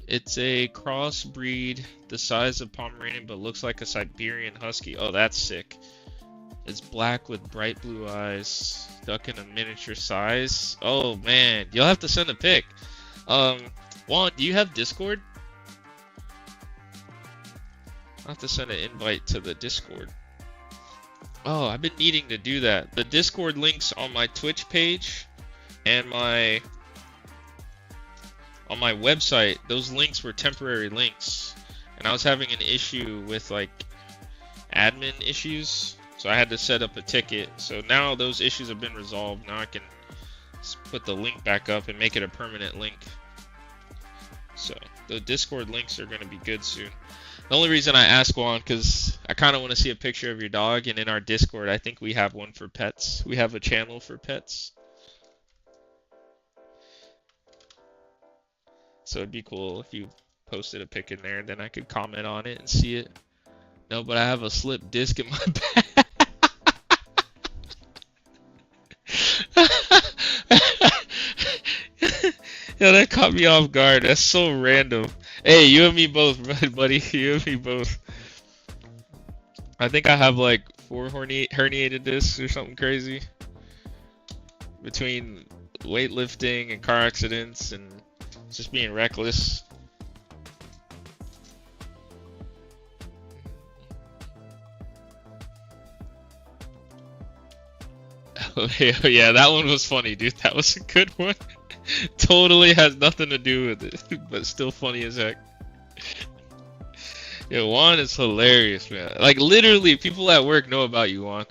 It's a crossbreed, the size of Pomeranian, but looks like a Siberian Husky. Oh, that's sick. It's black with bright blue eyes, duck in a miniature size. Oh man, you'll have to send a pic. Juan, do you have Discord? I'll have to send an invite to the Discord. Oh, I've been needing to do that. The Discord links on my Twitch page and on my website, those links were temporary links, and I was having an issue with like admin issues, so I had to set up a ticket. So now those issues have been resolved. Now I can put the link back up and make it a permanent link. So the Discord links are going to be good soon. The only reason I ask Juan, because I kind of want to see a picture of your dog, and in our Discord, I think we have one for pets. We have a channel for pets. So it'd be cool if you posted a pic in there, and then I could comment on it and see it. No, but I have a slipped disc in my back. Yeah, that caught me off guard. That's so random. Hey, you and me both, buddy. You and me both. I think I have like 4 herniated discs or something crazy. Between weightlifting and car accidents and just being reckless. Oh yeah, that one was funny, dude. That was a good one. Totally has nothing to do with it, but still funny as heck. Yeah, Juan is hilarious, man. Like literally, people at work know about you, Juan.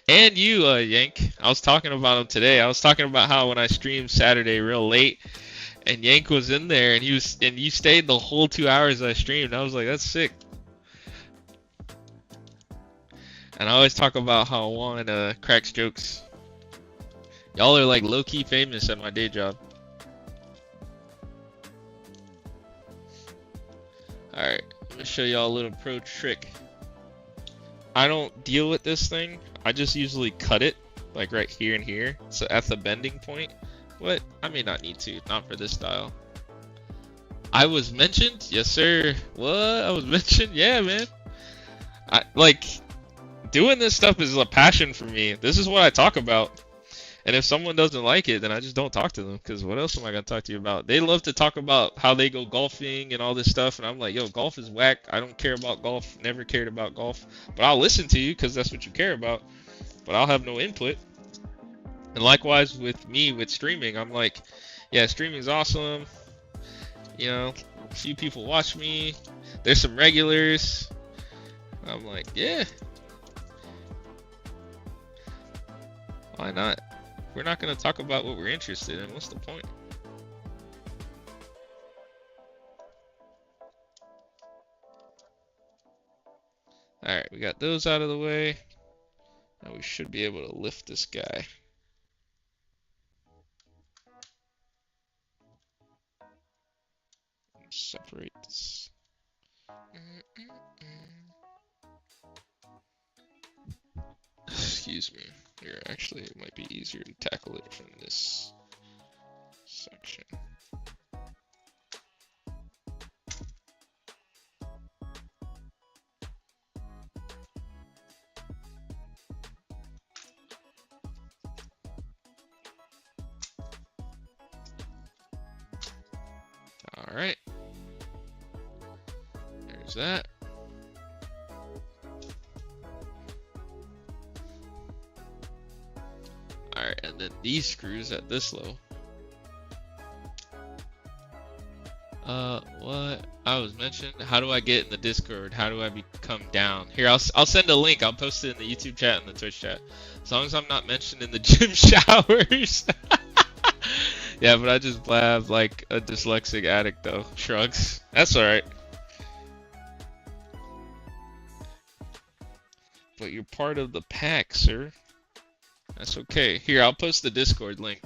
And you, Yank. I was talking about him today. I was talking about how when I streamed Saturday real late, and Yank was in there, and you stayed the whole 2 hours I streamed. I was like, that's sick. And I always talk about how Juan cracks jokes. Y'all are like low-key famous at my day job. Alright, I'm gonna show y'all a little pro trick. I don't deal with this thing. I just usually cut it, like right here and here. So at the bending point. What? I may not need to. Not for this style. I was mentioned? Yes, sir. What? I was mentioned? Yeah, man. Like, doing this stuff is a passion for me. This is what I talk about. And if someone doesn't like it, then I just don't talk to them. Because what else am I going to talk to you about? They love to talk about how they go golfing and all this stuff. And I'm like, yo, golf is whack. I don't care about golf. Never cared about golf. But I'll listen to you because that's what you care about. But I'll have no input. And likewise with me, with streaming, I'm like, yeah, streaming's awesome. You know, a few people watch me. There's some regulars. I'm like, yeah. Why not? We're not going to talk about what we're interested in. What's the point? Alright, we got those out of the way. Now we should be able to lift this guy. Separate this. Excuse me. Here, actually, it might be easier to tackle it from this section. All right. There's that. Alright, and then these screws at this low. What I was mentioning, how do I get in the Discord? How do I become down? Here, I'll send a link. I'll post it in the YouTube chat and the Twitch chat. As long as I'm not mentioned in the gym showers. Yeah, but I just blab like a dyslexic addict though. Shrugs. That's alright. But you're part of the pack, sir. That's okay. Here, I'll post the Discord link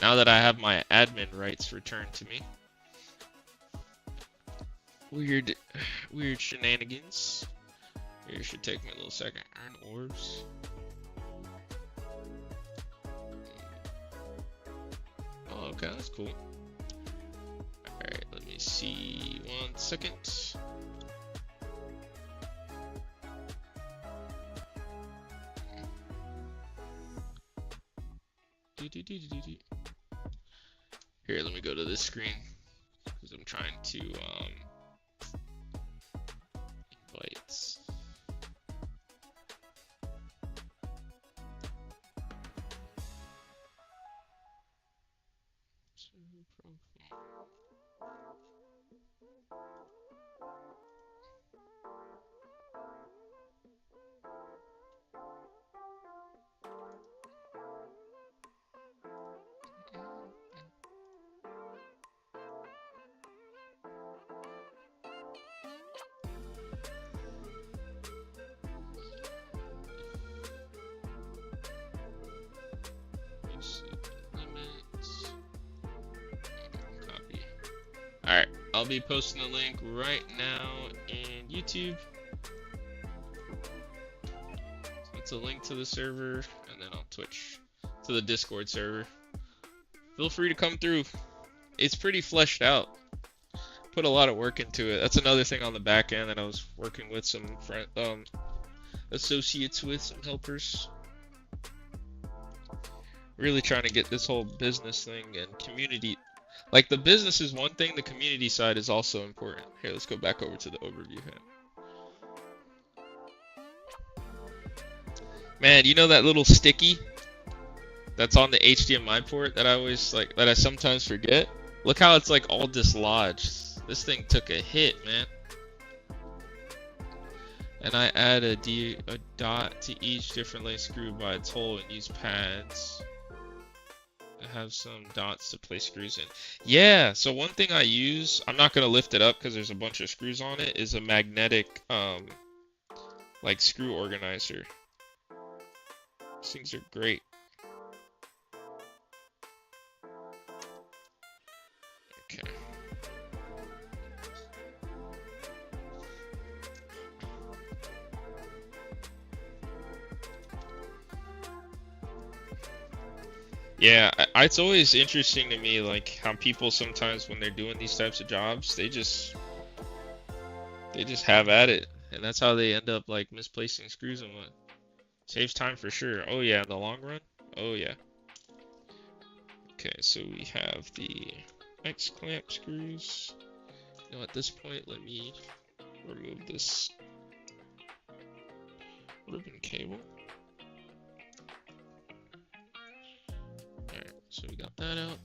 now that I have my admin rights returned to me. Weird shenanigans. Here, should take me a little second. Iron orbs. Oh, okay, that's cool. Alright, let me see. 1 second. Here, let me go to this screen because I'm trying to invite. Alright, I'll be posting the link right now in YouTube. So it's a link to the server, and then on Twitch to the Discord server. Feel free to come through. It's pretty fleshed out. Put a lot of work into it. That's another thing on the back end that I was working with some associates with, some helpers. Really trying to get this whole business thing and community. Like, the business is one thing, the community side is also important. Here, let's go back over to the overview here. Man, you know that little sticky that's on the HDMI port that I always, like, that I sometimes forget? Look how it's, like, all dislodged. This thing took a hit, man. And I add a dot to each different length screw by its hole and use pads. Have some dots to place screws in. Yeah, so one thing I use, I'm not gonna lift it up because there's a bunch of screws on it, is a magnetic like screw organizer. These things are great. Okay. Yeah, it's always interesting to me, like, how people sometimes when they're doing these types of jobs, they just have at it, and that's how they end up like misplacing screws and what. Saves time for sure. Oh yeah, in the long run. Oh yeah. Okay, so we have the X clamp screws. You know, at this point, let me remove this ribbon cable. So we got that out.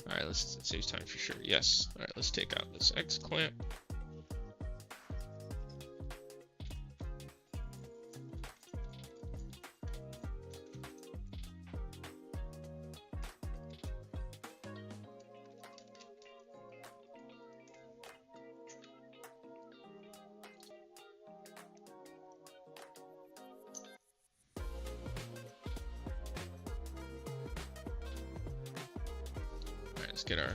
Alright, it saves time for sure. Yes. Alright, let's take out this X clamp. Let's get our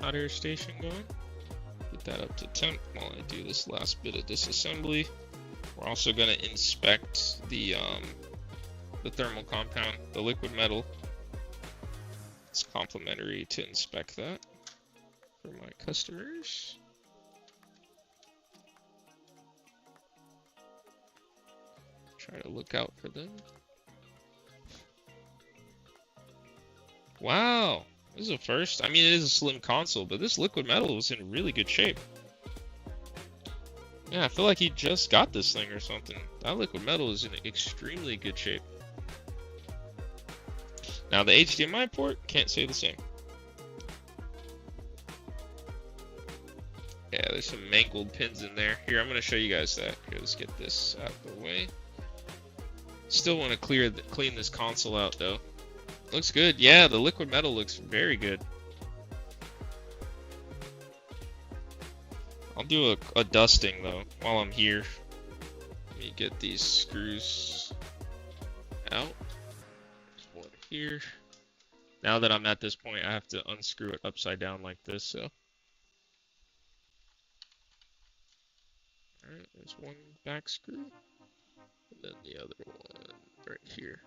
hot air station going. Get that up to temp while I do this last bit of disassembly. We're also going to inspect the thermal compound, the liquid metal. It's complimentary to inspect that for my customers. Try to look out for them. Wow. This is a first. I mean, it is a slim console, but this liquid metal was in really good shape. Yeah, I feel like he just got this thing or something. That liquid metal is in extremely good shape. Now the HDMI port, can't say the same. Yeah, there's some mangled pins in there. Here, I'm going to show you guys that. Here, let's get this out of the way. Still want to clean this console out though. Looks good. Yeah, the liquid metal looks very good. I'll do a dusting though while I'm here. Let me get these screws out. There's one here. Now that I'm at this point, I have to unscrew it upside down like this. So, alright, there's one back screw, and then the other one right here.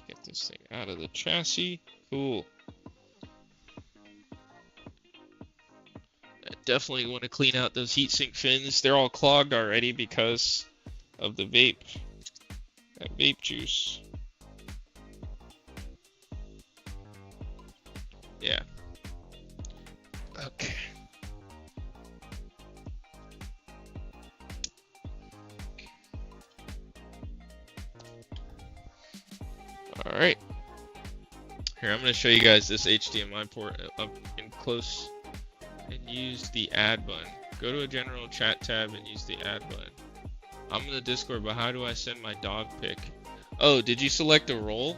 Get this thing out of the chassis. Cool. I definitely want to clean out those heatsink fins. They're all clogged already because of the vape. That vape juice. Yeah. Okay. Alright. Here, I'm going to show you guys this HDMI port up in close and use the add button. Go to a general chat tab and use the add button. I'm in the Discord, but how do I send my dog pic? Oh, did you select a role?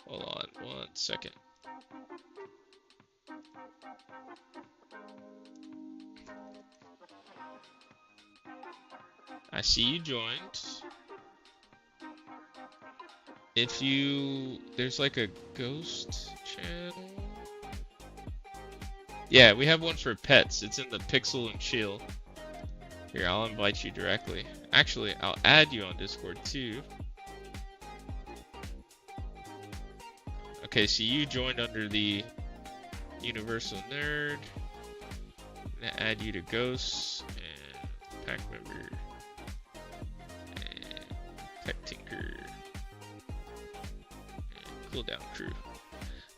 Hold on 1 second. I see you joined. If you, there's like a ghost channel. Yeah, we have one for pets. It's in the Pixel and Chill. Here, I'll invite you directly. Actually, I'll add you on Discord too. Okay, so you joined under the Universal Nerd. I'm gonna add you to Ghosts and Pack Member and Tech Tinker. Cooldown crew.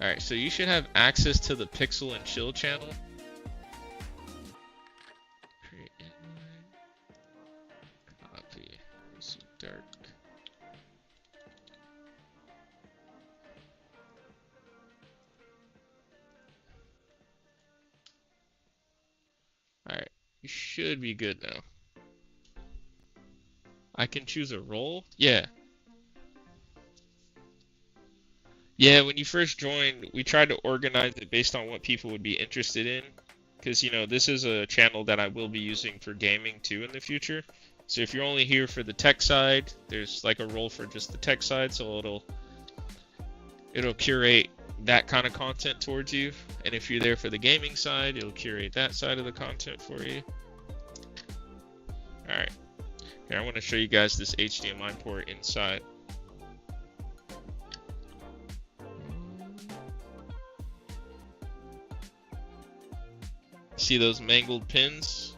Alright, so you should have access to the Pixel and Chill channel. Create inline. Copy. This is dark. Alright, you should be good now. I can choose a role? Yeah. Yeah, when you first joined, we tried to organize it based on what people would be interested in. Because, you know, this is a channel that I will be using for gaming too in the future. So if you're only here for the tech side, there's like a role for just the tech side, so it'll curate that kind of content towards you. And if you're there for the gaming side, it'll curate that side of the content for you. Alright. Here, I want to show you guys this HDMI port inside. See those mangled pins?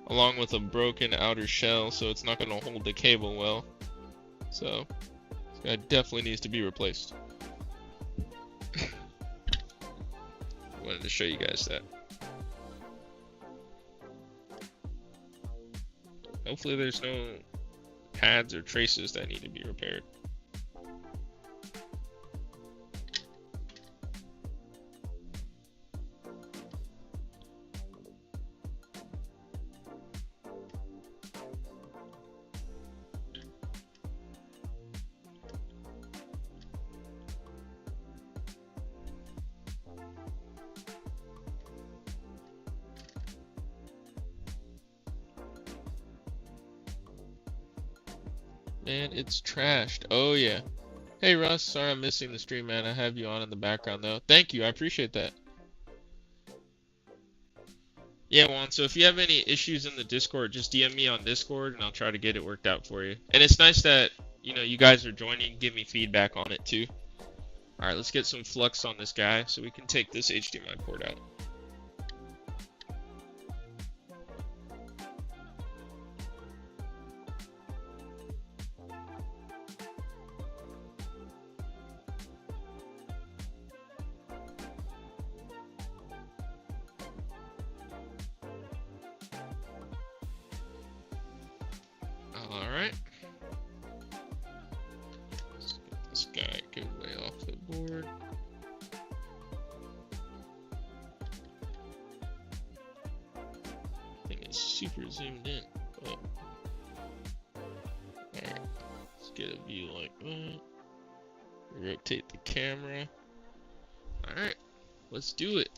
Along with a broken outer shell, so it's not going to hold the cable well. So, this guy definitely needs to be replaced. I wanted to show you guys that. Hopefully there's no pads or traces that need to be repaired. Man, it's trashed. Oh yeah. Hey Russ, sorry I'm missing the stream, man. I have you on in the background though. Thank you, I appreciate that. Yeah, Juan, so if you have any issues in the Discord, just DM me on Discord and I'll try to get it worked out for you. And it's nice that, you know, you guys are joining, give me feedback on it too. Alright, let's get some flux on this guy so we can take this HDMI port out. Alright. Let's get this guy a good way off the board. Thing is super zoomed in. Oh. Alright. Let's get a view like that. Rotate the camera. Alright. Let's do it.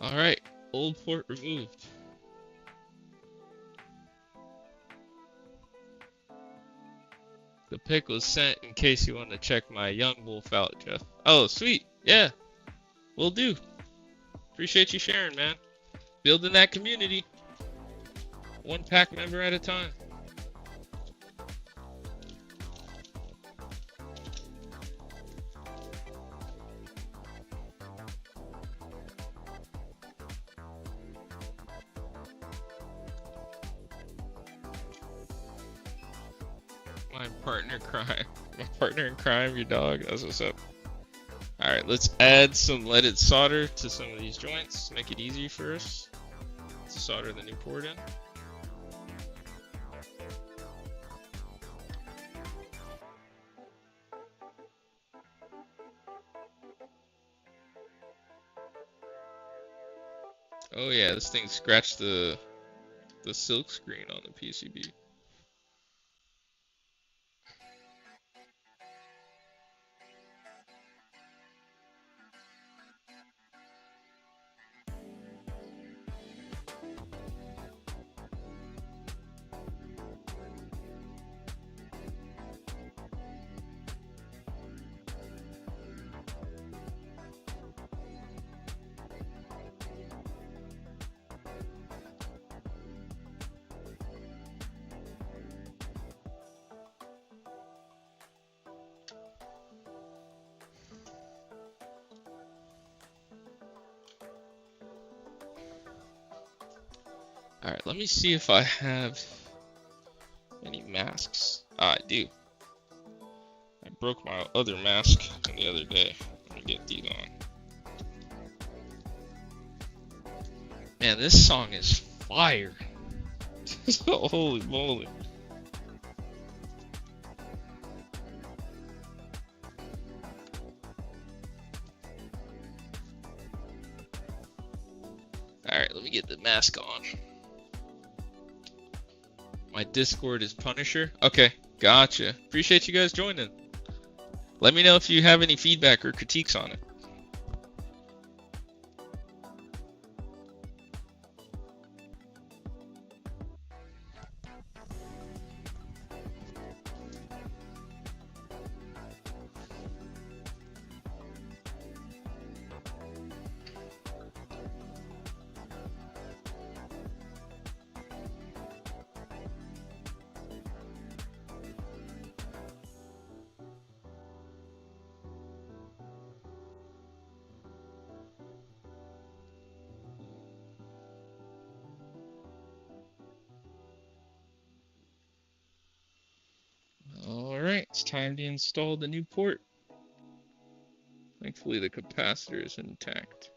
Alright, old port removed. The pic was sent in case you want to check my young wolf out, Jeff. Oh, sweet. Yeah, will do. Appreciate you sharing, man. Building that community. One pack member at a time. My partner in crime, your dog. That's what's up. Alright, let's add some leaded solder to some of these joints to make it easy for us to solder the new port in. Oh yeah, this thing scratched the silk screen on the PCB. Alright, let me see if I have any masks. I do. I broke my other mask the other day. Let me get these on. Man, this song is fire. Holy moly. Alright, let me get the mask on. My Discord is Punisher. Okay, gotcha. Appreciate you guys joining. Let me know if you have any feedback or critiques on it. It's time to install the new port. Thankfully the capacitor is intact.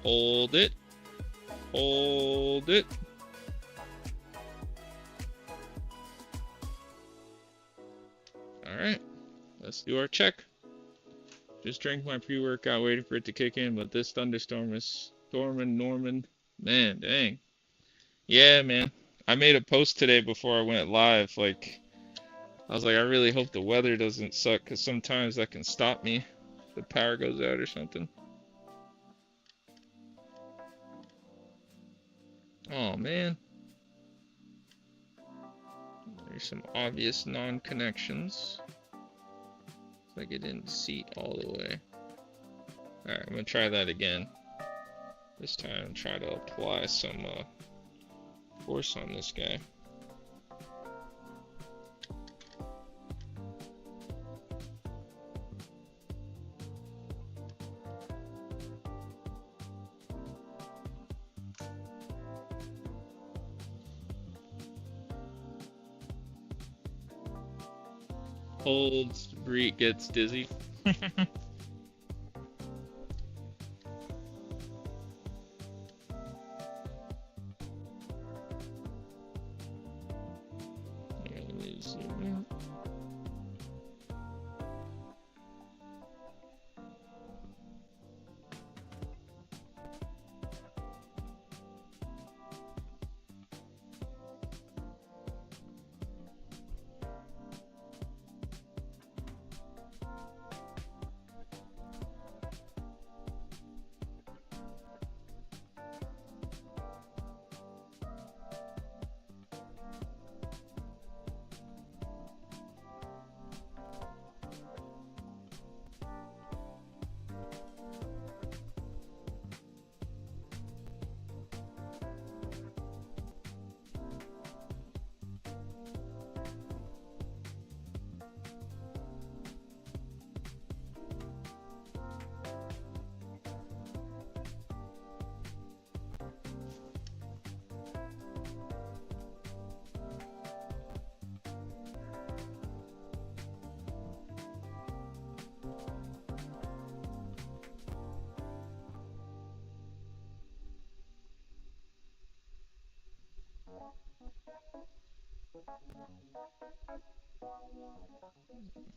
Hold it. Hold it. Alright, let's do our check. Just drank my pre-workout waiting for it to kick in, but this thunderstorm is storming Norman. Man, dang. Yeah, man. I made a post today before I went live. Like, I was like, I really hope the weather doesn't suck, because sometimes that can stop me if the power goes out or something. Oh, man. There's some obvious non-connections. It's like it didn't seat all the way. Alright, I'm going to try that again. This time, try to apply some force on this guy. Holds, Breet gets dizzy.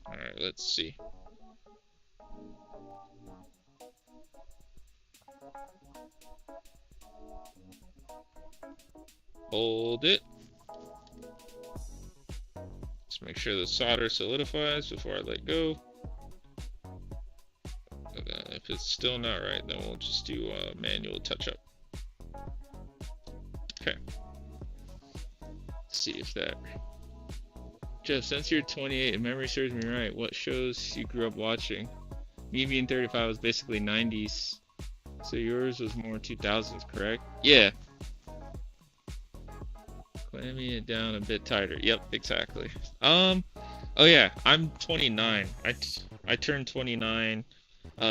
Alright, let's see. Hold it. Let's make sure the solder solidifies before I let go. And then if it's still not right, then we'll just do a manual touch-up. Okay. Let's see if that... Jeff, since you're 28 and memory serves me right, what shows you grew up watching? Me being 35 was basically 90s, so yours was more 2000s, correct? Yeah. Clamming it down a bit tighter. Yep, exactly. Oh yeah, I'm 29. I turned 29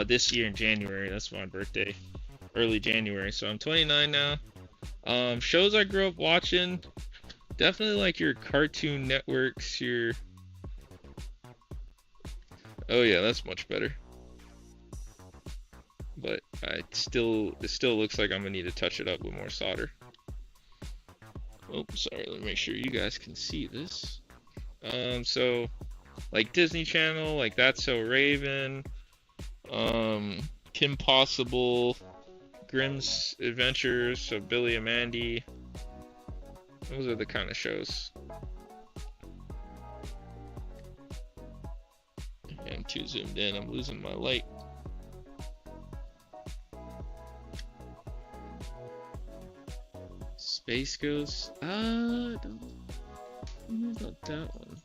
this year in January. That's my birthday, early January. So I'm 29 now. Shows I grew up watching, definitely like your Cartoon Networks, your... Oh yeah, that's much better. But it still looks like I'm gonna need to touch it up with more solder. Oh, sorry, let me make sure you guys can see this. So like Disney Channel, like That's So Raven, Kim Possible, Grimm's Adventures, so Billy and Mandy. Those are the kind of shows. I'm too zoomed in, I'm losing my light. Space Ghost? I don't know about that one.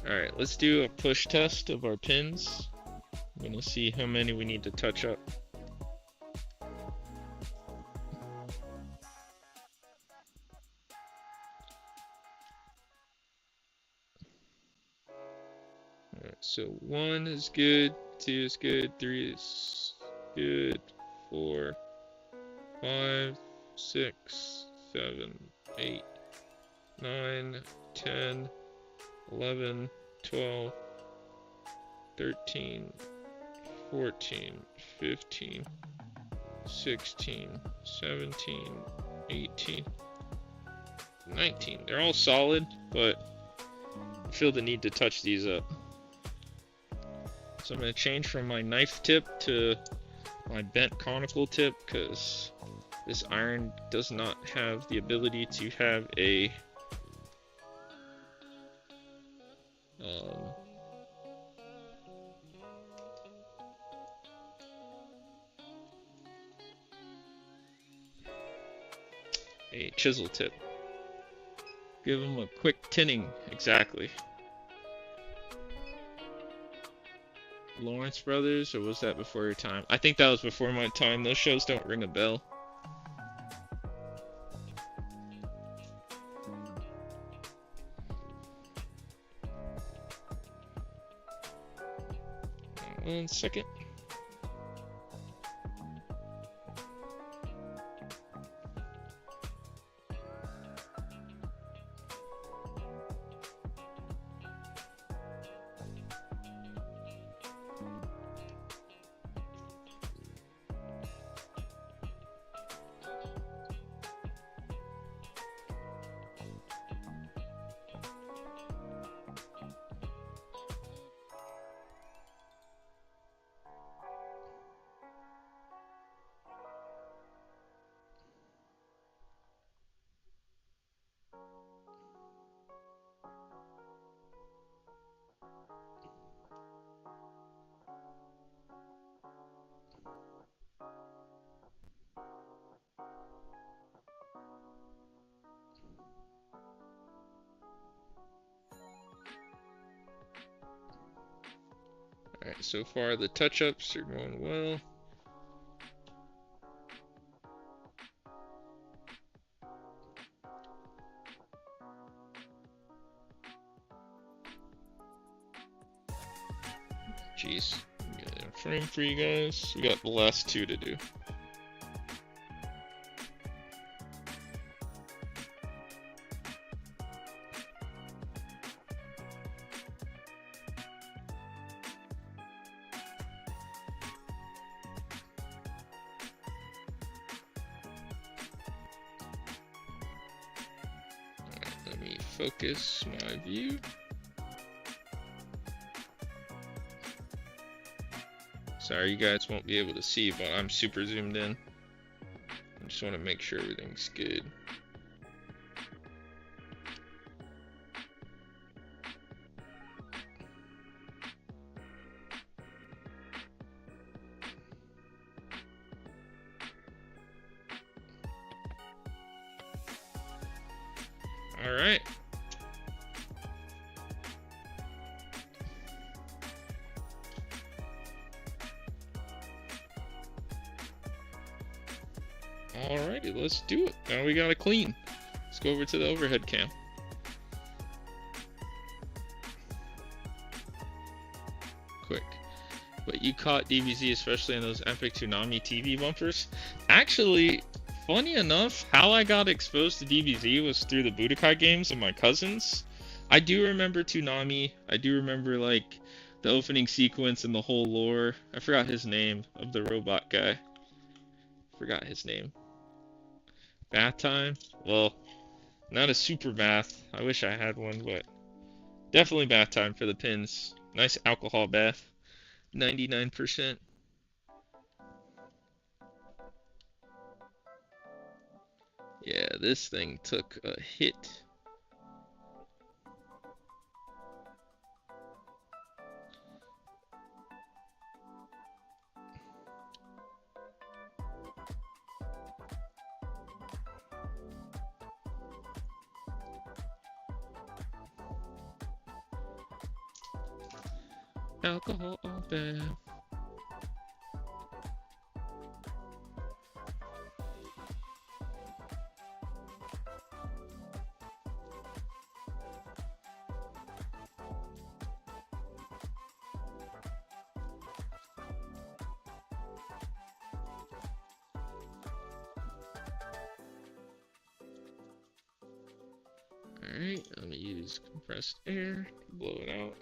Alright, let's do a push test of our pins. I'm gonna see how many we need to touch up. Alright, so 1 is good, 2 is good, 3 is good, 4, 5, 6, 7, 8, 9, 10, 11, 12, 13, 14, 15, 16, 17, 18, 19. They're all solid, but I feel the need to touch these up. So I'm going to change from my knife tip to my bent conical tip, because this iron does not have the ability to have a chisel tip. Give them a quick tinning, exactly. Lawrence Brothers, or was that before your time? I think that was before my time. Those shows don't ring a bell. One second. Alright, so far the touch-ups are going well. Jeez, get a frame for you guys. We got the last 2 to do. Let me focus my view. Sorry, you guys won't be able to see, but I'm super zoomed in. I just want to make sure everything's good. All right. Alrighty, let's do it. Now we gotta clean. Let's go over to the overhead cam. Quick. But you caught DBZ, especially in those epic Toonami TV bumpers. Actually, funny enough, how I got exposed to DBZ was through the Budokai games of my cousins. I do remember Toonami. I do remember, like, the opening sequence and the whole lore. I forgot his name of the robot guy. Forgot his name. Bath time? Well, not a super bath. I wish I had one, but definitely bath time for the pins. Nice alcohol bath. 99%. Yeah, this thing took a hit. Alcohol bath. Alright, I'm gonna use compressed air to blow it out.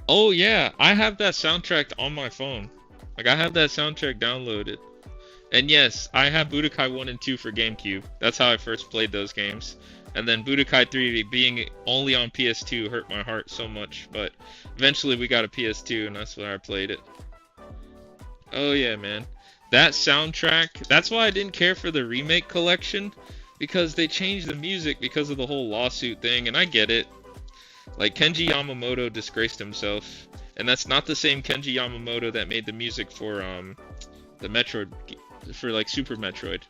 Oh yeah, I have that soundtrack on my phone. Like, I have that soundtrack downloaded. And yes, I have Budokai 1 and 2 for GameCube. That's how I first played those games. And then Budokai 3 being only on PS2 hurt my heart so much. But eventually we got a PS2 and that's where I played it. Oh yeah, man. That soundtrack, that's why I didn't care for the remake collection. Because they changed the music because of the whole lawsuit thing. And I get it. Like, Kenji Yamamoto disgraced himself. And that's not the same Kenji Yamamoto that made the music for the Metroid, for like Super Metroid.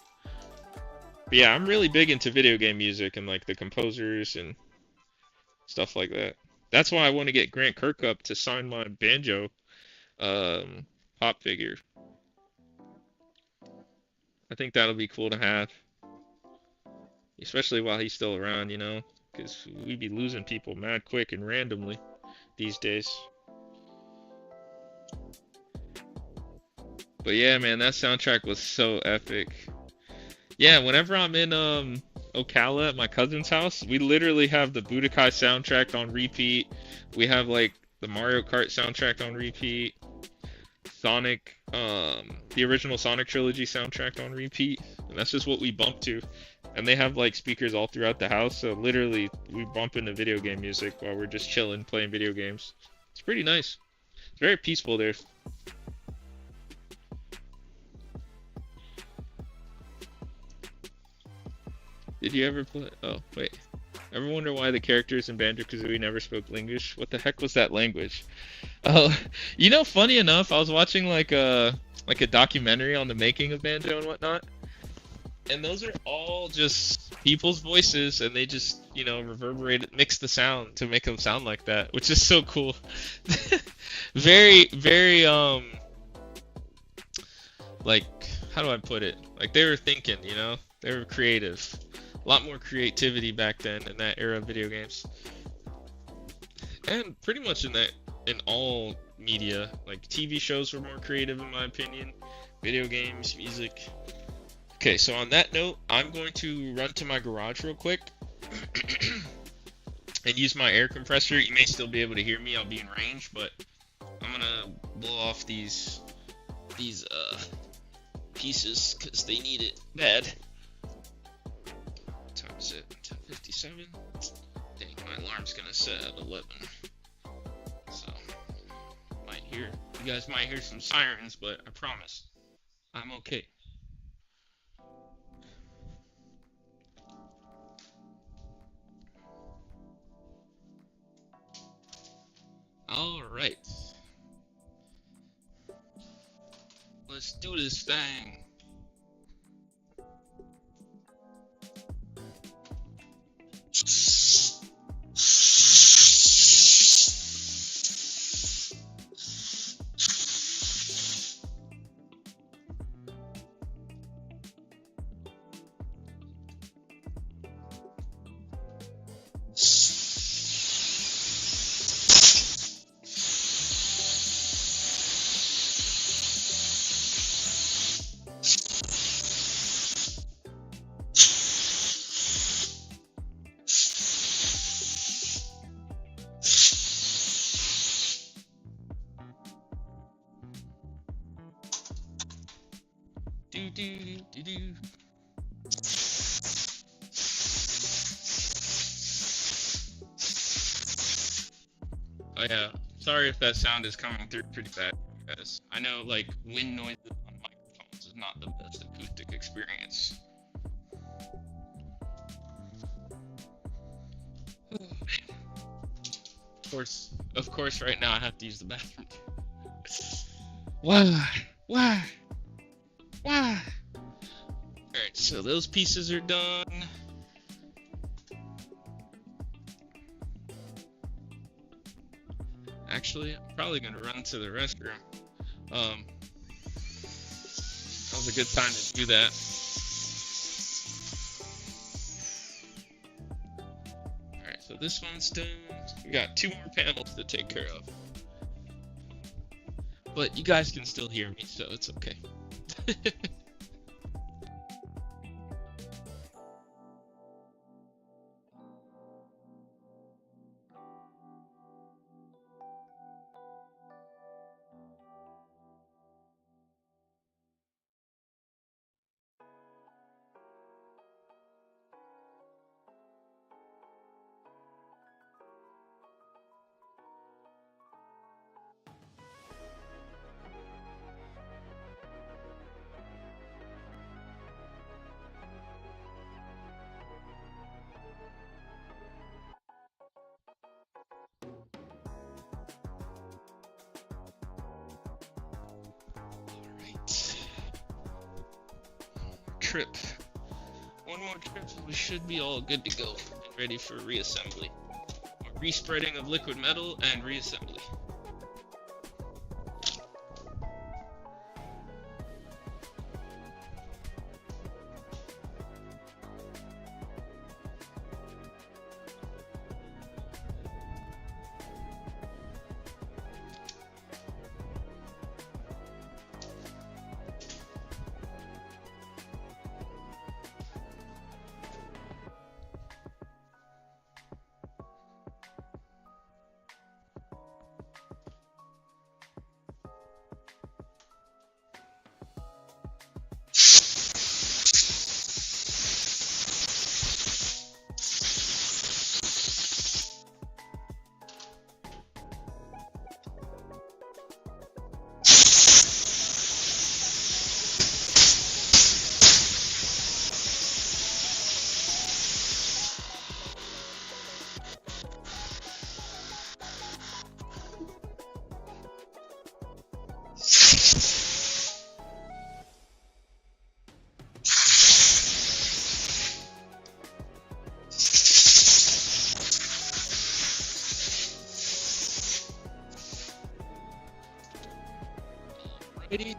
But yeah, I'm really big into video game music and like the composers and stuff like that. That's why I want to get Grant Kirkhope to sign my banjo pop figure. I think that'll be cool to have, especially while he's still around, you know, because we be losing people mad quick and randomly these days. But yeah, man, that soundtrack was so epic. Yeah, whenever I'm in Ocala at my cousin's house, we literally have the Budokai soundtrack on repeat. We have like the Mario Kart soundtrack on repeat. Sonic, the original Sonic trilogy soundtrack on repeat. And that's just what we bump to. And they have like speakers all throughout the house, so literally we bump into video game music while we're just chilling playing video games. It's pretty nice. It's very peaceful there. Did you ever play? Oh, wait. Ever wonder why the characters in Banjo-Kazooie never spoke English? What the heck was that language? Oh, you know, funny enough, I was watching like a documentary on the making of Banjo and whatnot, and those are all just people's voices, and they just, you know, mix the sound to make them sound like that, which is so cool. Very, very, like, how do I put it? Like, they were thinking, you know? They were creative. A lot more creativity back then in that era of video games. And pretty much in all media. Like, TV shows were more creative in my opinion. Video games, music. Okay, so on that note, I'm going to run to my garage real quick and use my air compressor. You may still be able to hear me, I'll be in range, but I'm gonna blow off these pieces because they need it bad. What time is it? 10:57. Dang, my alarm's gonna set at 11. So you guys might hear some sirens, but I promise I'm okay. All right. Let's do this thing. Do do do do. Oh yeah, sorry if that sound is coming through pretty bad, guys. I know like wind noises on microphones is not the best acoustic experience. Of course, right now I have to use the bathroom. Why? Alright, so those pieces are done. Actually, I'm probably gonna run to the restroom. That was a good time to do that. Alright, so this one's done. We got 2 more panels to take care of. But you guys can still hear me, so it's okay. Trip. One more trip and we should be all good to go and ready for reassembly. Or respreading of liquid metal and reassembly. Ready?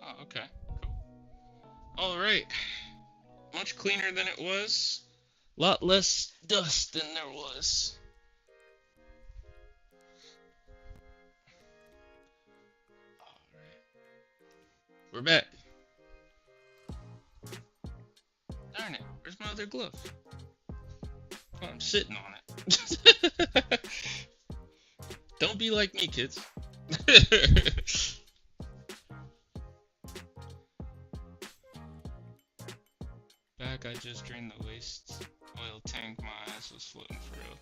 Oh, okay, cool. All right, much cleaner than it was. A lot less dust than there was. All right, we're back. Darn it, where's my other glove? Oh, I'm sitting on it. Don't be like me, kids. Back, I just drained the waste oil tank. My ass was floating for real.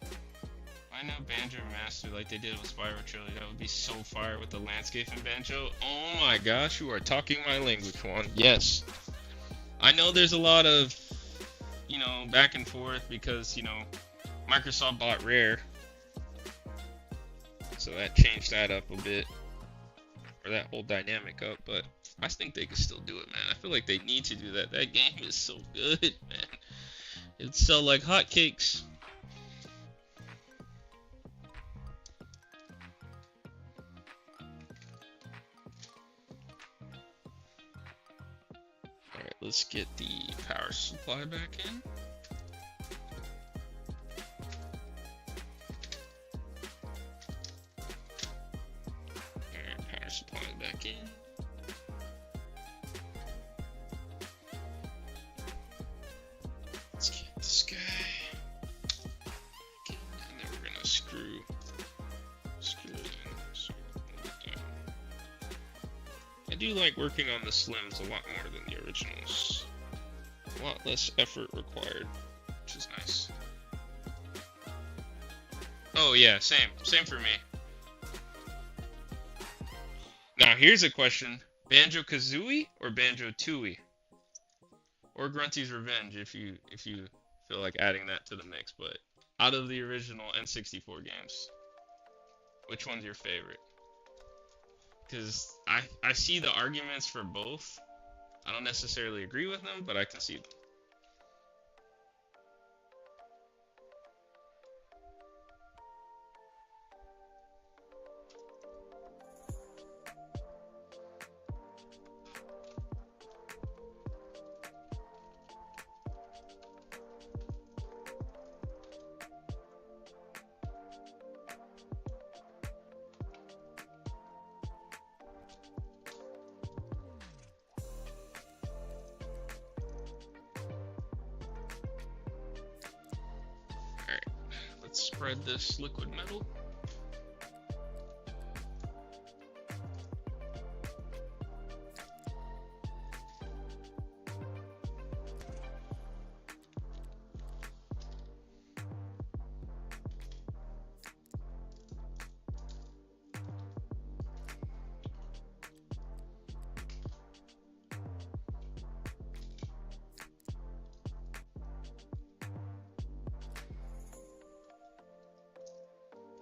My I know Banjo Master like they did with Spyro Trilogy. That would be so fire with the landscape in Banjo. Oh my gosh, you are talking my language, Juan. Yes. I know there's a lot of, back and forth because, Microsoft bought Rare. So that changed that up a bit. Or that whole dynamic up. But I think they can still do it, man. I feel like they need to do that. That game is so good, man. It sell like hotcakes. Alright, let's get the power supply back in. Alright, power supply back in. Let's get this guy. Okay, and then we're gonna screw it in. So I do like working on the slims a lot more than the originals. A lot less effort required, which is nice. Oh yeah, same for me. Now here's a question: Banjo-Kazooie or Banjo-Tooie? Or Grunty's Revenge if you feel like adding that to the mix. But out of the original N64 games, which one's your favorite? Because I see the arguments for both. I don't necessarily agree with them, but I can see them. Let's spread this liquid metal.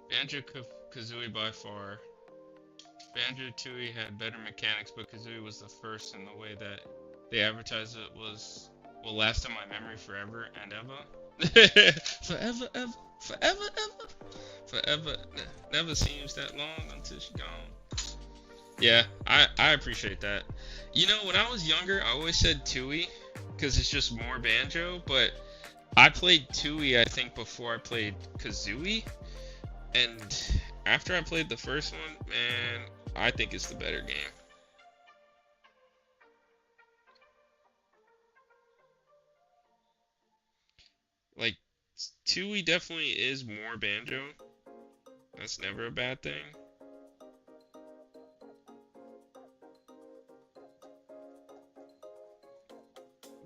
Banjo-Kazooie by far. Banjo-Tooie had better mechanics, but Kazooie was the first in the way that they advertised it was, will last in my memory forever and ever. Forever, ever, forever, ever. Forever, never seems that long until she's gone. Yeah, I appreciate that. When I was younger, I always said Tooie, because it's just more Banjo, but I played Tooie, I think, before I played Kazooie. And after I played the first one, man, I think it's the better game. Like, Tooie definitely is more Banjo. That's never a bad thing.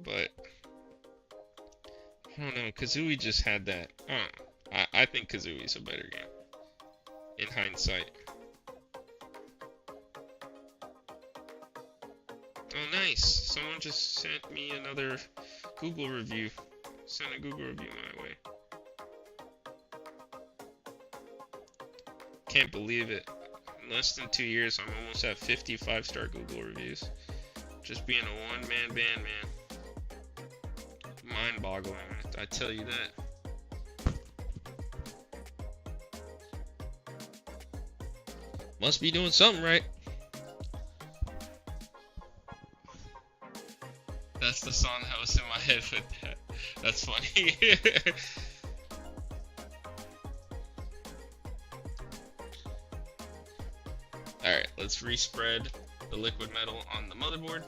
But I don't know, Kazooie just had that. I think Kazooie's a better game. In hindsight. Oh, nice. Someone just sent me another Google review. Sent a Google review my way. Can't believe it. In less than 2 years, I'm almost at 50 5-star Google reviews. Just being a one-man band, man. Mind-boggling, I tell you that. Must be doing something right. That's the song that was in my head with that. That's funny. Alright, let's respread the liquid metal on the motherboard.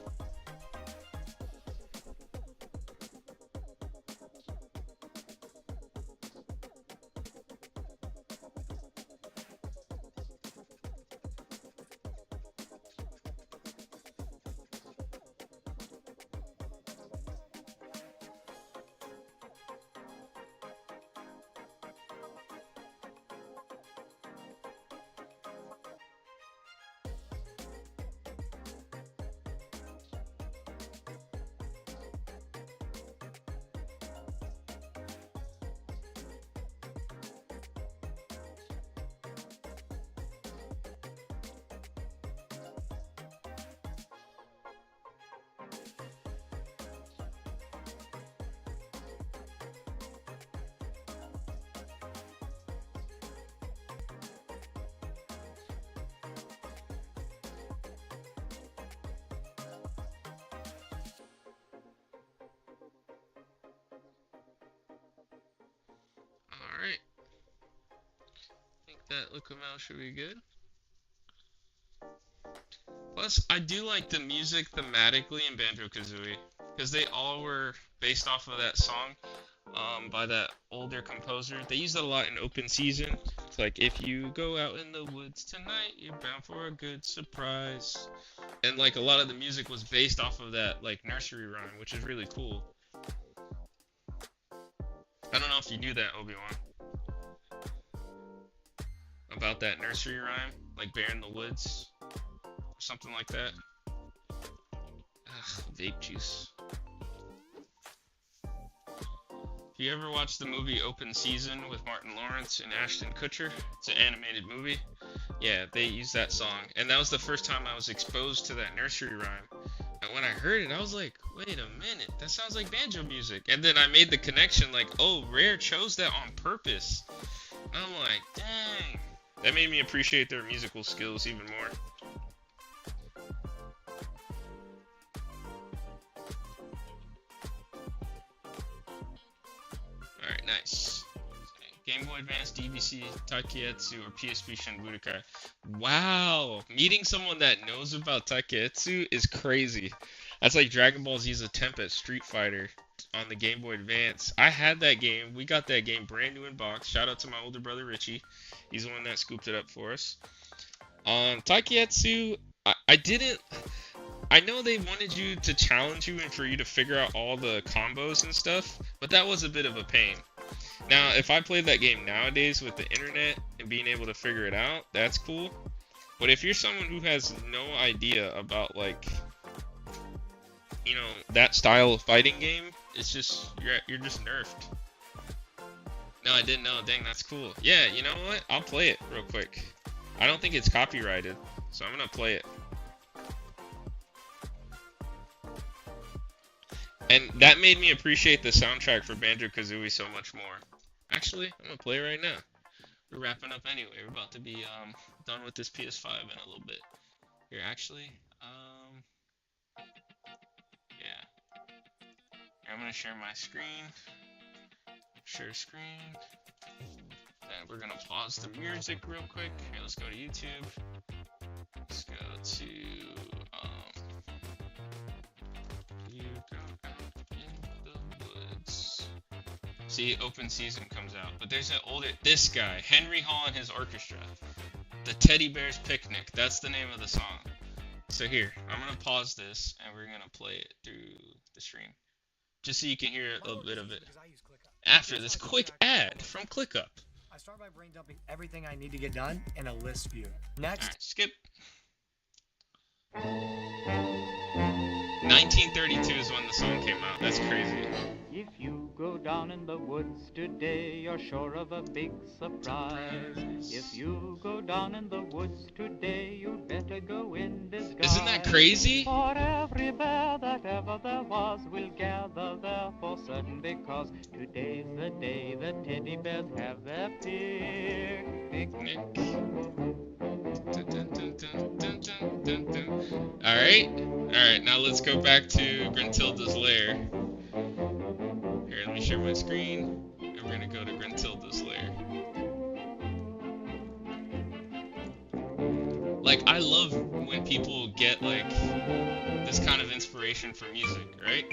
that Lookamel should be good. Plus, I do like the music thematically in Banjo-Kazooie, because they all were based off of that song by that older composer. They use it a lot in open season. It's like, if you go out in the woods tonight, you're bound for a good surprise. And like a lot of the music was based off of that like nursery rhyme, which is really cool. I don't know if you knew that, Obi-Wan, about that nursery rhyme, like Bear in the Woods, or something like that. Ugh, vape juice. If you ever watched the movie Open Season with Martin Lawrence and Ashton Kutcher, it's an animated movie. Yeah, they used that song, and that was the first time I was exposed to that nursery rhyme. And when I heard it, I was like, wait a minute, that sounds like banjo music. And then I made the connection, like, oh, Rare chose that on purpose. And I'm like, dang. That made me appreciate their musical skills even more. Alright, nice. Game Boy Advance, DVC, Taiketsu, or PSP Shin Budokai. Wow! Meeting someone that knows about Taiketsu is crazy. That's like Dragon Ball Z's attempt at Street Fighter on the Game Boy Advance. I had that game. We got that game brand new in box. Shout out to my older brother Richie. He's the one that scooped it up for us. Taiketsu, I didn't... I know they wanted you to challenge you and for you to figure out all the combos and stuff, but that was a bit of a pain. Now, if I played that game nowadays with the internet and being able to figure it out, that's cool. But if you're someone who has no idea about, like, you know, that style of fighting game, it's just, you're just nerfed. No, I didn't know. Dang, that's cool. Yeah, you know what? I'll play it real quick. I don't think it's copyrighted, so I'm gonna play it. And that made me appreciate the soundtrack for Banjo-Kazooie so much more. Actually, I'm gonna play it right now. We're wrapping up anyway. We're about to be done with this PS5 in a little bit. Here, actually, yeah. Here, I'm gonna share my screen. Share screen. And we're gonna pause the music real quick. Here, let's go to YouTube. Let's go to you go out in the woods. See, Open Season comes out. But there's an older, this guy, Henry Hall and his orchestra. The Teddy Bear's Picnic. That's the name of the song. So here, I'm going to pause this and we're going to play it through the stream. Just so you can hear a little bit of it. After this quick ad from ClickUp. I start by brain dumping everything I need to get done in a list view. Next. Alright, skip. 1932 is when the song came out. That's crazy. If you go down in the woods today, you're sure of a big surprise. If you go down in the woods today, you'd better go in disguise. Isn't that crazy? For every bear that ever there was will gather there for certain, because today's the day the teddy bears have their picnic. Alright, now let's go back to Gruntilda's lair. Here, let me share my screen, and we're gonna go to Gruntilda's lair. Like, I love when people get, like, this kind of inspiration for music, right?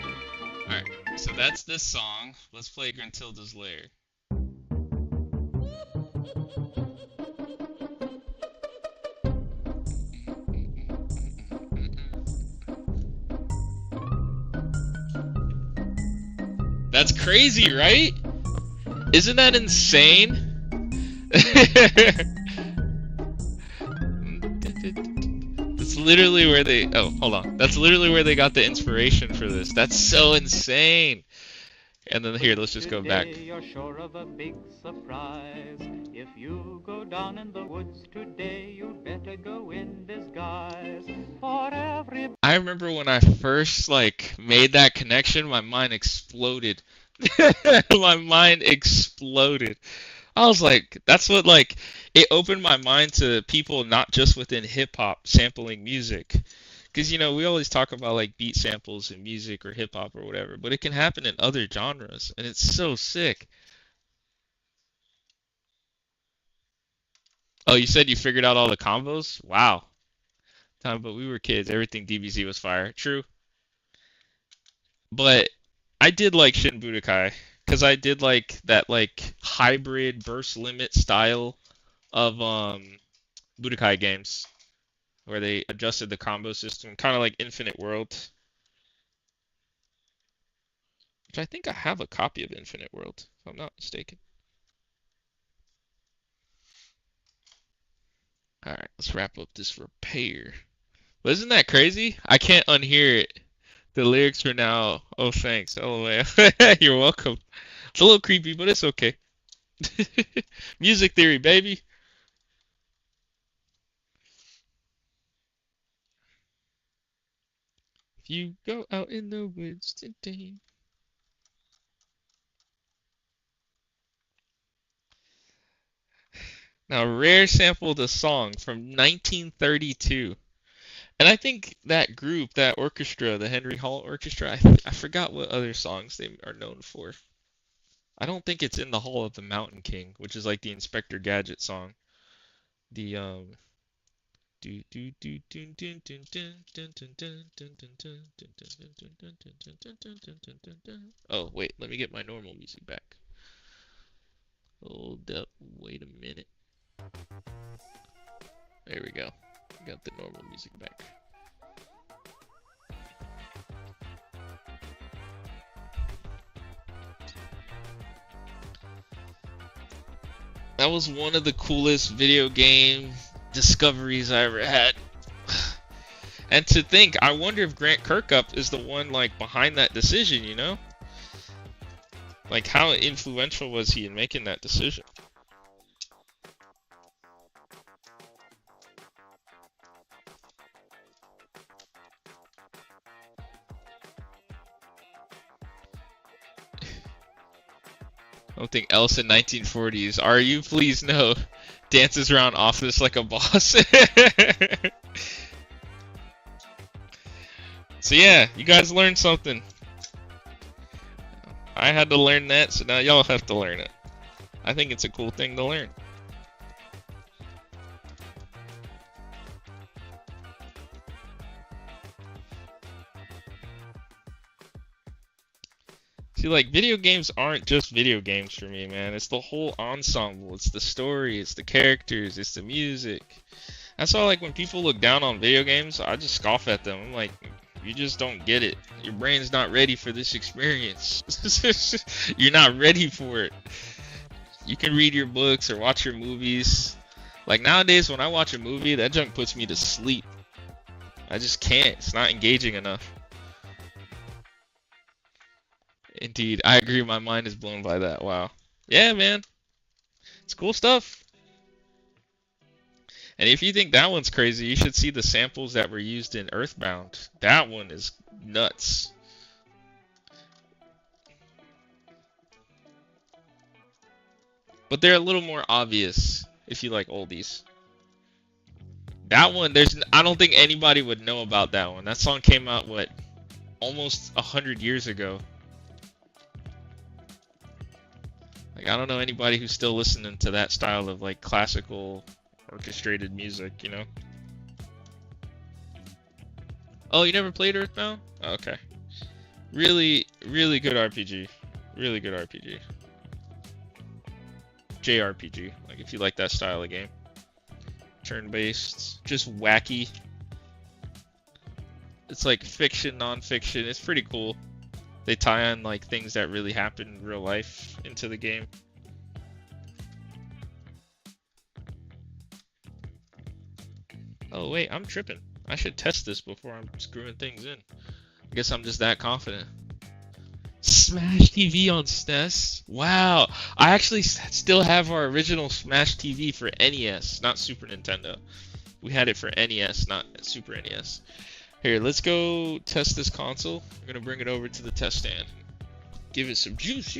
Alright, so that's this song. Let's play Gruntilda's lair. That's crazy, right? Isn't that insane? That's literally where they... Oh, hold on. That's literally where they got the inspiration for this. That's so insane. And then here, let's just go back. You're sure of a big surprise. If you go down in the woods today, you'd better go in disguise. For every... I remember when I first, like, made that connection, my mind exploded. My mind exploded. I was like, that's what, like, it opened my mind to people not just within hip-hop sampling music. Because, you know, we always talk about, like, beat samples in music or hip-hop or whatever, but it can happen in other genres, and it's so sick. Oh, you said you figured out all the combos? Wow. Time, but we were kids. Everything DBZ was fire. True. But I did like Shin Budokai because I did like that like hybrid burst limit style of Budokai games where they adjusted the combo system, kind of like Infinite World, which I think I have a copy of Infinite World, if I'm not mistaken. All right, let's wrap up this repair. But isn't that crazy? I can't unhear it. The lyrics are now, oh thanks, LOL. You're welcome. It's a little creepy, but it's okay. Music theory, baby. If you go out in the woods today. Now, Rare sampled a song from 1932. And I think that group, that orchestra, the Henry Hall Orchestra, I forgot what other songs they are known for. I don't think it's in the Hall of the Mountain King, which is like the Inspector Gadget song. The Oh, wait, let me get my normal music back. Hold up, wait a minute. There we go. Got the normal music back. That was one of the coolest video game discoveries I ever had. And to think, I wonder if Grant Kirkup is the one like behind that decision, you know? Like how influential was he in making that decision? Something else in 1940s. Are you? Please no. Dances around office like a boss. So yeah, you guys learned something. I had to learn that, so now y'all have to learn it. I think it's a cool thing to learn. See, like, video games aren't just video games for me, man. It's the whole ensemble. It's the story, it's the characters, it's the music. That's why, like, when people look down on video games, I just scoff at them. I'm like, you just don't get it. Your brain's not ready for this experience. You're not ready for it. You can read your books or watch your movies. Like, nowadays, when I watch a movie, that junk puts me to sleep. I just can't. It's not engaging enough. Indeed, I agree. My mind is blown by that. Wow. Yeah, man. It's cool stuff. And if you think that one's crazy, you should see the samples that were used in Earthbound. That one is nuts. But they're a little more obvious if you like oldies. That one, I don't think anybody would know about that one. That song came out, what, almost 100 years ago. Like, I don't know anybody who's still listening to that style of, like, classical orchestrated music, you know? Oh, you never played Earthbound? Oh, okay. Really, really good RPG. Really good RPG. JRPG, like if you like that style of game. Turn-based, just wacky. It's like fiction, non-fiction. It's pretty cool. They tie on like things that really happen in real life into the game. Oh wait, I'm tripping. I should test this before I'm screwing things in. I guess I'm just that confident. Smash TV on SNES? Wow. I actually still have our original Smash TV for NES, not Super Nintendo. We had it for NES, not Super NES. Here, let's go test this console. I'm going to bring it over to the test stand. Give it some juice.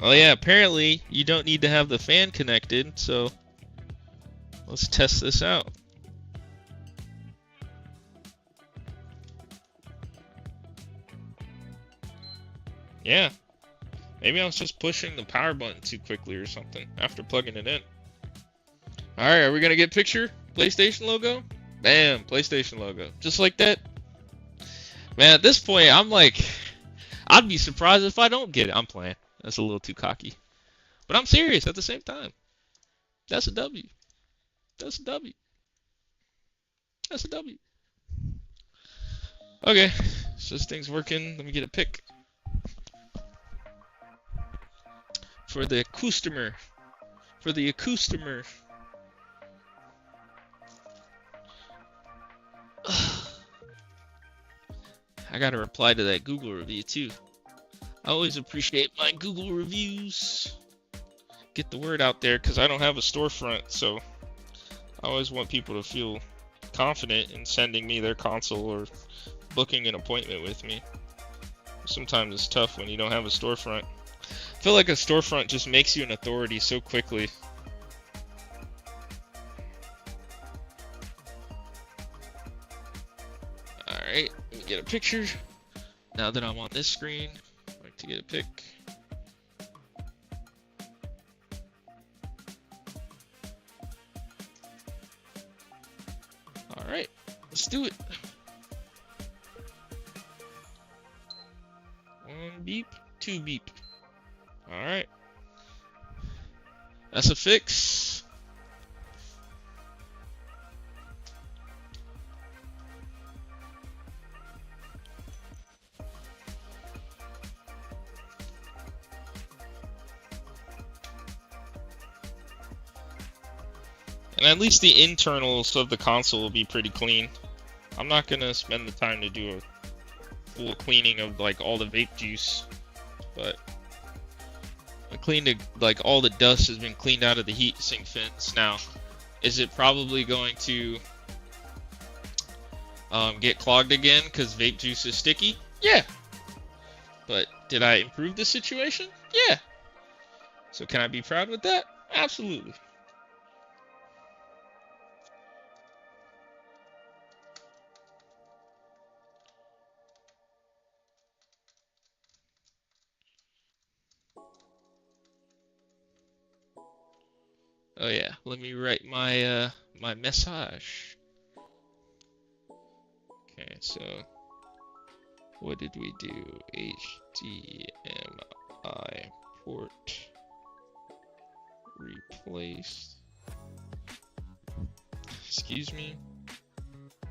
Oh yeah, apparently you don't need to have the fan connected, so let's test this out. Yeah, Maybe I was just pushing the power button too quickly or something after plugging it in. Alright, are we gonna get picture? PlayStation logo? Bam, PlayStation logo. Just like that. Man, at this point, I'm like, I'd be surprised if I don't get it. I'm playing. That's a little too cocky. But I'm serious at the same time. That's a W. That's a W. That's a W. Okay, so this thing's working. Let me get a pic. For the customer. For the customer. I gotta reply to that Google review too. I always appreciate my Google reviews. Get the word out there because I don't have a storefront, so I always want people to feel confident in sending me their console or booking an appointment with me. Sometimes it's tough when you don't have a storefront. I feel like a storefront just makes you an authority so quickly. Alright, let me get a picture. Now that I'm on this screen, I'd like to get a pic. Alright, let's do it. One beep, two beep. Alright. That's a fix. And at least the internals of the console will be pretty clean. I'm not gonna spend the time to do a full cleaning of like all the vape juice, but I cleaned it, like all the dust has been cleaned out of the heat sink fins. Now, is it probably going to get clogged again because vape juice is sticky? Yeah. But did I improve the situation? Yeah. So can I be proud with that? Absolutely. Oh yeah, let me write my my message. Okay, so what did we do? HDMI port replaced. Excuse me.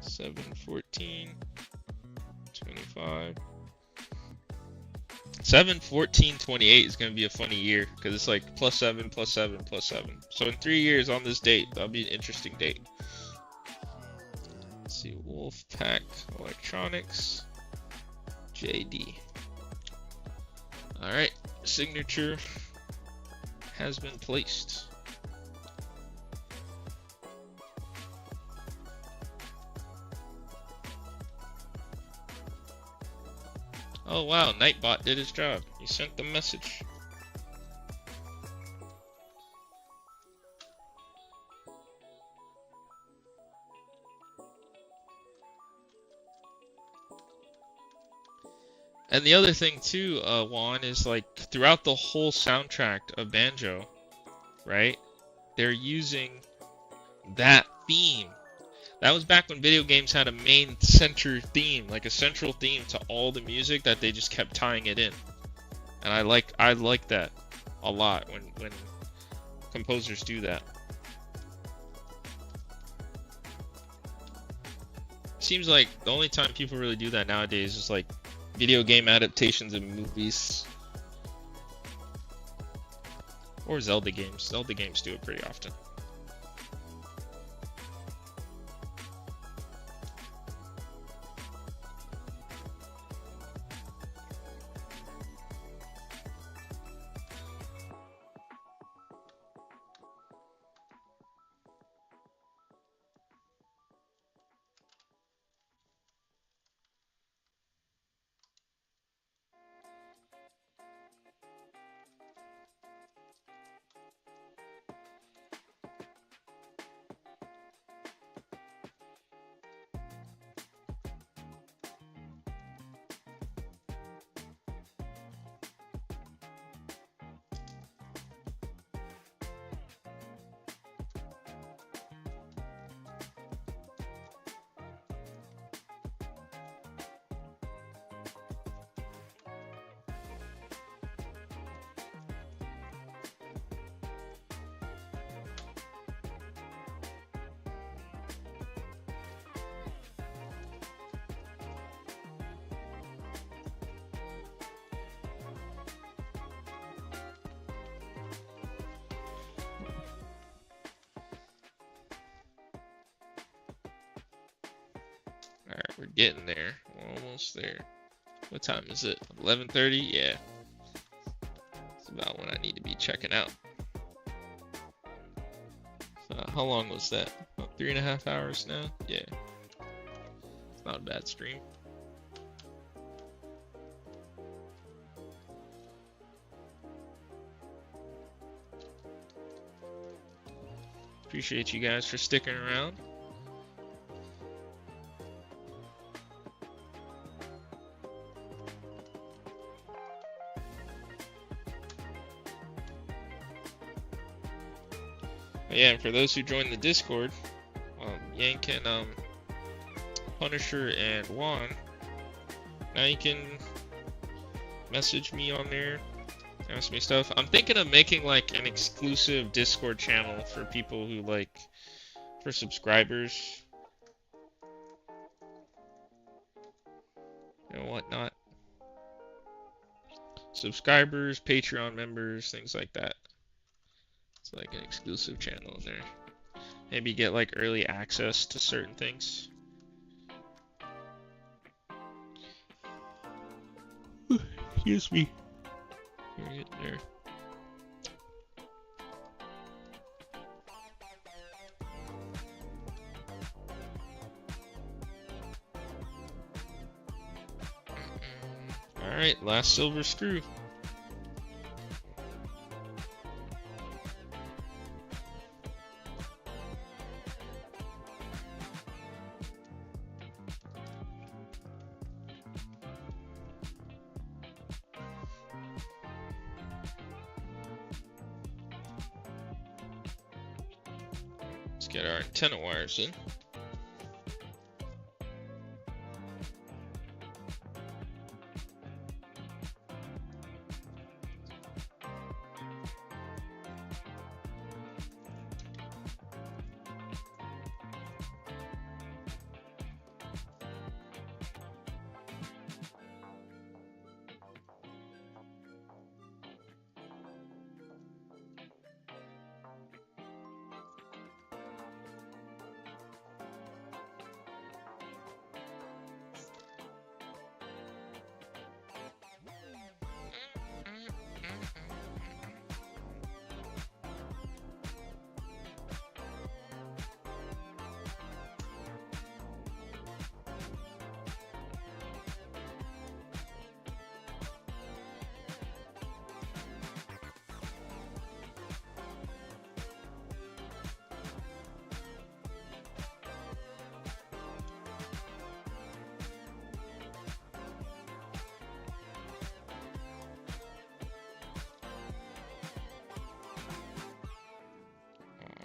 7/14/25. 7/14/28 is gonna be a funny year because it's like +7, +7, +7. So in 3 years on this date, that'll be an interesting date. Let's see, Wolfpack Electronics, JD. All right, signature has been placed. Oh wow, Nightbot did his job. He sent the message. And the other thing too, Juan, is like throughout the whole soundtrack of Banjo, right? They're using that theme. That was back when video games had a main center theme, like a central theme to all the music that they just kept tying it in. And I like that a lot when composers do that. Seems like the only time people really do that nowadays is like video game adaptations of movies. Or Zelda games. Zelda games do it pretty often. Alright, we're getting there. We're almost there. What time is it? 11:30? Yeah. It's about when I need to be checking out. How long was that? About 3.5 hours now? Yeah. It's not a bad stream. Appreciate you guys for sticking around. But yeah, and for those who joined the Discord, Yank and Punisher and Juan, now you can message me on there, ask me stuff. I'm thinking of making like an exclusive Discord channel for people who for subscribers and whatnot. Subscribers, Patreon members, things like that. It's like an exclusive channel in there. Maybe get like early access to certain things. Excuse me. We're getting there. Alright, last silver screw. Let's get our antenna wires in.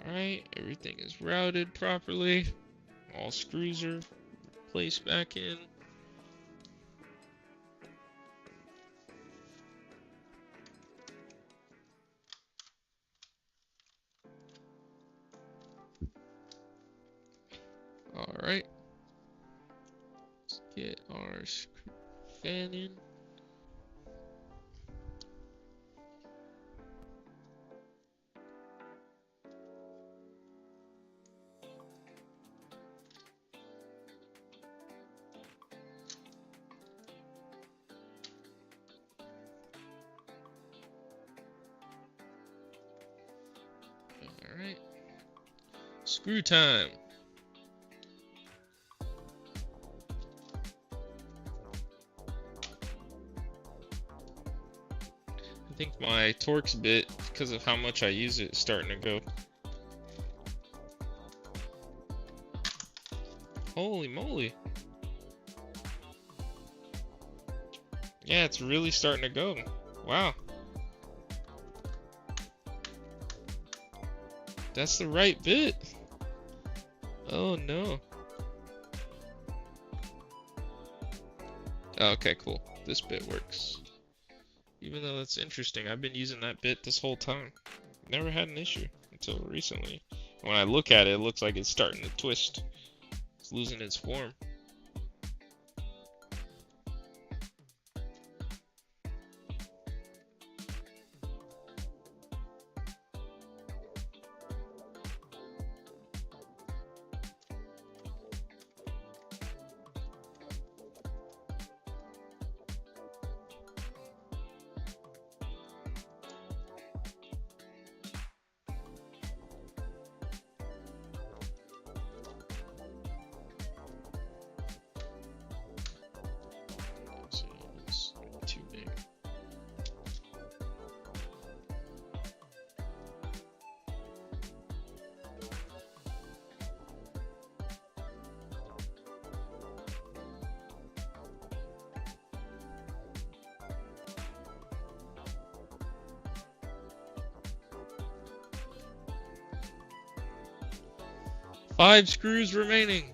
Alright, everything is routed properly. All screws are placed back in. Alright. Let's get our fan in. Alright. Screw time. I think my Torx bit, because of how much I use it, is starting to go. Holy moly. Yeah, it's really starting to go. Wow. That's the right bit. Oh no. Oh, okay, cool. This bit works. Even though that's interesting, I've been using that bit this whole time. Never had an issue until recently. When I look at it, it looks like it's starting to twist. It's losing its form. 5 screws remaining.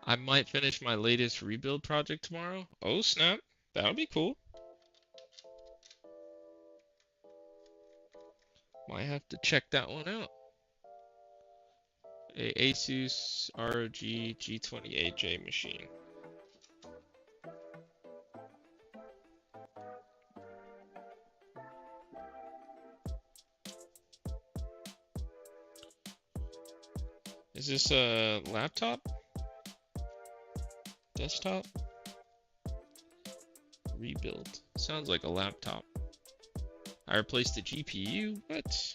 I might finish my latest rebuild project tomorrow. Oh snap, that'll be cool. Might have to check that one out. A Asus ROG G28J machine. Is this a laptop? Desktop? Rebuild. Sounds like a laptop. I replaced the GPU? What?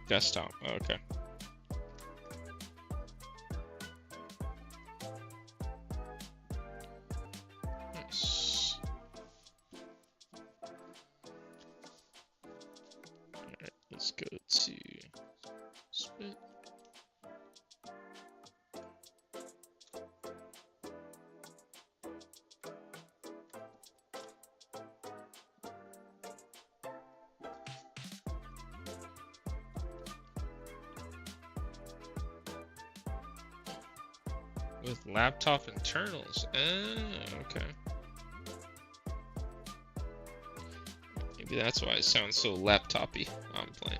Desktop. Oh, okay. Nice. Alright, let's go to split. With laptop internals. Okay. Maybe that's why it sounds so laptop-y on playing.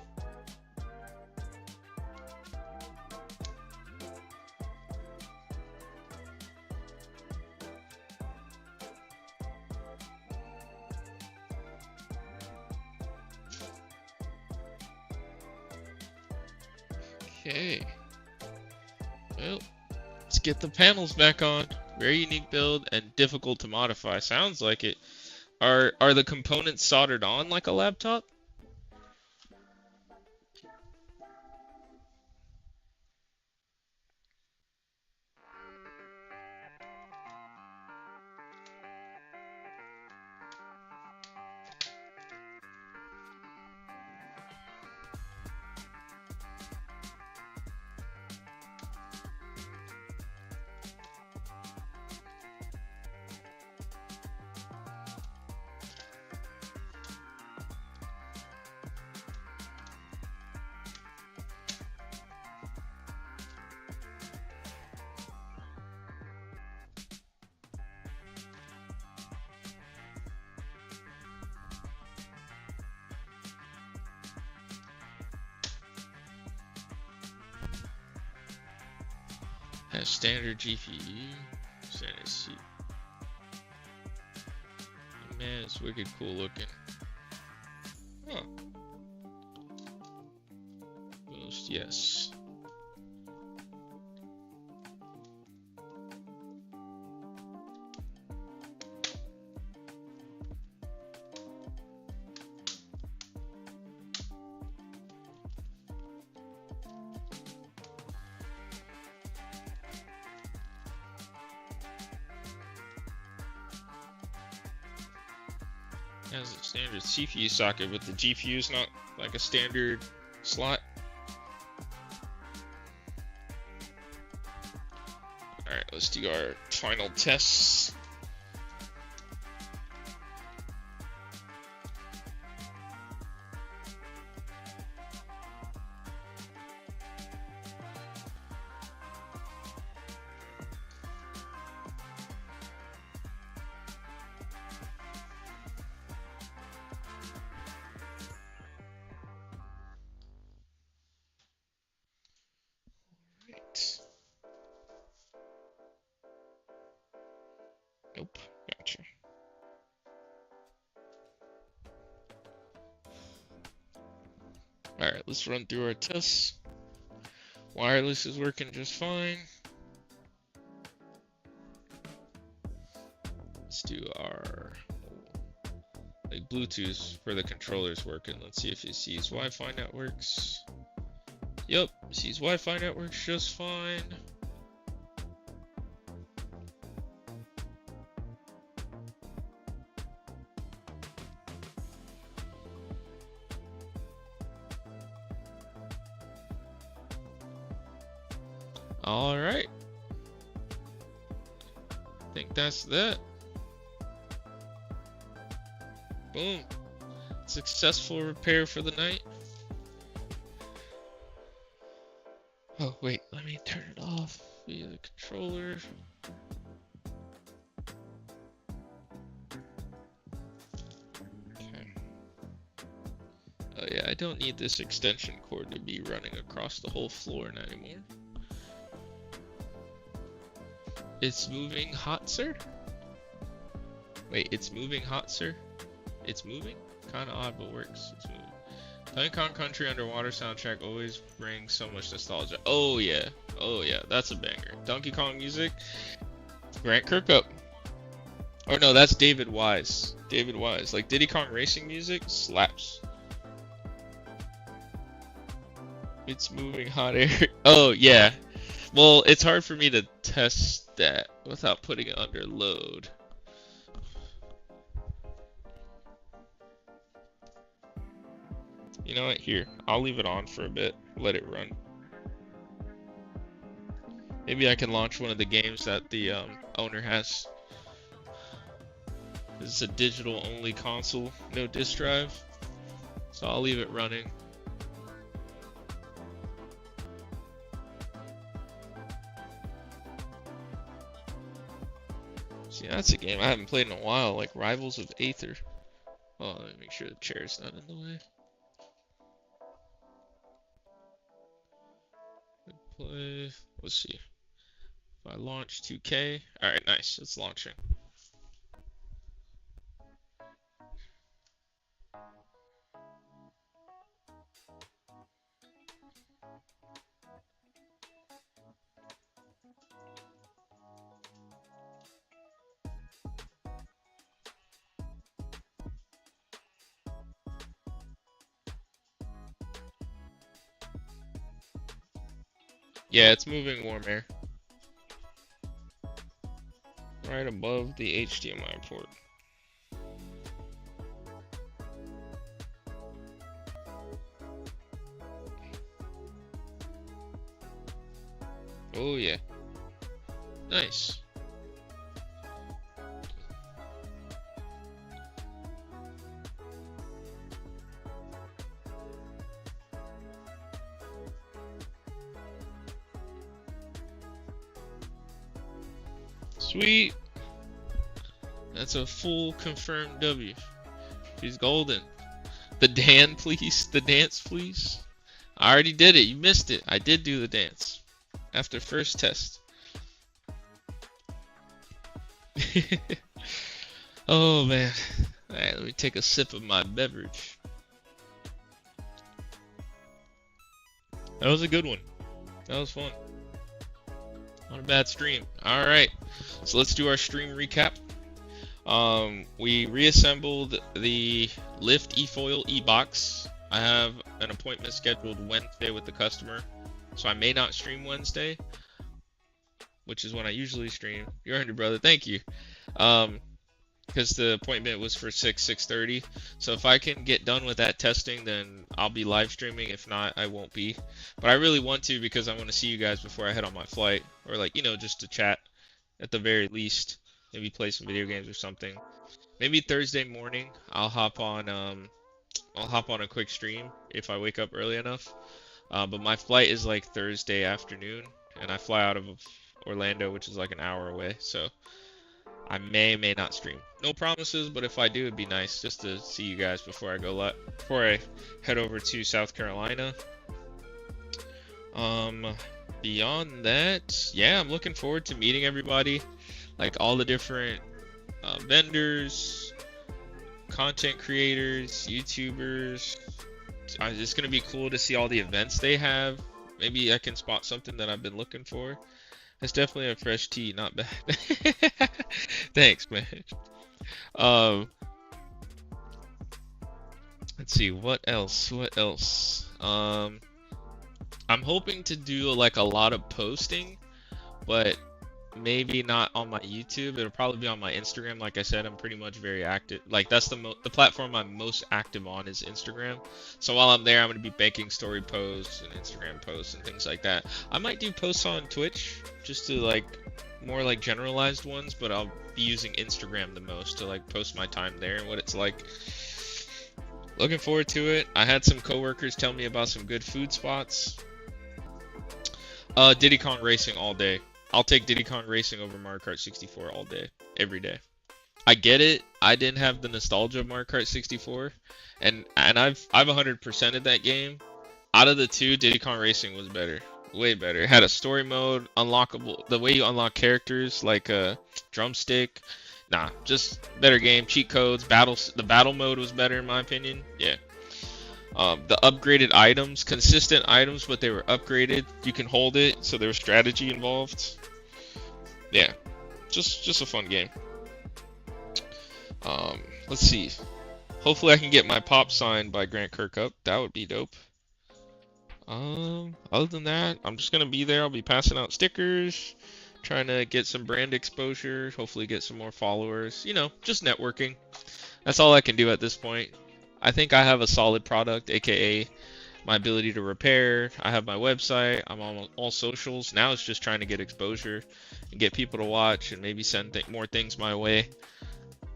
Okay. Well, let's get the panels back on. Very unique build and difficult to modify. Sounds like it. Are the components soldered on like a laptop? Has standard GPU, standard seat. Man, it's wicked cool looking. Huh. Most, yes. Has a standard CPU socket, but the GPU is not like a standard slot. Alright, let's do our final tests. Nope, gotcha. Alright, let's run through our tests. Wireless is working just fine. Let's do our like Bluetooth for the controllers working. Let's see if it sees Wi-Fi networks. Yep, sees Wi-Fi networks just fine. All right, think that's that. Boom. Successful repair for the night. Oh, wait. Let me turn it off via the controller. Okay. Oh, yeah. I don't need this extension cord to be running across the whole floor anymore. It's moving hot, sir? Wait, it's moving hot, sir? It's moving? Kinda odd, but works. It's moving. Donkey Kong Country Underwater soundtrack always brings so much nostalgia. Oh yeah. Oh yeah, that's a banger. Donkey Kong music. Grant Kirkup. Or no, that's David Wise. David Wise. Like Diddy Kong Racing music slaps. It's moving hot air. Oh yeah. Well, it's hard for me to test that without putting it under load. You know what? Here, I'll leave it on for a bit. Let it run. Maybe I can launch one of the games that the owner has. This is a digital-only console, no disk drive. So I'll leave it running. See, that's a game I haven't played in a while, like Rivals of Aether. Oh, let me make sure the chair's not in the way. Play. Let's see. If I launch 2K. Alright, nice. It's launching. Yeah, it's moving warm air. Right above the HDMI port. Oh yeah. Nice. Sweet. That's a full confirmed W. She's golden. The dance, please. The dance, please. I already did it. You missed it. I did do the dance. After first test. Oh, man. Alright, let me take a sip of my beverage. That was a good one. That was fun. Not a bad stream. Alright, so let's do our stream recap. We reassembled the Lift eFoil eBox. I have an appointment scheduled Wednesday with the customer, so I may not stream Wednesday, which is when I usually stream. You're under, brother. Thank you. Because the appointment was for 6:30. So if I can get done with that testing, then I'll be live streaming. If not, I won't be. But I really want to because I want to see you guys before I head on my flight, or like, you know, just to chat at the very least. Maybe play some video games or something. Maybe Thursday morning I'll hop on a quick stream if I wake up early enough. But my flight is like Thursday afternoon, and I fly out of Orlando, which is like an hour away. So I may not stream. No promises, but if I do, it'd be nice just to see you guys before I head over to South Carolina. Beyond that, yeah, I'm looking forward to meeting everybody, like all the different vendors, content creators, YouTubers. It's gonna be cool to see all the events they have. Maybe I can spot something that I've been looking for. It's definitely a fresh tea, not bad. Thanks, man. Let's see, what else? I'm hoping to do like a lot of posting, but maybe not on my YouTube. It'll probably be on my Instagram. Like I said, I'm pretty much very active. Like that's the platform I'm most active on is Instagram. So while I'm there, I'm gonna be making story posts and Instagram posts and things like that. I might do posts on Twitch just to like more like generalized ones, but I'll be using Instagram the most to like post my time there and what it's like. Looking forward to it. I had some coworkers tell me about some good food spots. Diddy Kong Racing all day. I'll take Diddy Kong Racing over Mario Kart 64 all day, every day. I get it. I didn't have the nostalgia of Mario Kart 64, and I've 100%ed that game. Out of the two, Diddy Kong Racing was better, way better. It had a story mode, unlockable. The way you unlock characters, like a drumstick. Nah, just better game. Cheat codes, battles. The battle mode was better in my opinion. Yeah. The upgraded items, consistent items, but they were upgraded. You can hold it, so there was strategy involved. Yeah, just a fun game. Let's see. Hopefully I can get my pop signed by Grant Kirkup. That would be dope. Other than that, I'm just gonna be there. I'll be passing out stickers, trying to get some brand exposure, hopefully get some more followers. You know, just networking. That's all I can do at this point. I think I have a solid product, aka my ability to repair. I have my website. I'm on all socials. Now it's just trying to get exposure and get people to watch and maybe send more things my way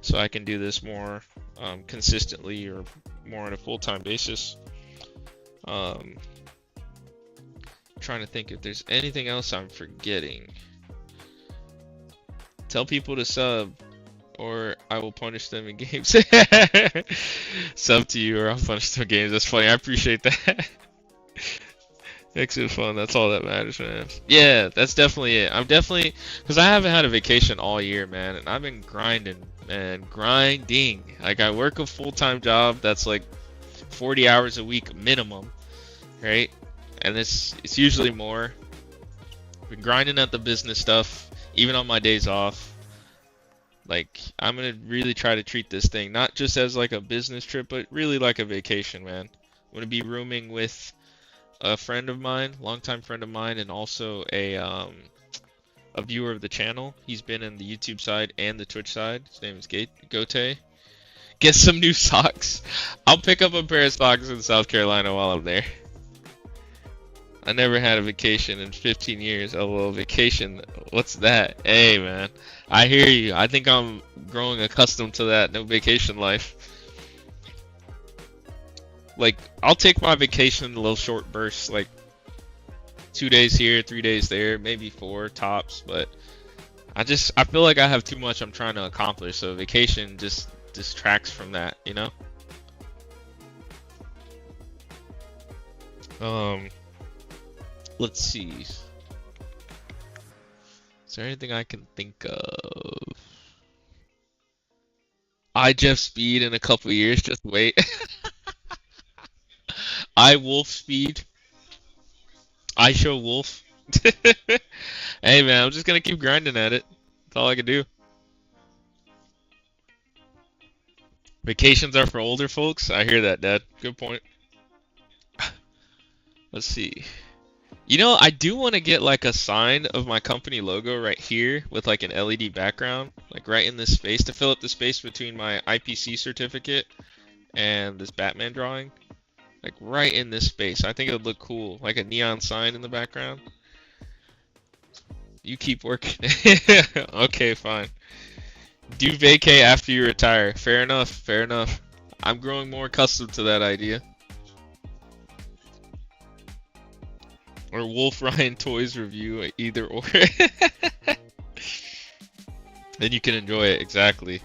so I can do this more consistently or more on a full-time basis. Trying to think if there's anything else I'm forgetting. Tell people to sub, or I will punish them in games. Sub to you, or I'll punish them in games. That's funny. I appreciate that. Makes it fun. That's all that matters, man. Yeah, that's definitely it. I'm definitely, because I haven't had a vacation all year, man, and I've been grinding, man, grinding. Like I work a full-time job that's like 40 hours a week minimum, right? And it's usually more. I've been grinding at the business stuff, even on my days off. Like, I'm gonna really try to treat this thing not just as like a business trip, but really like a vacation, man. I'm gonna be rooming with a friend of mine, longtime friend of mine, and also a viewer of the channel. He's been in the YouTube side and the Twitch side. His name is Gote. Get some new socks. I'll pick up a pair of socks in South Carolina while I'm there. I never had a vacation in 15 years. Oh, well, vacation. What's that? Hey, man. I hear you. I think I'm growing accustomed to that. No vacation life. Like, I'll take my vacation in little short bursts. Like, 2 days here, 3 days there, maybe 4 tops. But I feel like I have too much I'm trying to accomplish. So vacation just distracts from that, you know? Let's see. Is there anything I can think of? I Jeff Speed in a couple years. Just wait. I Wolf Speed. I show Wolf. Hey man, I'm just gonna keep grinding at it. That's all I can do. Vacations are for older folks. I hear that, Dad. Good point. Let's see. You know, I do want to get like a sign of my company logo right here with like an LED background, like right in this space to fill up the space between my IPC certificate and this Batman drawing. Like right in this space. I think it would look cool, like a neon sign in the background. You keep working. Okay, fine. Do vacay after you retire. Fair enough, fair enough. I'm growing more accustomed to that idea. Or Wolf Ryan Toys review, either or. Then you can enjoy it, exactly.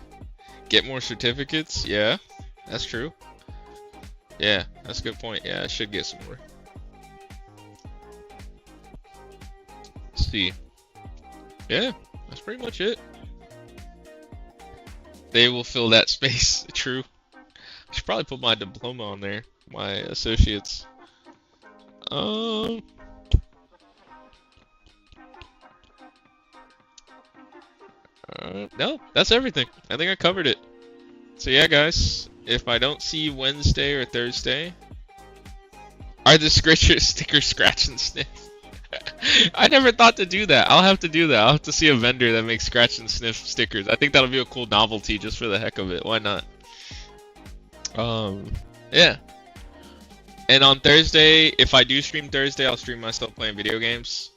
Get more certificates? Yeah, that's true. Yeah, that's a good point. Yeah, I should get some more. Let's see. Yeah, that's pretty much it. They will fill that space. True. I should probably put my diploma on there. My associates. No, that's everything. I think I covered it. So yeah, guys, if I don't see you Wednesday or Thursday, are the sticker scratch and sniff? I never thought to do that. I'll have to do that. I'll have to see a vendor that makes scratch and sniff stickers. I think that'll be a cool novelty just for the heck of it. Why not? Yeah. And on Thursday, if I do stream Thursday, I'll stream myself playing video games.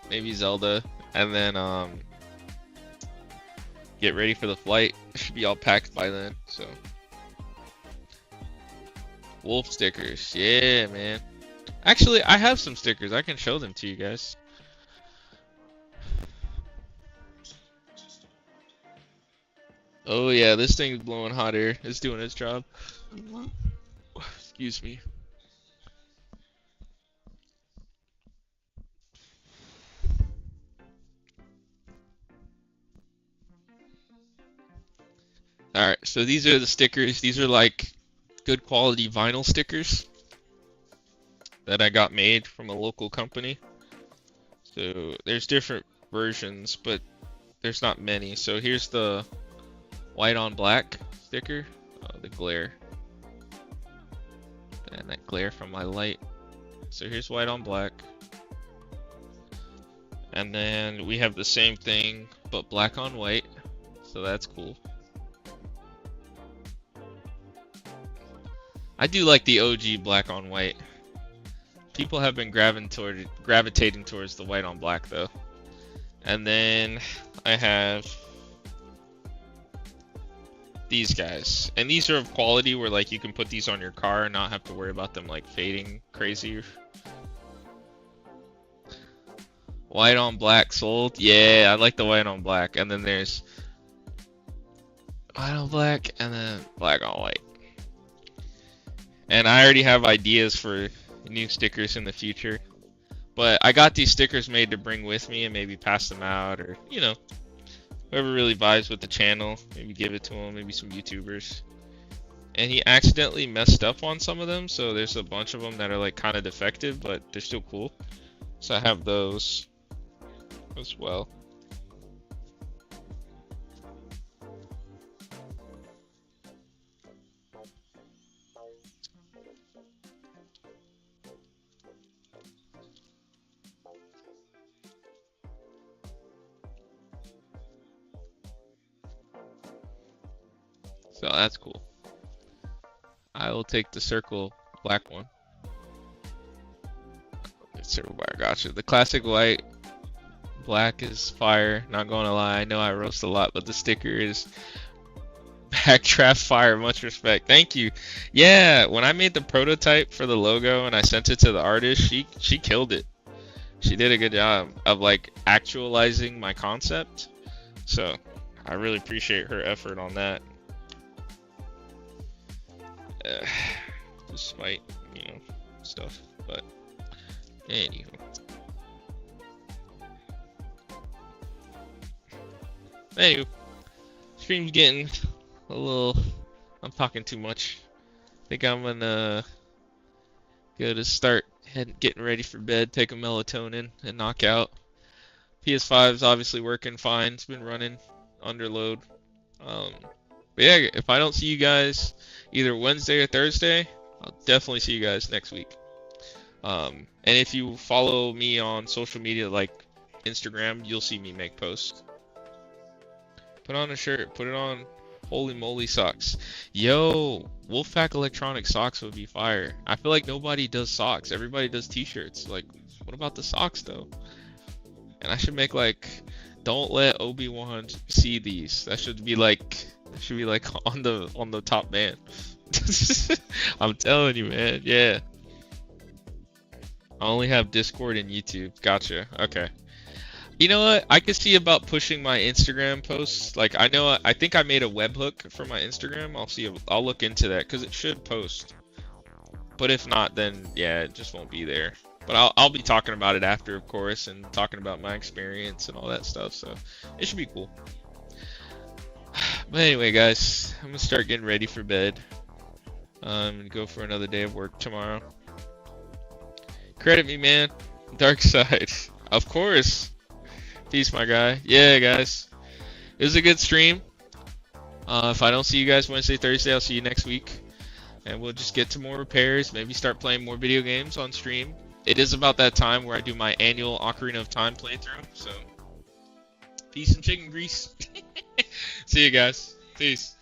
Maybe Zelda. And then, get ready for the flight. Should be all packed by then, so. Wolf stickers. Yeah, man. Actually, I have some stickers. I can show them to you guys. Oh yeah, this thing's blowing hot air. It's doing its job. Excuse me. Alright, so these are the stickers. These are like good quality vinyl stickers that I got made from a local company. So there's different versions, but there's not many. So here's the white on black sticker. Oh, the glare. And that glare from my light. So here's white on black. And then we have the same thing, but black on white. So that's cool. I do like the OG black on white. People have been gravitating towards the white on black though. And then I have these guys. And these are of quality where like you can put these on your car and not have to worry about them like fading crazy. White on black sold. Yeah, I like the white on black. And then there's white on black and then black on white. And I already have ideas for new stickers in the future. But I got these stickers made to bring with me and maybe pass them out, or, you know, whoever really vibes with the channel, maybe give it to them, maybe some YouTubers. And he accidentally messed up on some of them, so there's a bunch of them that are like kind of defective, but they're still cool. So I have those as well. So that's cool. I will take the circle black one. Circle black, gotcha. The classic white black is fire. Not gonna lie, I know I roast a lot, but the sticker is backdraft fire. Much respect. Thank you. Yeah, when I made the prototype for the logo and I sent it to the artist, she killed it. She did a good job of like actualizing my concept. So I really appreciate her effort on that. Despite, you know, stuff, but anywho. Stream's getting a little, I'm talking too much. I think I'm gonna go to start getting ready for bed, take a melatonin and knock out. PS5's obviously working fine. It's been running under load. But yeah, if I don't see you guys either Wednesday or Thursday, I'll definitely see you guys next week. And if you follow me on social media like Instagram, you'll see me make posts. Put on a shirt, put it on. Holy moly socks. Yo, WolfPackElectronics socks would be fire. I feel like nobody does socks. Everybody does t-shirts. Like, what about the socks though? And I should make like, don't let Obi-Wan see these. That should be like on the top band. I'm telling you, man. Yeah. I only have Discord and YouTube. Gotcha. Okay. You know what? I could see about pushing my Instagram posts. Like, I think I made a webhook for my Instagram. I'll look into that because it should post. But if not, then yeah, it just won't be there. But I'll be talking about it after, of course, and talking about my experience and all that stuff. So it should be cool. But anyway, guys, I'm gonna start getting ready for bed. And go for another day of work tomorrow. Credit me, man. Dark side, of course. Peace, my guy. Yeah, guys, it was a good stream. If I don't see you guys Wednesday, Thursday, I'll see you next week, and we'll just get to more repairs. Maybe start playing more video games on stream. it is about that time where I do my annual Ocarina of Time playthrough. So, peace and chicken grease. See you guys. Peace.